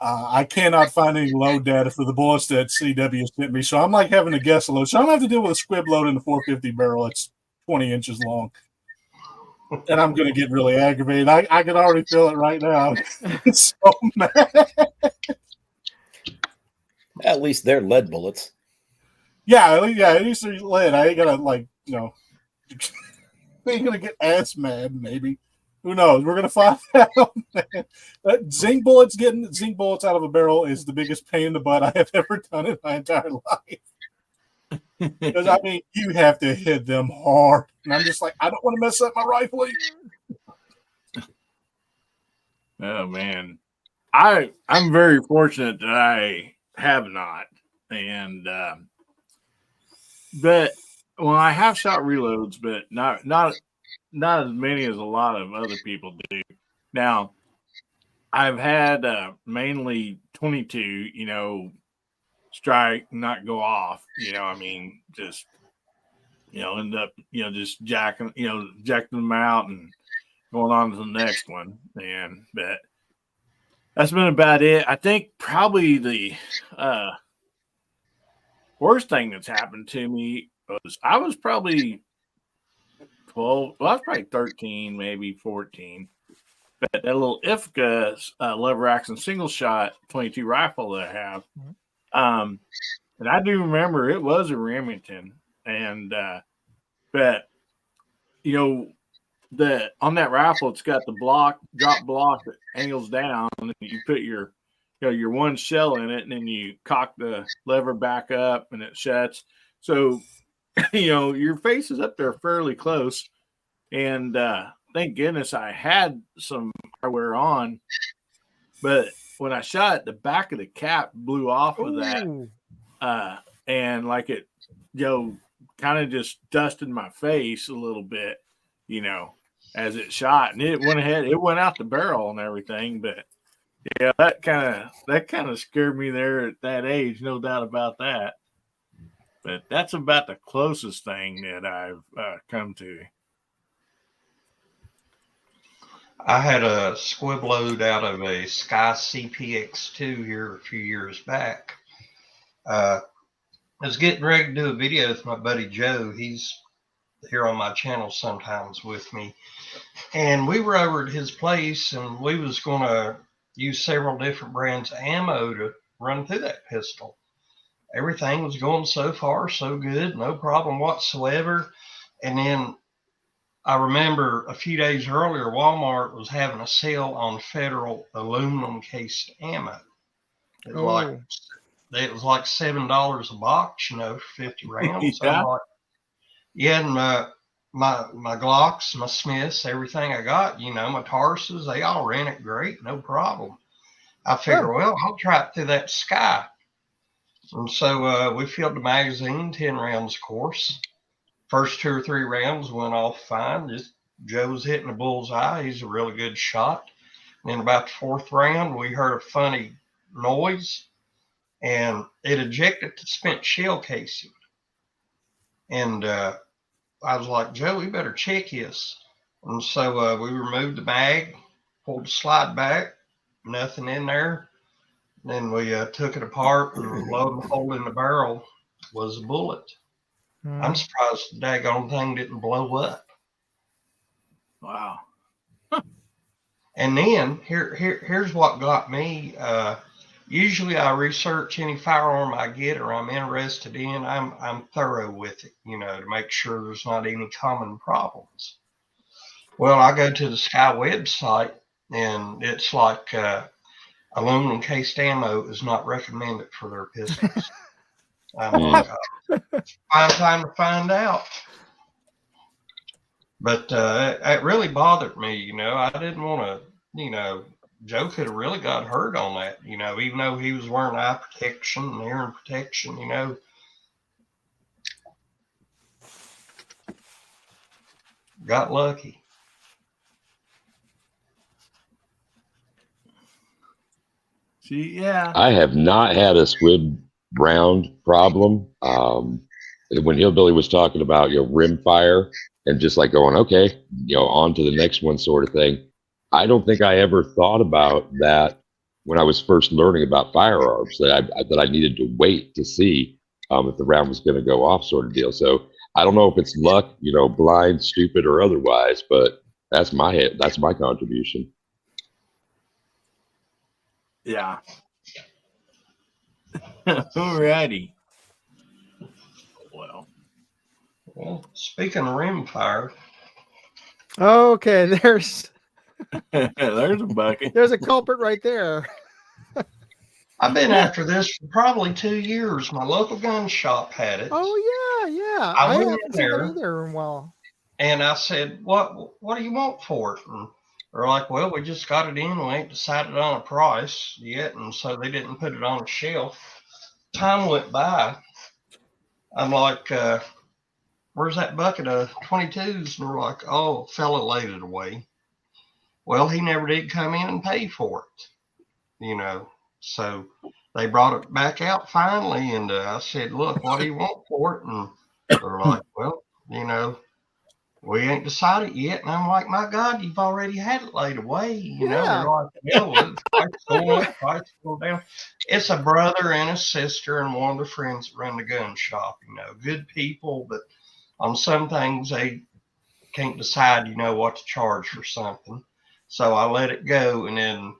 I cannot find any load data for the bullets that CW sent me. So I'm like having to guess a load. So I'm gonna have to deal with a squib load in the 450 barrel. It's 20 inches long. And I'm going to get really aggravated. I can already feel it right now. It's so mad. At least they're lead bullets. Yeah, at least they're lead. I ain't going to, I ain't going to get ass mad, maybe. Who knows? We're going to find out, man. Zinc bullets out of a barrel is the biggest pain in the butt I have ever done in my entire life. Because, I mean, you have to hit them hard. And I'm just like, I don't want to mess up my rifling. Oh, man. I'm very fortunate that I have not. And, but well, I have shot reloads, but not as many as a lot of other people do. Now, I've had mainly 22, strike, not go off, I mean, just, end up, just jacking them out and going on to the next one. And, but that's been about it. I think probably the worst thing that's happened to me was I was probably 12, well, I was probably 13, maybe 14. But that little IFCA lever action single shot 22 rifle that I have, and I do remember it was a Remington, and but the on that rifle it's got the drop block that angles down, and then you put your your one shell in it, and then you cock the lever back up, and it shuts. So your face is up there fairly close, and thank goodness I had some eyewear on, but when I shot, the back of the cap blew off of that, and like it, kind of just dusted my face a little bit, as it shot, and it went out the barrel and everything. But yeah, that kind of scared me there at that age, no doubt about that. But that's about the closest thing that I've come to. I had a squib load out of a Sky CPX2 here a few years back. I was getting ready to do a video with my buddy Joe. He's here on my channel sometimes with me. And we were over at his place, and we was going to use several different brands of ammo to run through that pistol. Everything was going so far so good, no problem whatsoever. And then I remember a few days earlier, Walmart was having a sale on Federal aluminum cased ammo. It was like $7 a box, for 50 rounds. Yeah. I'm like, yeah, and my Glocks, my Smiths, everything I got, my Tarsus, they all ran it great, no problem. I figured, well, I'll try it through that Sky. And so we filled the magazine, 10 rounds, of course. First 2 or 3 rounds went off fine. Just Joe's hitting the bullseye. He's a really good shot. And then about the 4th round, we heard a funny noise, and it ejected the spent shell casing. And I was like, Joe, we better check this. And so we removed the mag, pulled the slide back, nothing in there. Then we took it apart, and lo and behold, in the barrel was a bullet. I'm surprised the daggone thing didn't blow up. Wow. And then here's what got me. Usually I research any firearm I get or I'm interested in. I'm thorough with it, to make sure there's not any common problems. Well, I go to the Sky website, and it's like aluminum cased ammo is not recommended for their pistols. I'm like, find time to find out. But it really bothered me, you know. I didn't want to, you know, Joe could have really got hurt on that, you know, even though he was wearing eye protection and hearing protection, you know. Got lucky. See, yeah. I have not had a squib round problem. When Hillbilly was talking about, rim fire and just like going, okay, on to the next one sort of thing. I don't think I ever thought about that when I was first learning about firearms, that I needed to wait to see if the round was going to go off sort of deal. So I don't know if it's luck, blind, stupid, or otherwise, but that's my contribution. Yeah. Alrighty. Well, speaking of rim fire. Okay, there's there's a bucket. There's a culprit right there. I've been after this for probably 2 years. My local gun shop had it. Oh yeah. I went haven't in seen there that either. Well, and I said, "What do you want for it?" And they're like, "Well, we just got it in. We ain't decided on a price yet," and so they didn't put it on a shelf. Time went by. I'm like, "Where's that bucket of 22s?" And they're like, "Oh, fella laid it away." Well, he never did come in and pay for it, So they brought it back out finally, and I said, "Look, what do you want for it?" And they're like, "Well, we ain't decided yet." And I'm like, "My God, you've already had it laid away." They're like, "Well, price going up, price going down." It's a brother and a sister and one of the friends that run the gun shop. Good people, but on some things they can't decide, what to charge for something. So I let it go, and then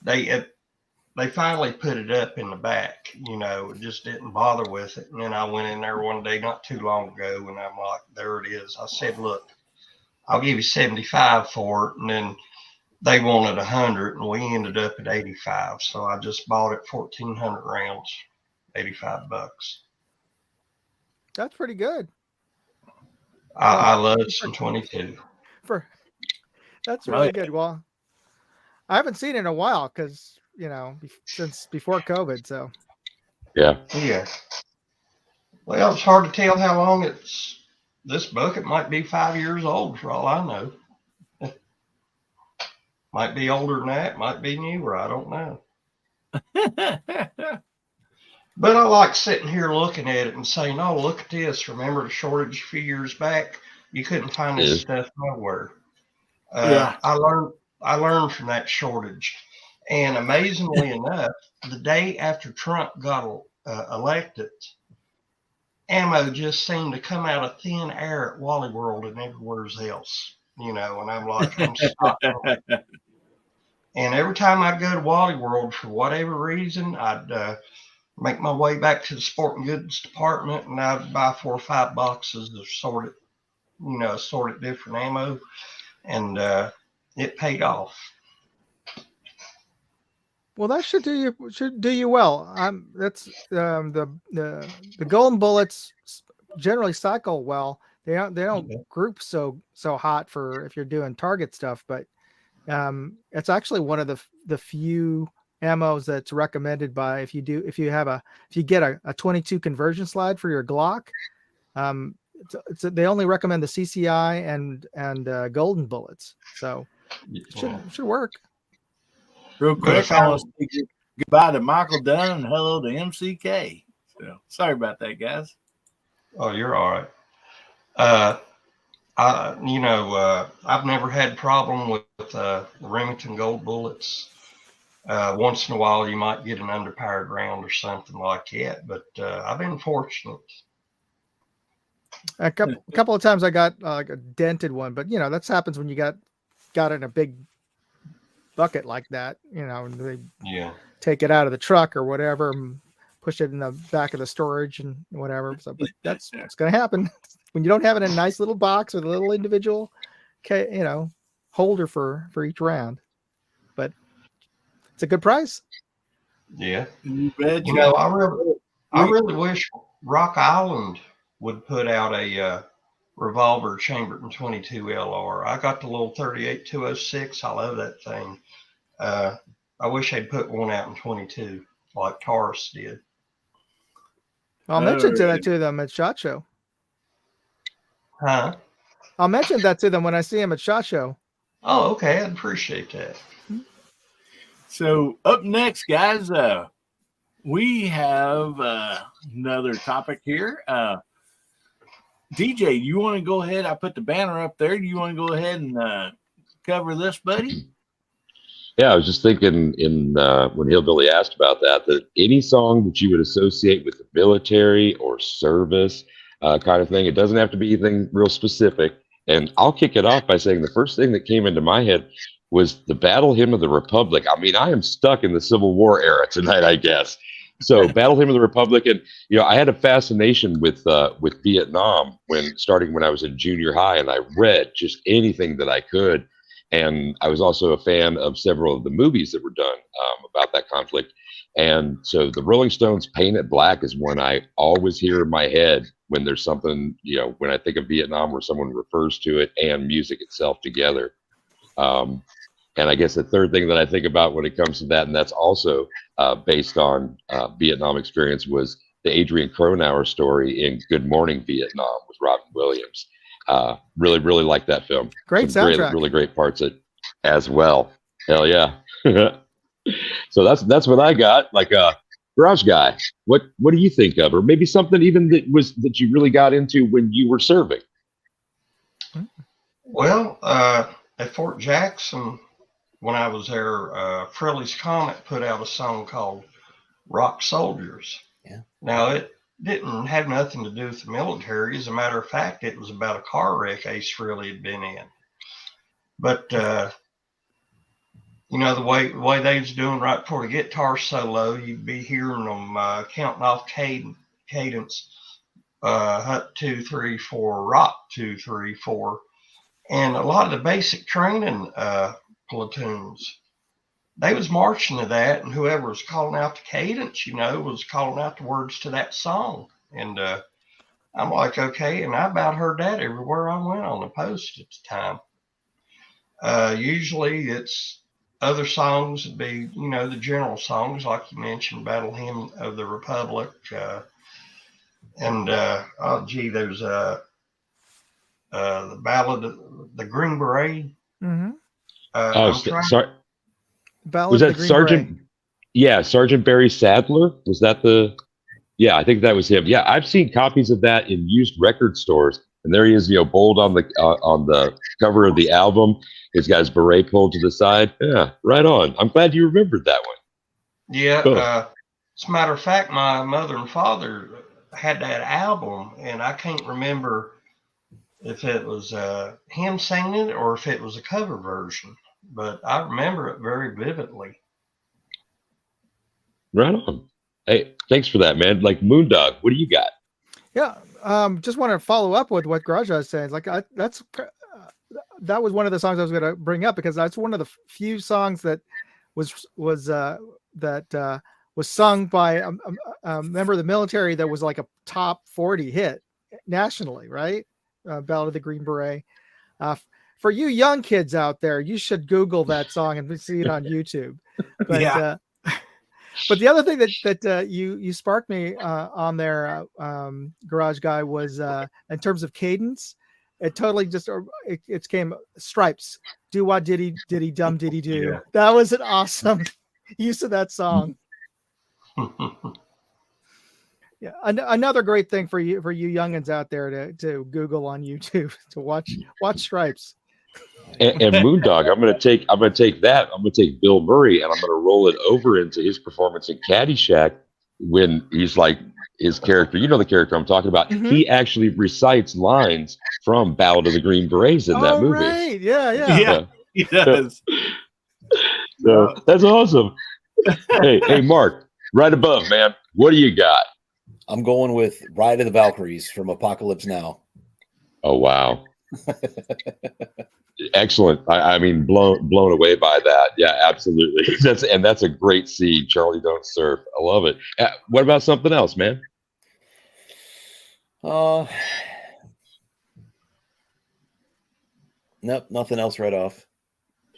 they finally put it up in the back, just didn't bother with it. And then I went in there one day not too long ago, and I'm like, there it is. I said, "Look, I'll give you 75 for it." And then they wanted 100, and we ended up at 85. So I just bought it 1,400 rounds, $85. that's pretty good. I love some 22. That's really good. Well, I haven't seen it in a while because since before COVID. So yeah. Well, it's hard to tell how long this bucket might be 5 years old for all I know. Might be older than that, might be newer, I don't know. But I like sitting here looking at it and saying, "Oh, look at this. Remember the shortage a few years back? You couldn't find this stuff nowhere." I learned from that shortage. And amazingly enough, the day after Trump got elected, ammo just seemed to come out of thin air at Wally World and everywhere else, and I'm like, I'm stopping. And every time I'd go to Wally World, for whatever reason, I'd make my way back to the sporting goods department, and I'd buy 4 or 5 boxes of assorted different ammo, and it paid off. Well, that should do you well. That's the golden bullets generally cycle well. They don't group so hot for if you're doing target stuff, but it's actually one of the few ammos that's recommended by if you get a 22 conversion slide for your Glock. They only recommend the CCI and golden bullets, so it should work. Real quick, I want to say goodbye to Michael Dunn and hello to MCK. So sorry about that, guys. Oh, you're all right. I've never had a problem with the Remington gold bullets. Once in a while, you might get an underpowered round or something like that, but I've been fortunate. A couple of times I got like a dented one, but that happens when you got it in a big bucket like that. And they take it out of the truck or whatever, and push it in the back of the storage and whatever. So, but that's what's going to happen when you don't have it in a nice little box with a little individual, holder for each round, but it's a good price. Yeah. You bet. You know, I really wish Rock Island would put out a revolver chambered in 22 LR. I got the little 38-206. I love that thing. I wish they'd put one out in 22 like Taurus did. I'll mention that to them at SHOT Show. Huh? I'll mention that to them when I see them at SHOT Show. Oh, okay. I'd appreciate that. So up next, guys, we have another topic here. DJ, you want to go ahead? I put the banner up there. Do you want to go ahead and cover this, buddy? Yeah, I was just thinking when Hillbilly asked about that any song that you would associate with the military or service kind of thing, it doesn't have to be anything real specific. And I'll kick it off by saying the first thing that came into my head was the Battle Hymn of the Republic. I mean, I am stuck in the Civil War era tonight, I guess. So Battle Hymn of the Republic, and I had a fascination with Vietnam starting when I was in junior high, and I read just anything that I could. And I was also a fan of several of the movies that were done about that conflict. And so the Rolling Stones' Paint It Black is one I always hear in my head when there's something, when I think of Vietnam where someone refers to it and music itself together. And I guess the third thing that I think about when it comes to that, and that's also based on Vietnam experience, was the Adrian Cronauer story in Good Morning Vietnam with Robin Williams. Really, really like that film. Great soundtrack. Really great parts as well. Hell yeah. So that's what I got. Like Garage Guy, what do you think of, or maybe something even that you really got into when you were serving? Well, at Fort Jackson, when I was there, Frehley's Comet put out a song called Rock Soldiers. Yeah. Now, it didn't have nothing to do with the military. As a matter of fact, it was about a car wreck Ace Frehley had been in. But, the way they was doing right before the guitar solo, you'd be hearing them counting off cadence, hut 2, 3, 4, rock 2, 3, 4. And a lot of the basic training platoons, they was marching to that, and whoever was calling out the cadence, was calling out the words to that song. And I'm like, okay, and I about heard that everywhere I went on the post at the time. Usually it's other songs would be, the general songs, like you mentioned, Battle Hymn of the Republic. There's the Ballad of the Green Beret. Mm-hmm. Sorry. Ballad Was of that the Green Sergeant? Beret. Yeah, Sergeant Barry Sadler. Was that the? Yeah, I think that was him. Yeah, I've seen copies of that in used record stores, and there he is, bold on the cover of the album. He's got his beret pulled to the side. Yeah, right on. I'm glad you remembered that one. Yeah. Cool. As a matter of fact, my mother and father had that album, and I can't remember if it was him singing it or if it was a cover version, but I remember it very vividly. Right on. Hey, thanks for that, man. Like Moondog, what do you got? Yeah, just want to follow up with what Garage was saying. Like that was one of the songs I was going to bring up, because that's one of the few songs that was sung by a member of the military that was like a top 40 hit nationally, right? Ballad of the Green Beret. For you young kids out there, you should Google that song and see it on YouTube. But Yeah. but the other thing that you sparked me on there, Garage Guy, was in terms of cadence. It totally just it came Stripes. Do what diddy dum diddy do. Yeah. That was an awesome use of that song. Yeah, another great thing for you youngins out there to Google on YouTube to watch Stripes. And Moondog, I'm gonna take that. I'm gonna take Bill Murray, and I'm gonna roll it over into his performance in Caddyshack when he's like his character. You know the character I'm talking about. Mm-hmm. He actually recites lines from Ballad of the Green Berets in that movie. Right. Yeah. He does. So that's awesome. Hey, Mark, right above, man. What do you got? I'm going with Ride of the Valkyries from Apocalypse Now. Oh wow. Excellent. I mean, blown away by that. Yeah, absolutely. That's a great seed. Charlie Don't Surf. I love it. What about something else, man? Nope, nothing else right off.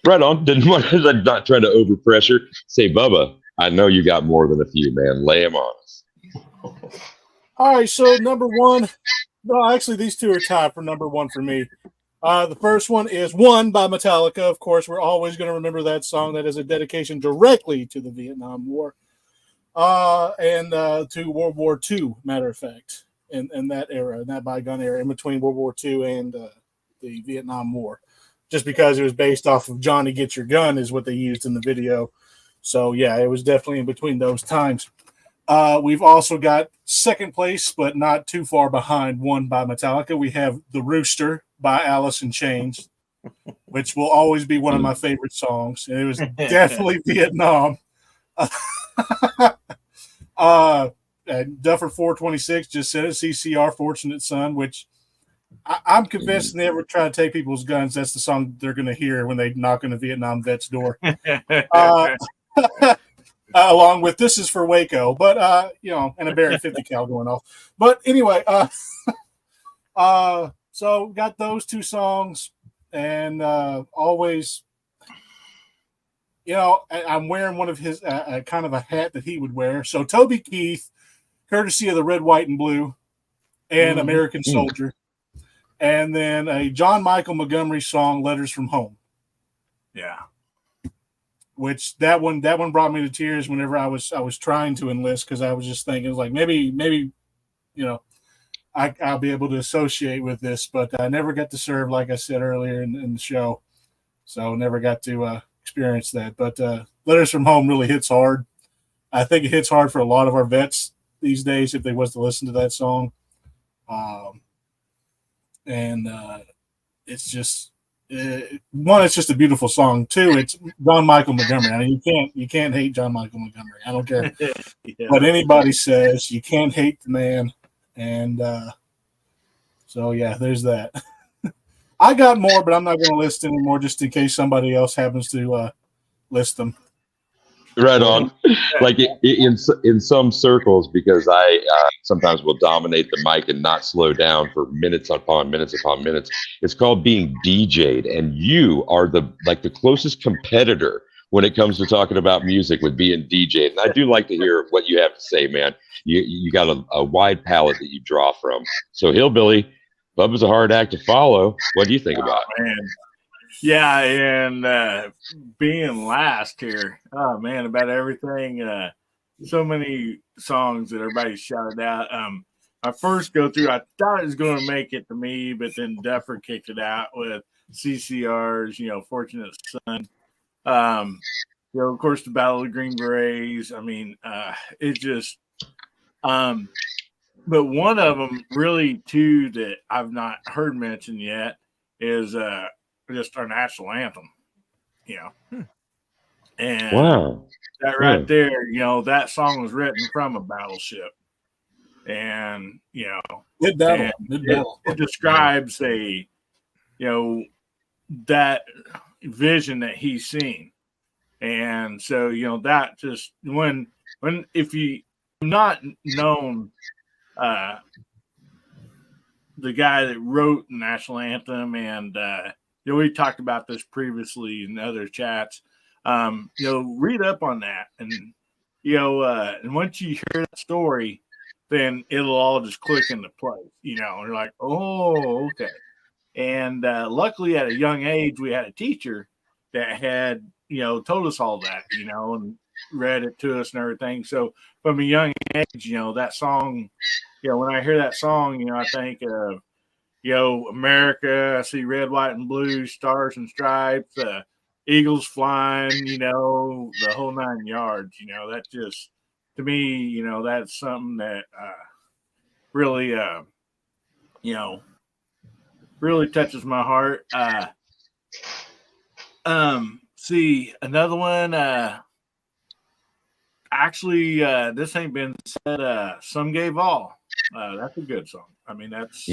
Right on. Didn't want to, not trying to overpressure. Say, Bubba, I know you got more than a few, man. Lay them on us. All right, so number one. No, actually, these two are tied for number one for me. The first one is One by Metallica. Of course, we're always going to remember that song. That is a dedication directly to the Vietnam War and to World War II, matter of fact, in that era, in that bygone era, in between World War II and the Vietnam War. Just because it was based off of Johnny Get Your Gun is what they used in the video. So, yeah, it was definitely in between those times. We've also got second place, but not too far behind, One by Metallica. We have The Rooster by Alice in Chains, which will always be one of my favorite songs. And it was definitely Vietnam. Duffer 426 just said it, CCR, Fortunate Son, which I'm convinced they ever try to take people's guns. That's the song they're going to hear when they knock on the Vietnam vet's door. Along with This Is for Waco, but and a Barrett 50 cal going off. But anyway, so got those two songs, and always, I'm wearing one of his kind of a hat that he would wear. So Toby Keith, courtesy of the Red, White, and Blue, and American Soldier, and then a John Michael Montgomery song, Letters from Home. Yeah. Which that one brought me to tears whenever I was trying to enlist, because I was just thinking, it was like maybe I'll be able to associate with this, but I never got to serve, like I said earlier in the show, so never got to experience that. But Letters from Home really hits hard. I think it hits hard for a lot of our vets these days if they was to listen to that song, and it's just. One, it's just a beautiful song. Two, it's John Michael Montgomery. I mean, you can't hate John Michael Montgomery. I don't care what anybody says. You can't hate the man. And so yeah, there's that. I got more, but I'm not going to list anymore, just in case somebody else happens to list them. Right on. Like in some circles, because I sometimes will dominate the mic and not slow down for minutes upon minutes upon minutes. It's called being DJ'd, and you are the closest competitor when it comes to talking about music with being DJ'd. And I do like to hear what you have to say, man. You got a wide palette that you draw from. So Hillbilly, Bubba's a hard act to follow. What do you think about it? Man. Yeah, and being last here, oh man, about everything. So many songs that everybody shouted out. I first go through, I thought it was going to make it to me, but then Duffer kicked it out with CCR's, Fortunate Son. Of course, the Battle of the Green Berets. I mean, it just. But one of them, really, too, that I've not heard mentioned yet is just our national anthem, and wow, that right there, that song was written from a battleship, and Good battle. It describes that vision that he's seen, and so that just when if you not known the guy that wrote the national anthem, and we talked about this previously in other chats. Read up on that, and and once you hear that story, then it'll all just click into place. You're like, oh, okay. And luckily, at a young age, we had a teacher that had told us all that, and read it to us and everything. So from a young age, that song. When I hear that song, I think of, America. I see red, white, and blue, stars and stripes, eagles flying, the whole 9 yards. That just, to me, that's something that really, really touches my heart. See, another one, actually, this ain't been said, Some Gave All. That's a good song. I mean, that's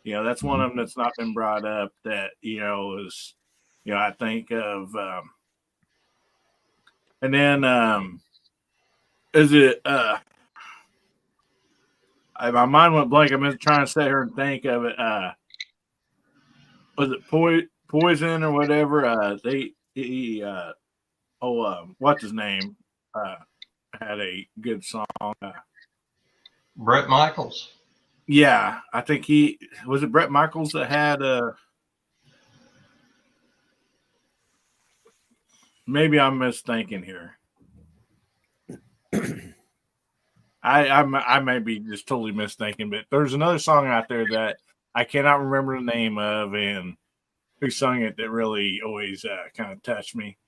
That's one of them that's not been brought up that, is, I think of. And then, is it, my mind went blank. I'm just trying to sit here and think of it. Was it Poison or whatever? What's his name? Had a good song. Brett Michaels. Yeah, I think was it Brett Michaels that had maybe I'm misthinking here. I may be just totally misthinking, but there's another song out there that I cannot remember the name of and who sung it that really always kind of touched me.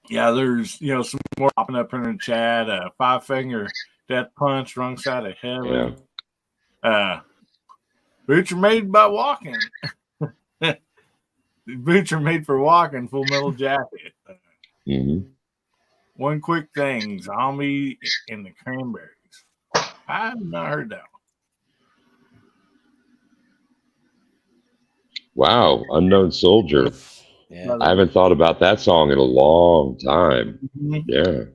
Yeah, there's some more popping up in the chat. Five Finger Death Punch, Wrong Side of Heaven. Yeah. Boots are made by walking. Boots are made for walking. Full Metal Jacket. Mm-hmm. One Quick Thing, Zombie and the Cranberries. I have not heard that one. Wow, Unknown Soldier. Yeah. I haven't thought about that song in a long time. Mm-hmm. Yeah.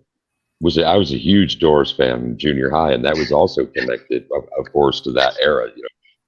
I was a huge Doors fan in junior high, and that was also connected, of course, to that era,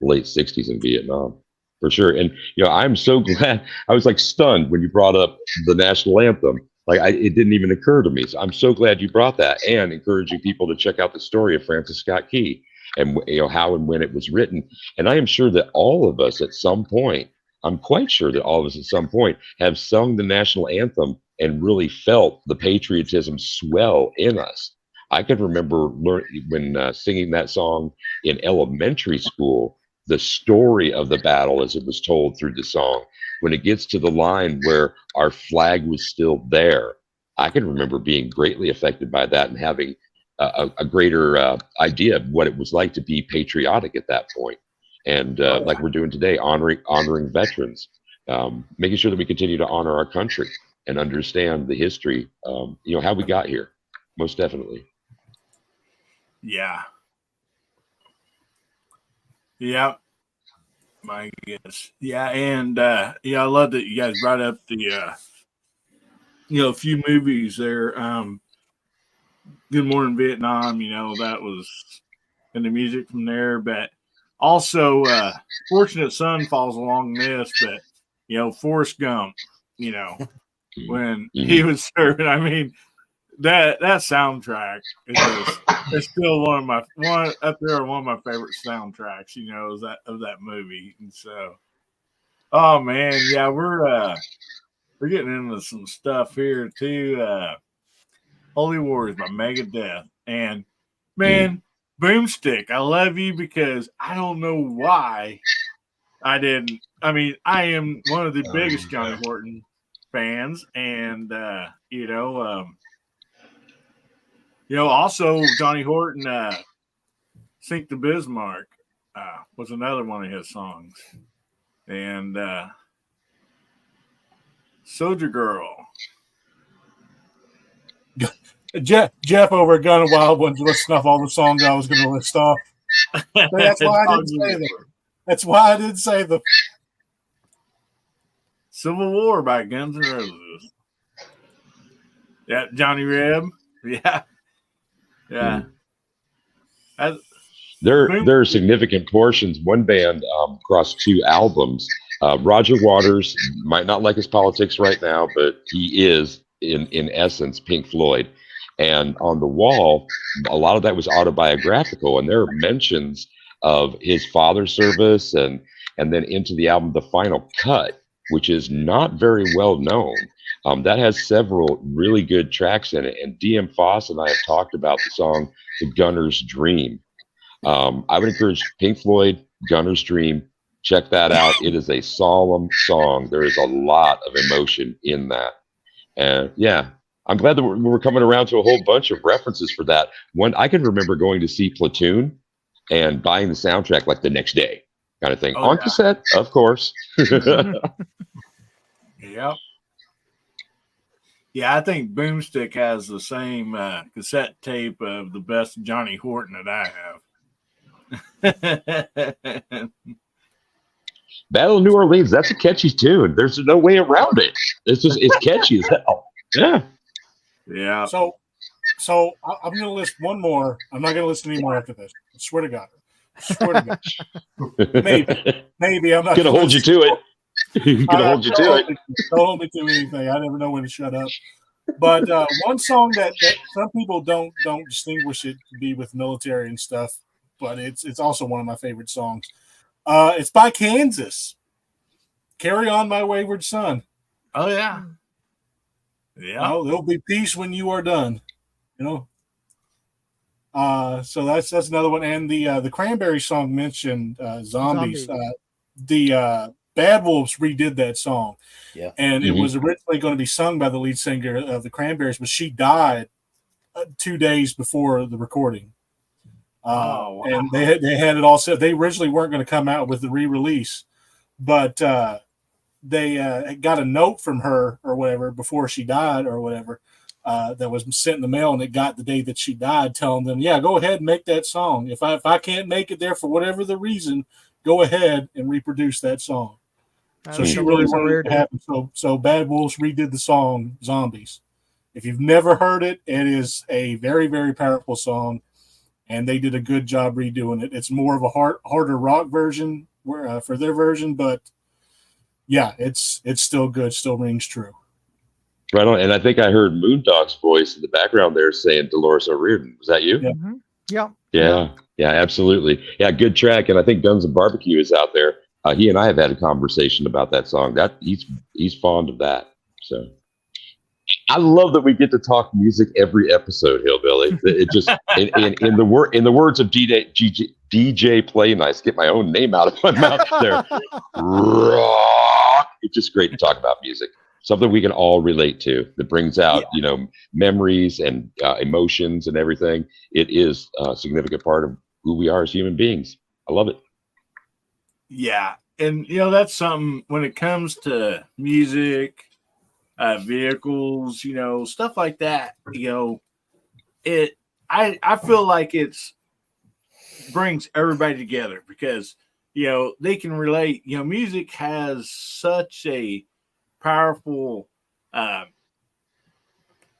late 60s in Vietnam, for sure. And, I'm so glad. I was like stunned when you brought up the national anthem. It didn't even occur to me. So I'm so glad you brought that, and encouraging people to check out the story of Francis Scott Key and, how and when it was written. And I am sure that all of us at some point, I'm quite sure that all of us at some point have sung the national anthem and really felt the patriotism swell in us. I can remember when singing that song in elementary school, the story of the battle as it was told through the song. When it gets to the line where our flag was still there, I can remember being greatly affected by that and having a greater idea of what it was like to be patriotic at that point. And like we're doing today, honoring veterans, making sure that we continue to honor our country and understand the history, how we got here, most definitely. Yeah. Yeah. My goodness. Yeah. And, I love that you guys brought up the, a few movies there. Good Morning Vietnam, that was in the music from there, but also, Fortunate Son falls along this, but, Forrest Gump, when he was serving, I mean, that soundtrack is still one up there, one of my favorite soundtracks, of that movie. And so, oh man, yeah, we're getting into some stuff here too. Holy Wars by Megadeth, and man, Boomstick, I love you because I don't know why I didn't. I mean, I am one of the biggest Johnny Horton fans, and also Johnny Horton, "Sink the Bismarck" was another one of his songs, and "Soldier Girl." Jeff over at Gun and Wild was listing off all the songs I was going to list off. That's why I didn't say them. That's why I didn't say them. "Civil War" by Guns N' Roses. Yeah, Johnny Reb. Yeah. There are significant portions. One band across two albums. Roger Waters might not like his politics right now, but he is in essence Pink Floyd. And on the wall, a lot of that was autobiographical, and there are mentions of his father's service, and then into the album The Final Cut, which is not very well known. That has several really good tracks in it, and DM Foss and I have talked about the song The Gunner's Dream. I would encourage Pink Floyd, Gunner's Dream. Check that out. It is a solemn song. There is a lot of emotion in that. And yeah, I'm glad that we're coming around to a whole bunch of references for that. One, I can remember going to see Platoon and buying the soundtrack like the next day, kind of thing. On cassette, of course. Yep. Yeah, I think Boomstick has the same cassette tape of the best Johnny Horton that I have. Battle of New Orleans, that's a catchy tune. There's no way around it. It's catchy as hell. Yeah. Yeah. So I'm going to list one more. I'm not going to list any more after this. I swear to God. Maybe I'm not gonna hold you to it. Gonna hold you to it. Don't hold me to anything. I never know when to shut up. But one song that some people don't distinguish it to be with military and stuff, but it's also one of my favorite songs. It's by Kansas. Carry On, My Wayward Son. Oh yeah. Yeah. Oh, there'll be peace when you are done. You know. So that's another one. And the Cranberry song mentioned, Zombies. The Bad Wolves redid that song. Yeah. And it was originally going to be sung by the lead singer of the Cranberries, but she died 2 days before the recording. Wow. And they had it all set. They originally weren't going to come out with the re-release, but they got a note from her or whatever before she died or whatever that was sent in the mail, and it got the day that she died, telling them, "Yeah, go ahead and make that song. If I can't make it there for whatever the reason, go ahead and reproduce that song." So she really wanted it to happen. So Bad Wolves redid the song "Zombies." If you've never heard it, it is a very, very powerful song, and they did a good job redoing it. It's more of a harder rock version for their version, but yeah, it's still good, still rings true. Right on. And I think I heard Moondog's voice in the background there saying Dolores O'Riordan. Was that you? Yeah. Mm-hmm. Yeah. Yeah, absolutely. Yeah, good track. And I think Guns and Barbecue is out there. He and I have had a conversation about that song. That he's fond of that. So I love that we get to talk music every episode, Hillbilly. It just in the words of DJ Play Nice, get my own name out of my mouth there. Rock. It's just great to talk about music. Something we can all relate to that brings out, memories and emotions and everything. It is a significant part of who we are as human beings. I love it. Yeah. And, that's something when it comes to music, vehicles, stuff like that, I feel like it's brings everybody together because, they can relate. Music has such a powerful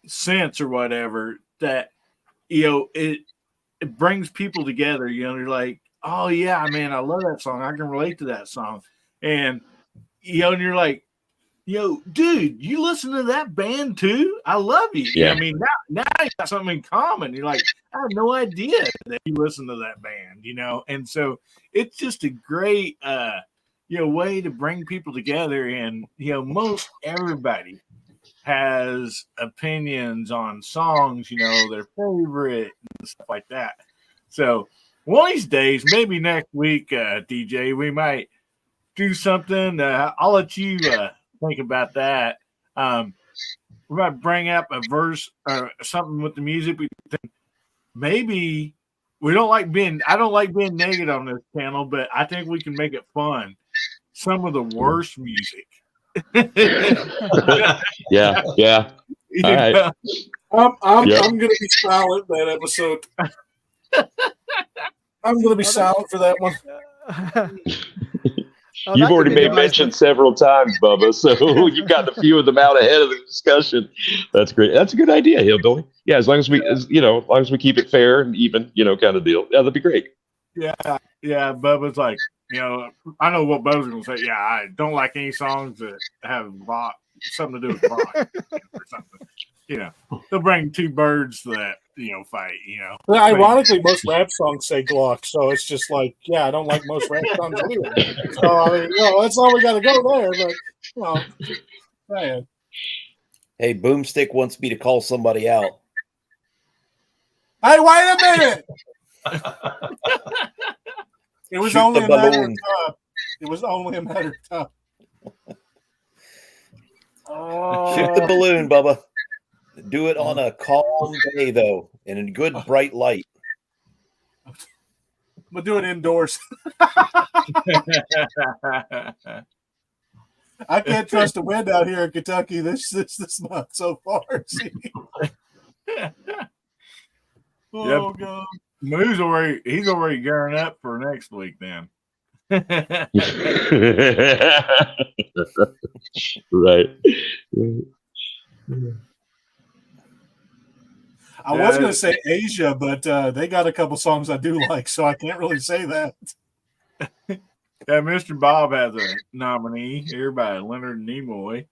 sense or whatever that it brings people together. You're like, oh yeah, man, I love that song. I can relate to that song, and and you're like, dude, you listen to that band too? I love you. Yeah. I mean, now you got something in common. You're like, I had no idea that you listen to that band. And so it's just a great way to bring people together. And most everybody has opinions on songs, their favorite and stuff like that. So one of these days, maybe next week, DJ, we might do something. I'll let you think about that. We might bring up a verse or something with the music. Maybe I don't like being negative on this channel, but I think we can make it fun. Some of the worst music. yeah. All right. I'm going to be silent that episode. I'm going to be silent for that one. You've already made mention several times, Bubba, so you've got a few of them out ahead of the discussion. That's great. That's a good idea, Hillbilly. Yeah, as long as we keep it fair and even, kind of deal. Yeah, that'd be great. Yeah. Bubba's like, I know what Bubba's going to say. Yeah, I don't like any songs that have something to do with rock or something. They'll bring two birds that fight. Well, ironically, most rap songs say Glock, so it's just like, yeah, I don't like most rap songs either. So I mean, that's all we got to go there. But man. Hey, Boomstick wants me to call somebody out. Hey, wait a minute! It was only a matter of time. It was only a matter of time. Shoot the balloon, Bubba. Do it on a calm day, though, and in good bright light. We'll do it indoors. I can't trust the wind out here in Kentucky this month so far. God. Moo's he's already gearing up for next week then. Right. I was going to say Asia, but they got a couple songs I do like, so I can't really say that. Yeah, Mr. Bob has a nominee here by Leonard Nimoy.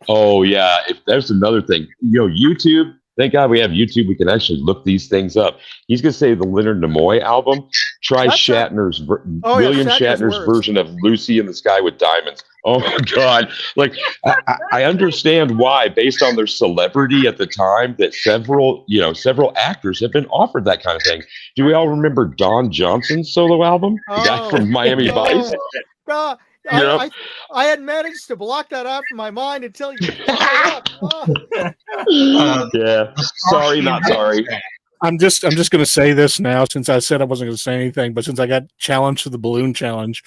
Oh yeah, if there's another thing, YouTube. Thank God we have YouTube. We can actually look these things up. He's gonna say the Leonard Nimoy album. Try That's Shatner's William Shatner's worse. version of Lucy in the Sky with Diamonds. Oh my God! Like I understand why, based on their celebrity at the time, that several actors have been offered that kind of thing. Do we all remember Don Johnson's solo album? The guy from Miami Vice. I had managed to block that out from my mind until you brought it up. Yeah. Sorry, not sorry. I'm just going to say this now, since I said I wasn't going to say anything, but since I got challenged to the balloon challenge,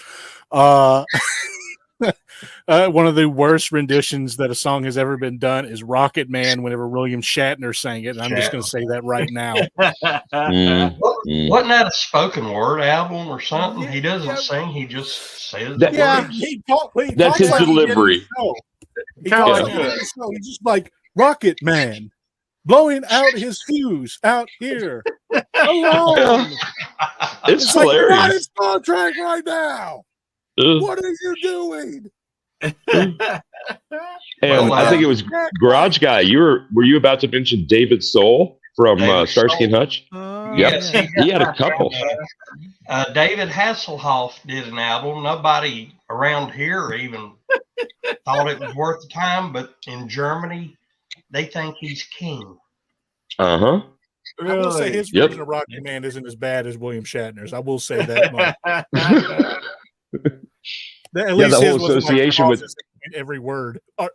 one of the worst renditions that a song has ever been done is Rocket Man whenever William Shatner sang it. And I'm just going to say that right now. Wasn't that a spoken word album or something? He doesn't sing, he just says That's his delivery. He's just like Rocket Man blowing out his fuse out here alone. It's Like, hilarious. we're on Star Trek right now. What are you doing? And I think it was Garage Guy. Were you about to mention David Soul from Starsky and Hutch? Yes, he had a couple. David Hasselhoff did an album. Nobody around here even thought it was worth the time, but in Germany, they think he's king. Uh-huh. I will say his version of Rocket Man isn't as bad as William Shatner's. I will say that much. At least the his whole association with every word. The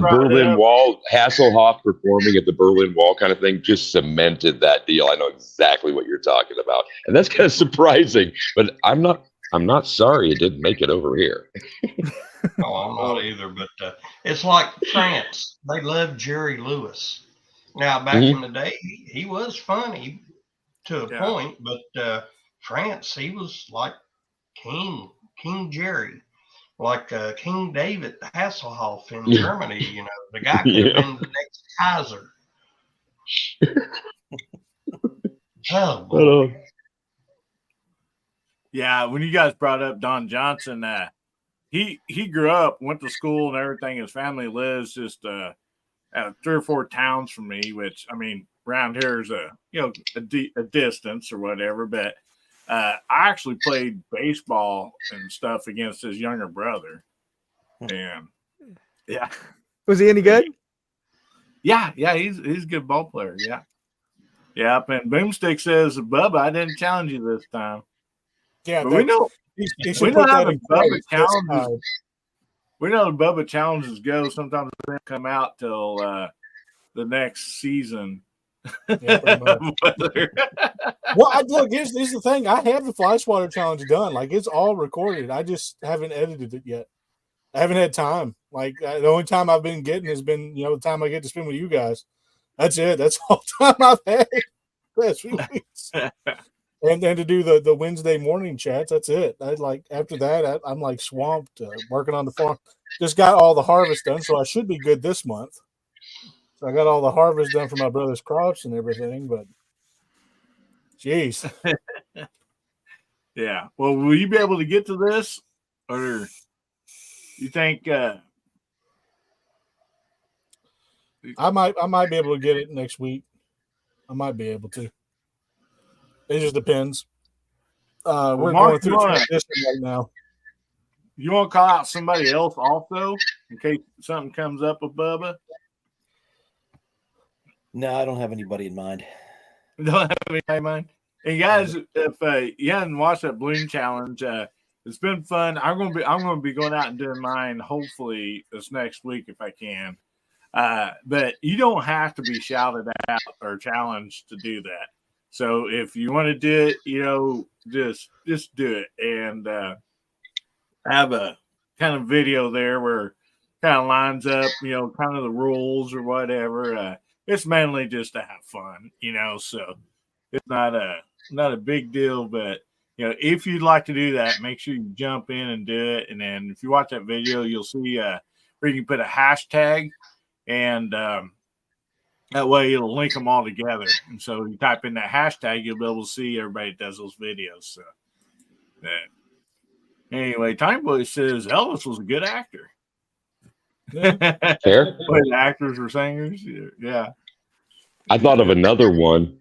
Berlin Wall, Hasselhoff performing at the Berlin Wall kind of thing just cemented that deal. I know exactly what you're talking about. And that's kind of surprising, but I'm not sorry it didn't make it over here. No, I'm not either, but it's like France. They love Jerry Lewis. Now, back in the day, he was funny to a point, but France, he was like King Jerry, like King David Hasselhoff in Germany. The guy could have been the next Kaiser. Oh, boy. Yeah, when you guys brought up Don Johnson, he grew up, went to school and everything. His family lives just 3 or 4 towns from me, which, I mean, around here is a distance or whatever. But I actually played baseball and stuff against his younger brother. And yeah. Was he any good? Yeah, he's a good ball player. Yeah. Yep. And Boomstick says, Bubba, I didn't challenge you this time. Yeah, but we know how the Bubba challenges. We know the Bubba challenges go. Sometimes they don't come out till the next season. Well, look, here's the thing. I have the fly swatter challenge done. Like, it's all recorded. I just haven't edited it yet. I haven't had time. Like, the only time I've been getting has been, the time I get to spend with you guys. That's it. That's all time I've had the last few weeks. And then to do the Wednesday morning chats, that's it. After that, I'm like swamped working on the farm. Just got all the harvest done, so I should be good this month. So I got all the harvest done for my brother's crops and everything, but jeez. Yeah. Well, will you be able to get to this, or you think? I might be able to get it next week. I might be able to. It just depends. We're going through transition right now. You want to call out somebody else also in case something comes up with Bubba? No, I don't have anybody in mind. Don't have anybody in mind. And guys, if you haven't watched that balloon challenge, it's been fun. I'm gonna be going out and doing mine hopefully this next week if I can. But you don't have to be shouted out or challenged to do that. So if you want to do it, just do it and have a kind of video there where kind of lines up, kind of the rules or whatever. it's mainly just to have fun, so it's not a big deal, but if you'd like to do that, make sure you jump in and do it. And then if you watch that video, you'll see where you can put a hashtag, and that way it'll link them all together. And so you type in that hashtag, you'll be able to see everybody that does those videos. So anyway, Time Boy says Elvis was a good actor. Fair. But actors or singers, yeah. I thought of another one,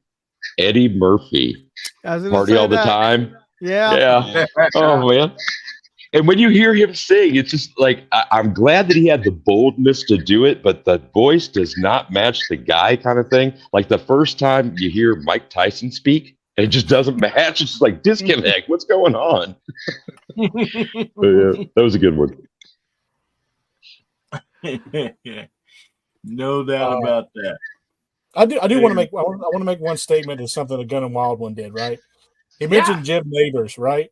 Eddie Murphy. Party all the time. Yeah. Oh man. And when you hear him sing, it's just like I'm glad that he had the boldness to do it, but the voice does not match the guy, kind of thing. Like the first time you hear Mike Tyson speak, it just doesn't match. It's just like disconnect. What's going on? But yeah, that was a good one. No doubt about that. I do want to make. I want to make one statement of something that Gun and Wild one did. Right. He mentioned Jim Neighbors. Right.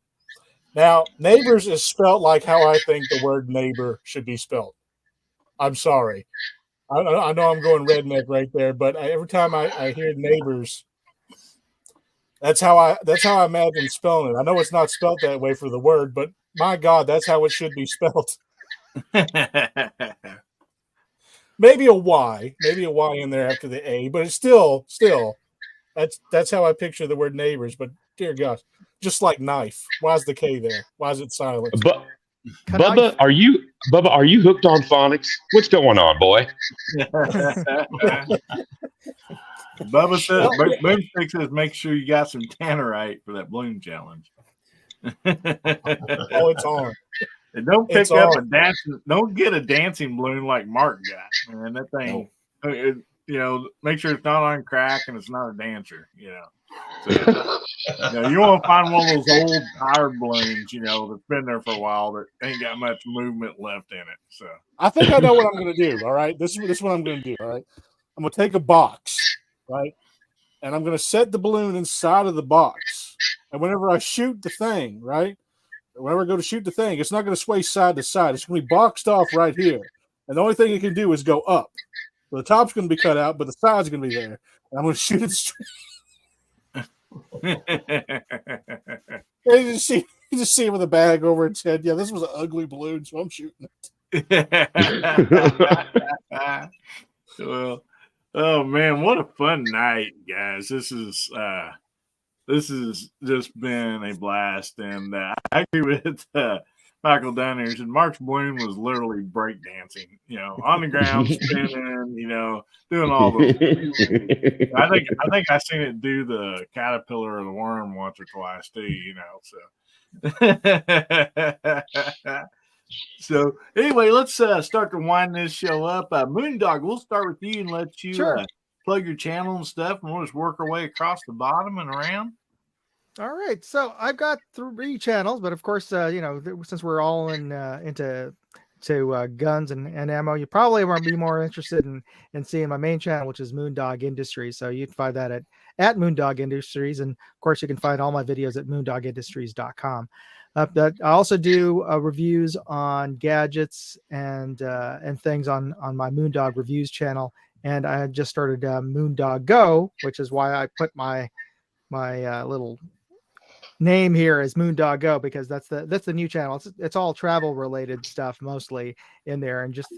Now, neighbors is spelled like how I think the word neighbor should be spelled. I'm sorry. I know I'm going redneck right there, but every time I hear neighbors, that's how I imagine spelling it. I know it's not spelled that way for the word, but my God, that's how it should be spelled. Maybe a Y in there after the A, but it's still that's how I picture the word neighbors. But dear gosh, just like knife. Why's the K there? Why is it silent? But Bubba, are you hooked on phonics? What's going on, boy? Bubba says, Boomstick says, make sure you got some tannerite for that balloon challenge. Oh, it's on. And don't pick up a dancing. Don't get a dancing balloon like Mark got. Man, that thing. Make sure it's not on crack and it's not a dancer. So, you want to find one of those old tired balloons. That's been there for a while that ain't got much movement left in it. So I think I know what I'm going to do. All right, this is what I'm going to do. All right, I'm going to take a box, right, and I'm going to set the balloon inside of the box. And whenever I shoot the thing, right. Whenever I go to shoot the thing, it's not going to sway side to side. It's going to be boxed off right here. And the only thing it can do is go up. So the top's going to be cut out, but the side's going to be there. And I'm going to shoot it straight. You just see him with a bag over its head. Yeah, this was an ugly balloon, so I'm shooting it. Well, oh, man, what a fun night, guys. This has just been a blast, and I agree with Michael down here. Said Mark's balloon was literally breakdancing, on the ground, spinning, doing all those. I think I seen it do the caterpillar or the worm once or twice too, So, so anyway, let's start to wind this show up. Moondog, we'll start with you and let you. Sure. Plug your channel and stuff, and we'll just work our way across the bottom and around. All right, so I've got 3 channels, but of course, since we're all into guns and ammo, you probably won't be more interested in seeing my main channel, which is Moondog Industries. So you can find that at Moondog Industries, and of course, you can find all my videos at moondogindustries.com. I also do reviews on gadgets and things on my Moondog Reviews channel. And I just started Moondog Go, which is why I put my little name here as Moondog Go, because that's the new channel. It's all travel related stuff mostly in there, and just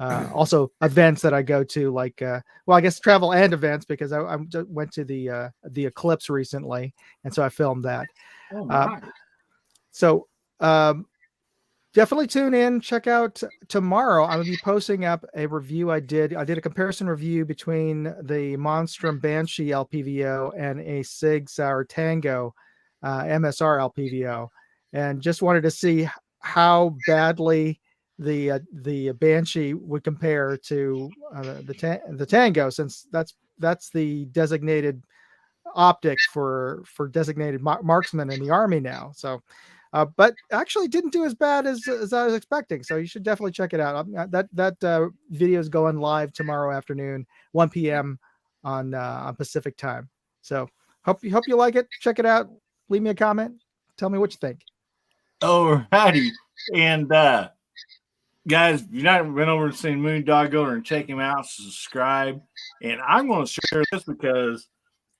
also events that I go to, like I guess travel and events, because I went to the eclipse recently, and so I filmed that. Oh, nice. So definitely tune in. Check out tomorrow. I'm going to be posting up a review I did a comparison review between the Monstrum Banshee LPVO and a Sig Sauer Tango MSR LPVO, and just wanted to see how badly the Banshee would compare to the Tango, since that's the designated optic for designated marksmen in the Army now. So but actually didn't do as bad as I was expecting. So you should definitely check it out. That video is going live tomorrow afternoon, 1 p.m. on Pacific time. So hope you like it. Check it out. Leave me a comment. Tell me what you think. All righty. And guys, if you've not been over to see Moondog, go over and check him out, subscribe. And I'm going to share this because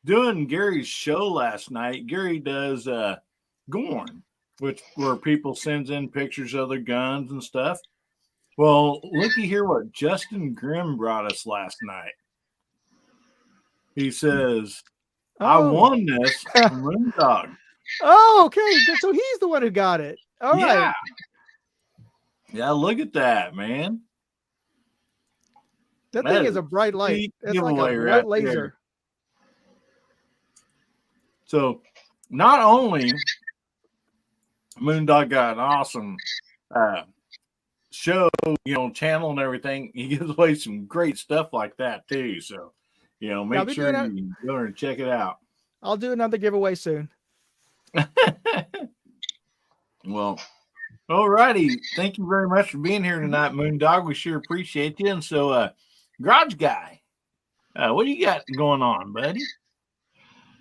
doing Gary's show last night, Gary does Gorn, where people sends in pictures of their guns and stuff. Well, looky here what Justin Grimm brought us last night. He says, I won this from Moondog. Oh, okay. So he's the one who got it. All right. Yeah, look at that, man. That thing is a bright light. It's like a bright laser. There. So not only Moondog got an awesome show, channel and everything, he gives away some great stuff like that too. So, make sure you go and check it out. I'll do another giveaway soon. Well, alrighty. Thank you very much for being here tonight, Moondog. We sure appreciate you. And so, Garage Guy, what do you got going on, buddy?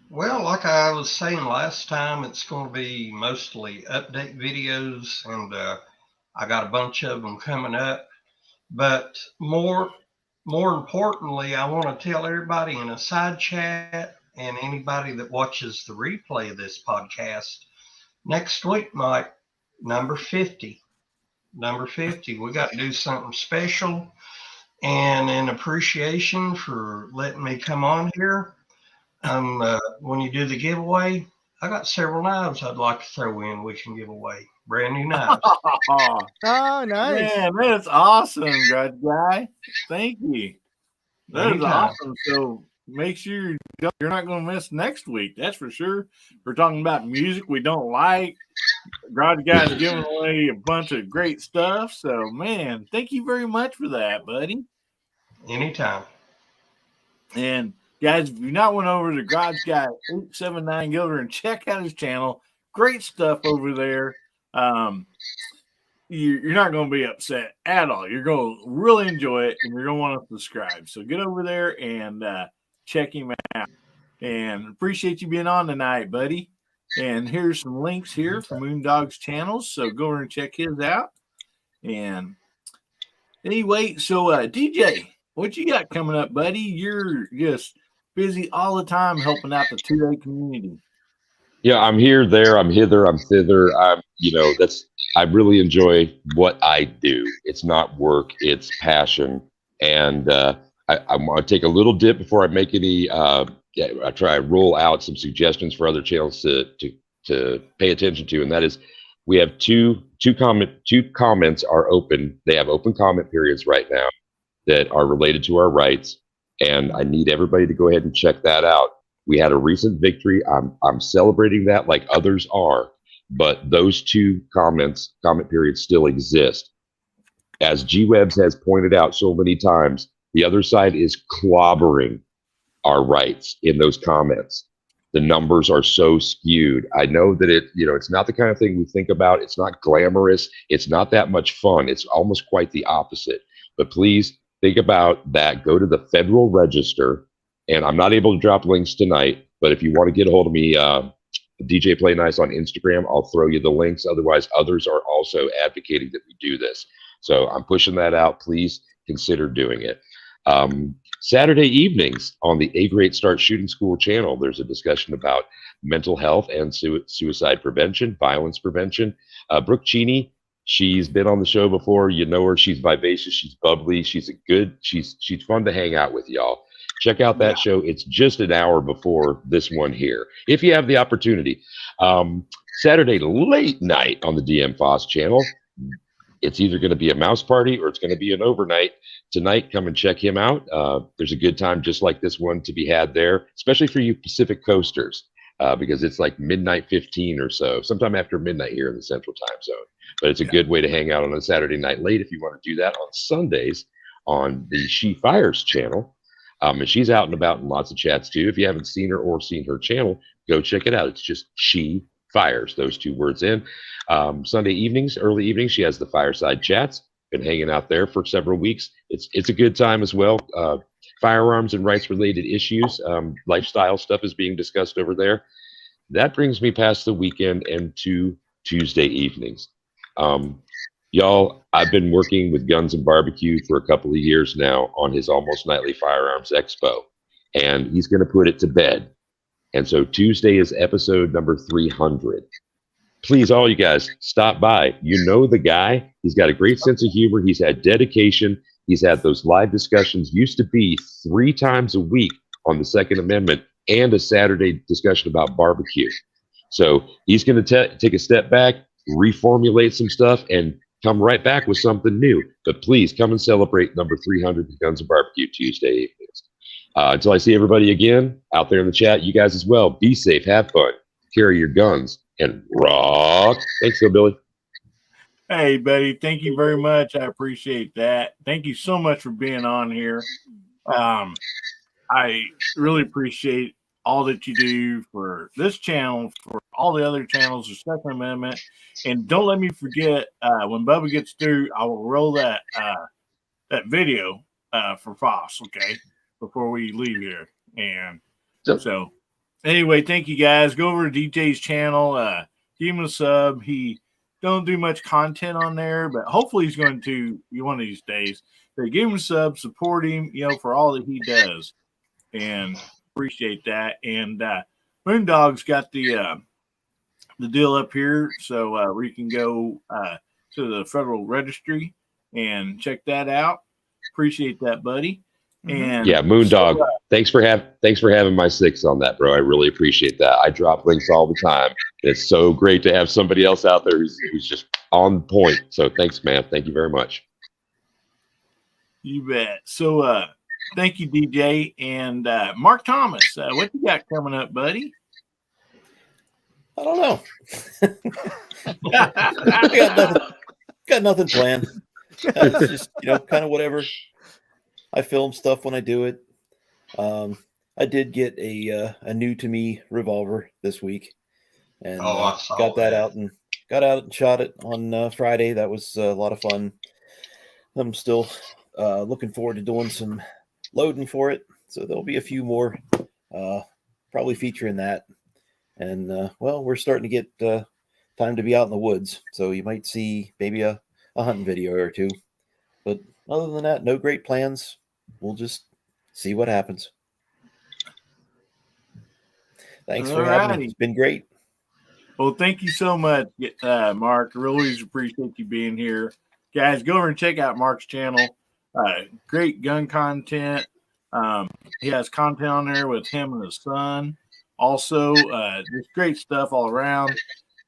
Well, like I was saying last time, it's going to be mostly update videos, and I got a bunch of them coming up. But more importantly, I want to tell everybody in a side chat and anybody that watches the replay of this podcast, next week, Mike, number 50, we got to do something special. And in appreciation for letting me come on here, when you do the giveaway, I got several knives I'd like to throw in. We can give away brand new knives. Oh, nice. Man, that's awesome, Garage Guy. Thank you. That is awesome. So make sure you're not going to miss next week. That's for sure. We're talking about music we don't like. Garage Guy's giving away a bunch of great stuff. So, man, thank you very much for that, buddy. Anytime. And, guys, if you not went over to Garage Guy 879 Gilder and check out his channel, great stuff over there. You're not going to be upset at all. You're going to really enjoy it, and you're going to want to subscribe. So get over there and check him out. And appreciate you being on tonight, buddy. And here's some links here for Moondog's channels. So go over and check his out. And anyway, so DJ, what you got coming up, buddy? You're just busy all the time helping out the 2A community. Yeah, I'm here, there, I'm hither, I'm thither. I really enjoy what I do. It's not work, it's passion. And I want to take a little dip before I make any, I try to roll out some suggestions for other channels to pay attention to. And that is, we have two comments are open. They have open comment periods right now that are related to our rights. And I need everybody to go ahead and check that out. We had a recent victory. I'm celebrating that like others are, but those two comment periods still exist. As G-Webs has pointed out so many times, the other side is clobbering our rights in those comments. The numbers are so skewed. I know that it's not the kind of thing we think about. It's not glamorous. It's not that much fun. It's almost quite the opposite. But please think about that. Go to the Federal Register. And I'm not able to drop links tonight, but if you want to get a hold of me, DJ Play Nice on Instagram, I'll throw you the links. Otherwise, others are also advocating that we do this. So I'm pushing that out. Please consider doing it. Saturday evenings on the A Great Start Shooting School channel, there's a discussion about mental health and suicide prevention, violence prevention. Brooke Cheney, she's been on the show before. You know her. She's vivacious. She's bubbly. She's fun to hang out with, y'all. Check out that show. It's just an hour before this one here, if you have the opportunity. Saturday late night on the DM Foss channel. It's either going to be a mouse party or it's going to be an overnight. Tonight, come and check him out. There's a good time just like this one to be had there, especially for you Pacific Coasters, because it's like midnight 15 or so, sometime after midnight here in the Central Time Zone. But it's a good way to hang out on a Saturday night late if you want to do that. On Sundays on the She Fires channel. And she's out and about in lots of chats too. If you haven't seen her or seen her channel, go check it out. It's just She Fires, those two words in. Sunday evenings, early evenings, she has the fireside chats. Been hanging out there for several weeks. It's a good time as well. Firearms and rights related issues, lifestyle stuff is being discussed over there. That brings me past the weekend and to Tuesday evenings. Y'all, I've been working with Guns and Barbecue for a couple of years now on his Almost Nightly Firearms Expo, and he's going to put it to bed. And so Tuesday is episode number 300. Please, all you guys, stop by. You know the guy. He's got a great sense of humor. He's had dedication. He's had those live discussions. Used to be 3 times a week on the Second Amendment and a Saturday discussion about barbecue. So he's going to take a step back, reformulate some stuff, and come right back with something new. But please come and celebrate number 300 of Guns and Barbecue Tuesday evenings. Until I see everybody again out there in the chat, you guys as well. Be safe, have fun, carry your guns, and rock. Thanks, Hillbilly. Hey, buddy. Thank you very much. I appreciate that. Thank you so much for being on here. I really appreciate all that you do for this channel, for all the other channels, the Second Amendment. And don't let me forget, when Bubba gets through, I will roll that video for Foss, okay, before we leave here. And so anyway, thank you guys. Go over to DJ's channel, give him a sub. He don't do much content on there, but hopefully he's going to one of these days. But give him a sub, support him, for all that he does. And appreciate that. And Moondog's got the deal up here, so where you can go to the Federal Registry and check that out. Appreciate that, buddy. And yeah, Moondog, thanks for having my 6 on that, bro. I really appreciate that. I drop links all the time. It's so great to have somebody else out there who's just on point. So thanks, man. Thank you very much. You bet. So thank you, DJ. And Mark Thomas, what you got coming up, buddy? I don't know. got nothing planned. It's just, kind of whatever. I film stuff when I do it. I did get a new to me revolver this week, and got that out and shot it on Friday. That was a lot of fun. I'm still looking forward to doing some loading for it, so there'll be a few more probably featuring that. And we're starting to get time to be out in the woods, so you might see maybe a hunting video or two. But other than that, no great plans. We'll just see what happens. Thanks for having me. It's been great. Well, thank you so much, Mark. I really appreciate you being here. Guys, go over and check out Mark's channel. Great gun content. He has content on there with him and his son. Also, just great stuff all around.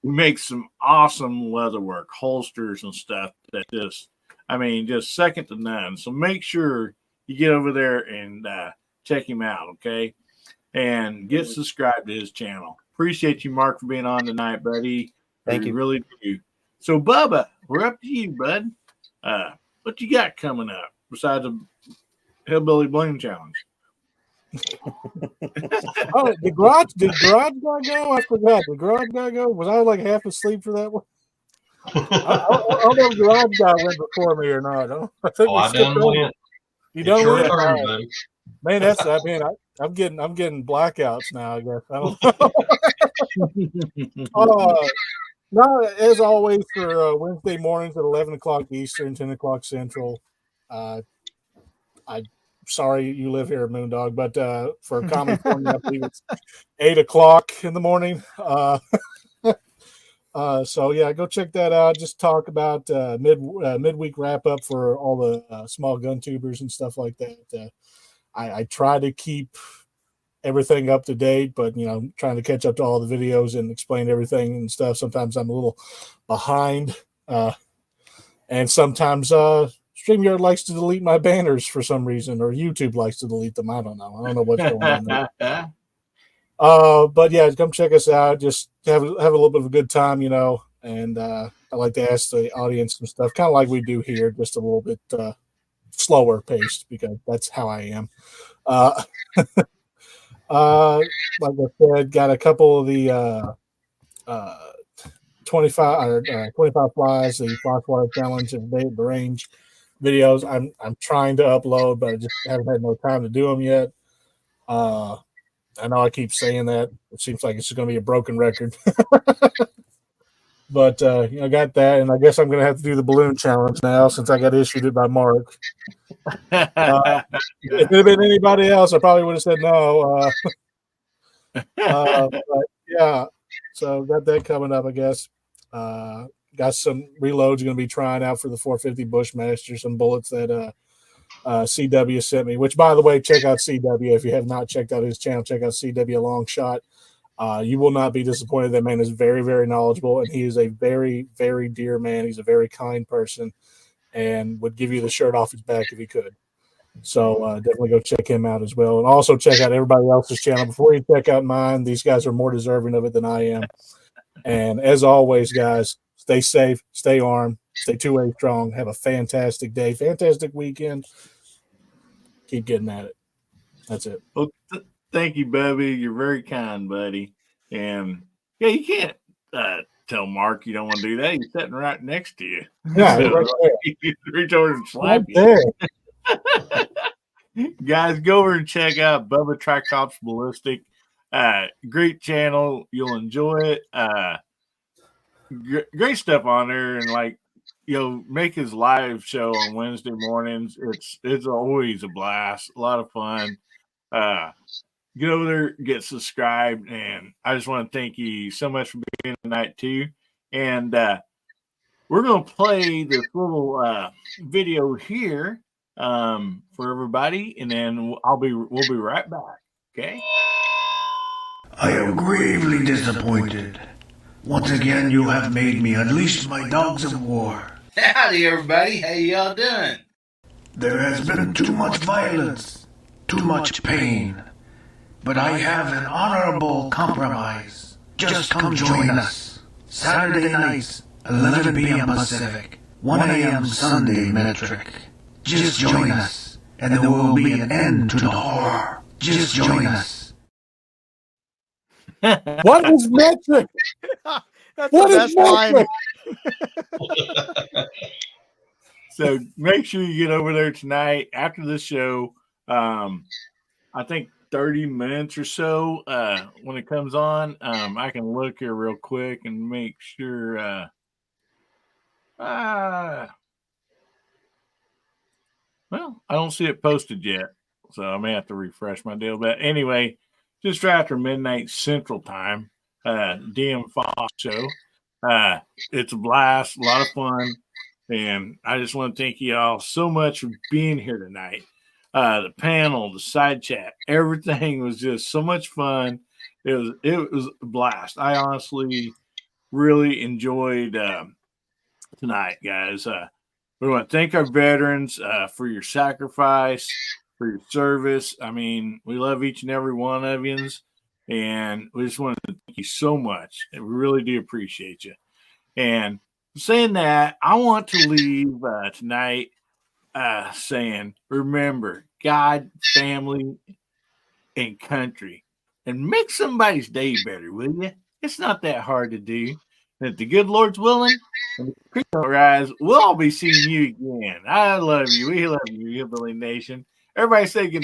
He makes some awesome leather work, holsters and stuff that just second to none. So make sure you get over there and check him out, okay? And get subscribed to his channel. Appreciate you, Mark, for being on tonight, buddy. Thank you. Really do. So, Bubba, we're up to you, bud. What you got coming up besides the Hillbilly Bling Challenge? Oh, the garage guy go? I forgot. The garage guy go? Was I like half asleep for that one? I don't know if the garage guy went before me or not. I think I done went. You done went? Turn, man, I'm getting blackouts now, I guess. I don't no, as always for Wednesday mornings at 11 o'clock Eastern, 10 o'clock Central. Sorry you live here, Moondog, but for Common Corner, I believe it's 8 o'clock in the morning. So yeah, go check that out. Just talk about midweek wrap up for all the small gun tubers and stuff like that. I try to keep everything up to date, but trying to catch up to all the videos and explain everything and stuff. Sometimes I'm a little behind, and sometimes StreamYard likes to delete my banners for some reason, or YouTube likes to delete them. I don't know what's going on there. But yeah, come check us out. Just have a little bit of a good time, and I like to ask the audience some stuff, kind of like we do here, just a little bit slower paced, because that's how I am. Like I said, got a couple of the 25 flies, the Frostwater Challenge and Day at the Range videos. I'm trying to upload, but I just haven't had no time to do them yet. I know I keep saying that. It seems like it's going to be a broken record. But I got that, and I guess I'm going to have to do the balloon challenge now since I got issued it by Mark. If it had been anybody else, I probably would have said no. But yeah, so got that coming up, I guess. Got some reloads going to be trying out for the 450 Bushmaster, some bullets that CW sent me, which, by the way, check out CW. If you have not checked out his channel, check out CW Long Shot. You will not be disappointed. That man is very, very knowledgeable, and he is a very, very dear man. He's a very kind person and would give you the shirt off his back if he could. So definitely go check him out as well. And also check out everybody else's channel. Before you check out mine, these guys are more deserving of it than I am. And as always, guys, stay safe, stay armed, stay two-way strong. Have a fantastic day, fantastic weekend. Keep getting at it. That's it. Well, thank you, Bubby. You're very kind, buddy. And yeah, you can't tell Mark you don't want to do that. He's sitting right next to you. Yeah, So, right there. you reach over and slap Right you. there. Guys, go over and check out Bubba Tricops Ballistic. Great channel. You'll enjoy it. Great stuff on there. And like, make his live show on Wednesday mornings. It's always a blast. A lot of fun. Get over there, get subscribed. And I just want to thank you so much for being tonight too. And we're going to play this little video here for everybody, and then we'll be right back. Okay. I am gravely disappointed. Once again, you have made me unleash my dogs of war. Howdy, everybody. How y'all doing? There has been too much violence, too much pain. But I have an honorable compromise. Just come join us. Saturday nights, 11 p.m. Pacific, 1 a.m. Sunday metric. Just join us, and there will be an end to the horror. Just join us. What is metric? That's What the is best line. metric? So make sure you get over there tonight after the show. I think 30 minutes or so when it comes on. I can look here real quick and make sure. Well, I don't see it posted yet, so I may have to refresh my deal. But anyway, just after midnight Central Time, DM Fox show. It's a blast, a lot of fun, and I just want to thank you all so much for being here tonight. The panel, the side chat, everything was just so much fun. It was a blast. I honestly really enjoyed tonight, guys. We want to thank our veterans for your sacrifice, for your service. I mean, we love each and every one of you, and we just want to thank you so much. And we really do appreciate you. And saying that, I want to leave tonight saying, remember God, family, and country, and make somebody's day better, will you? It's not that hard to do. And if the good Lord's willing, and the creek don't rise, we'll all be seeing you again. I love you. We love you, Hillbilly Nation. Everybody say good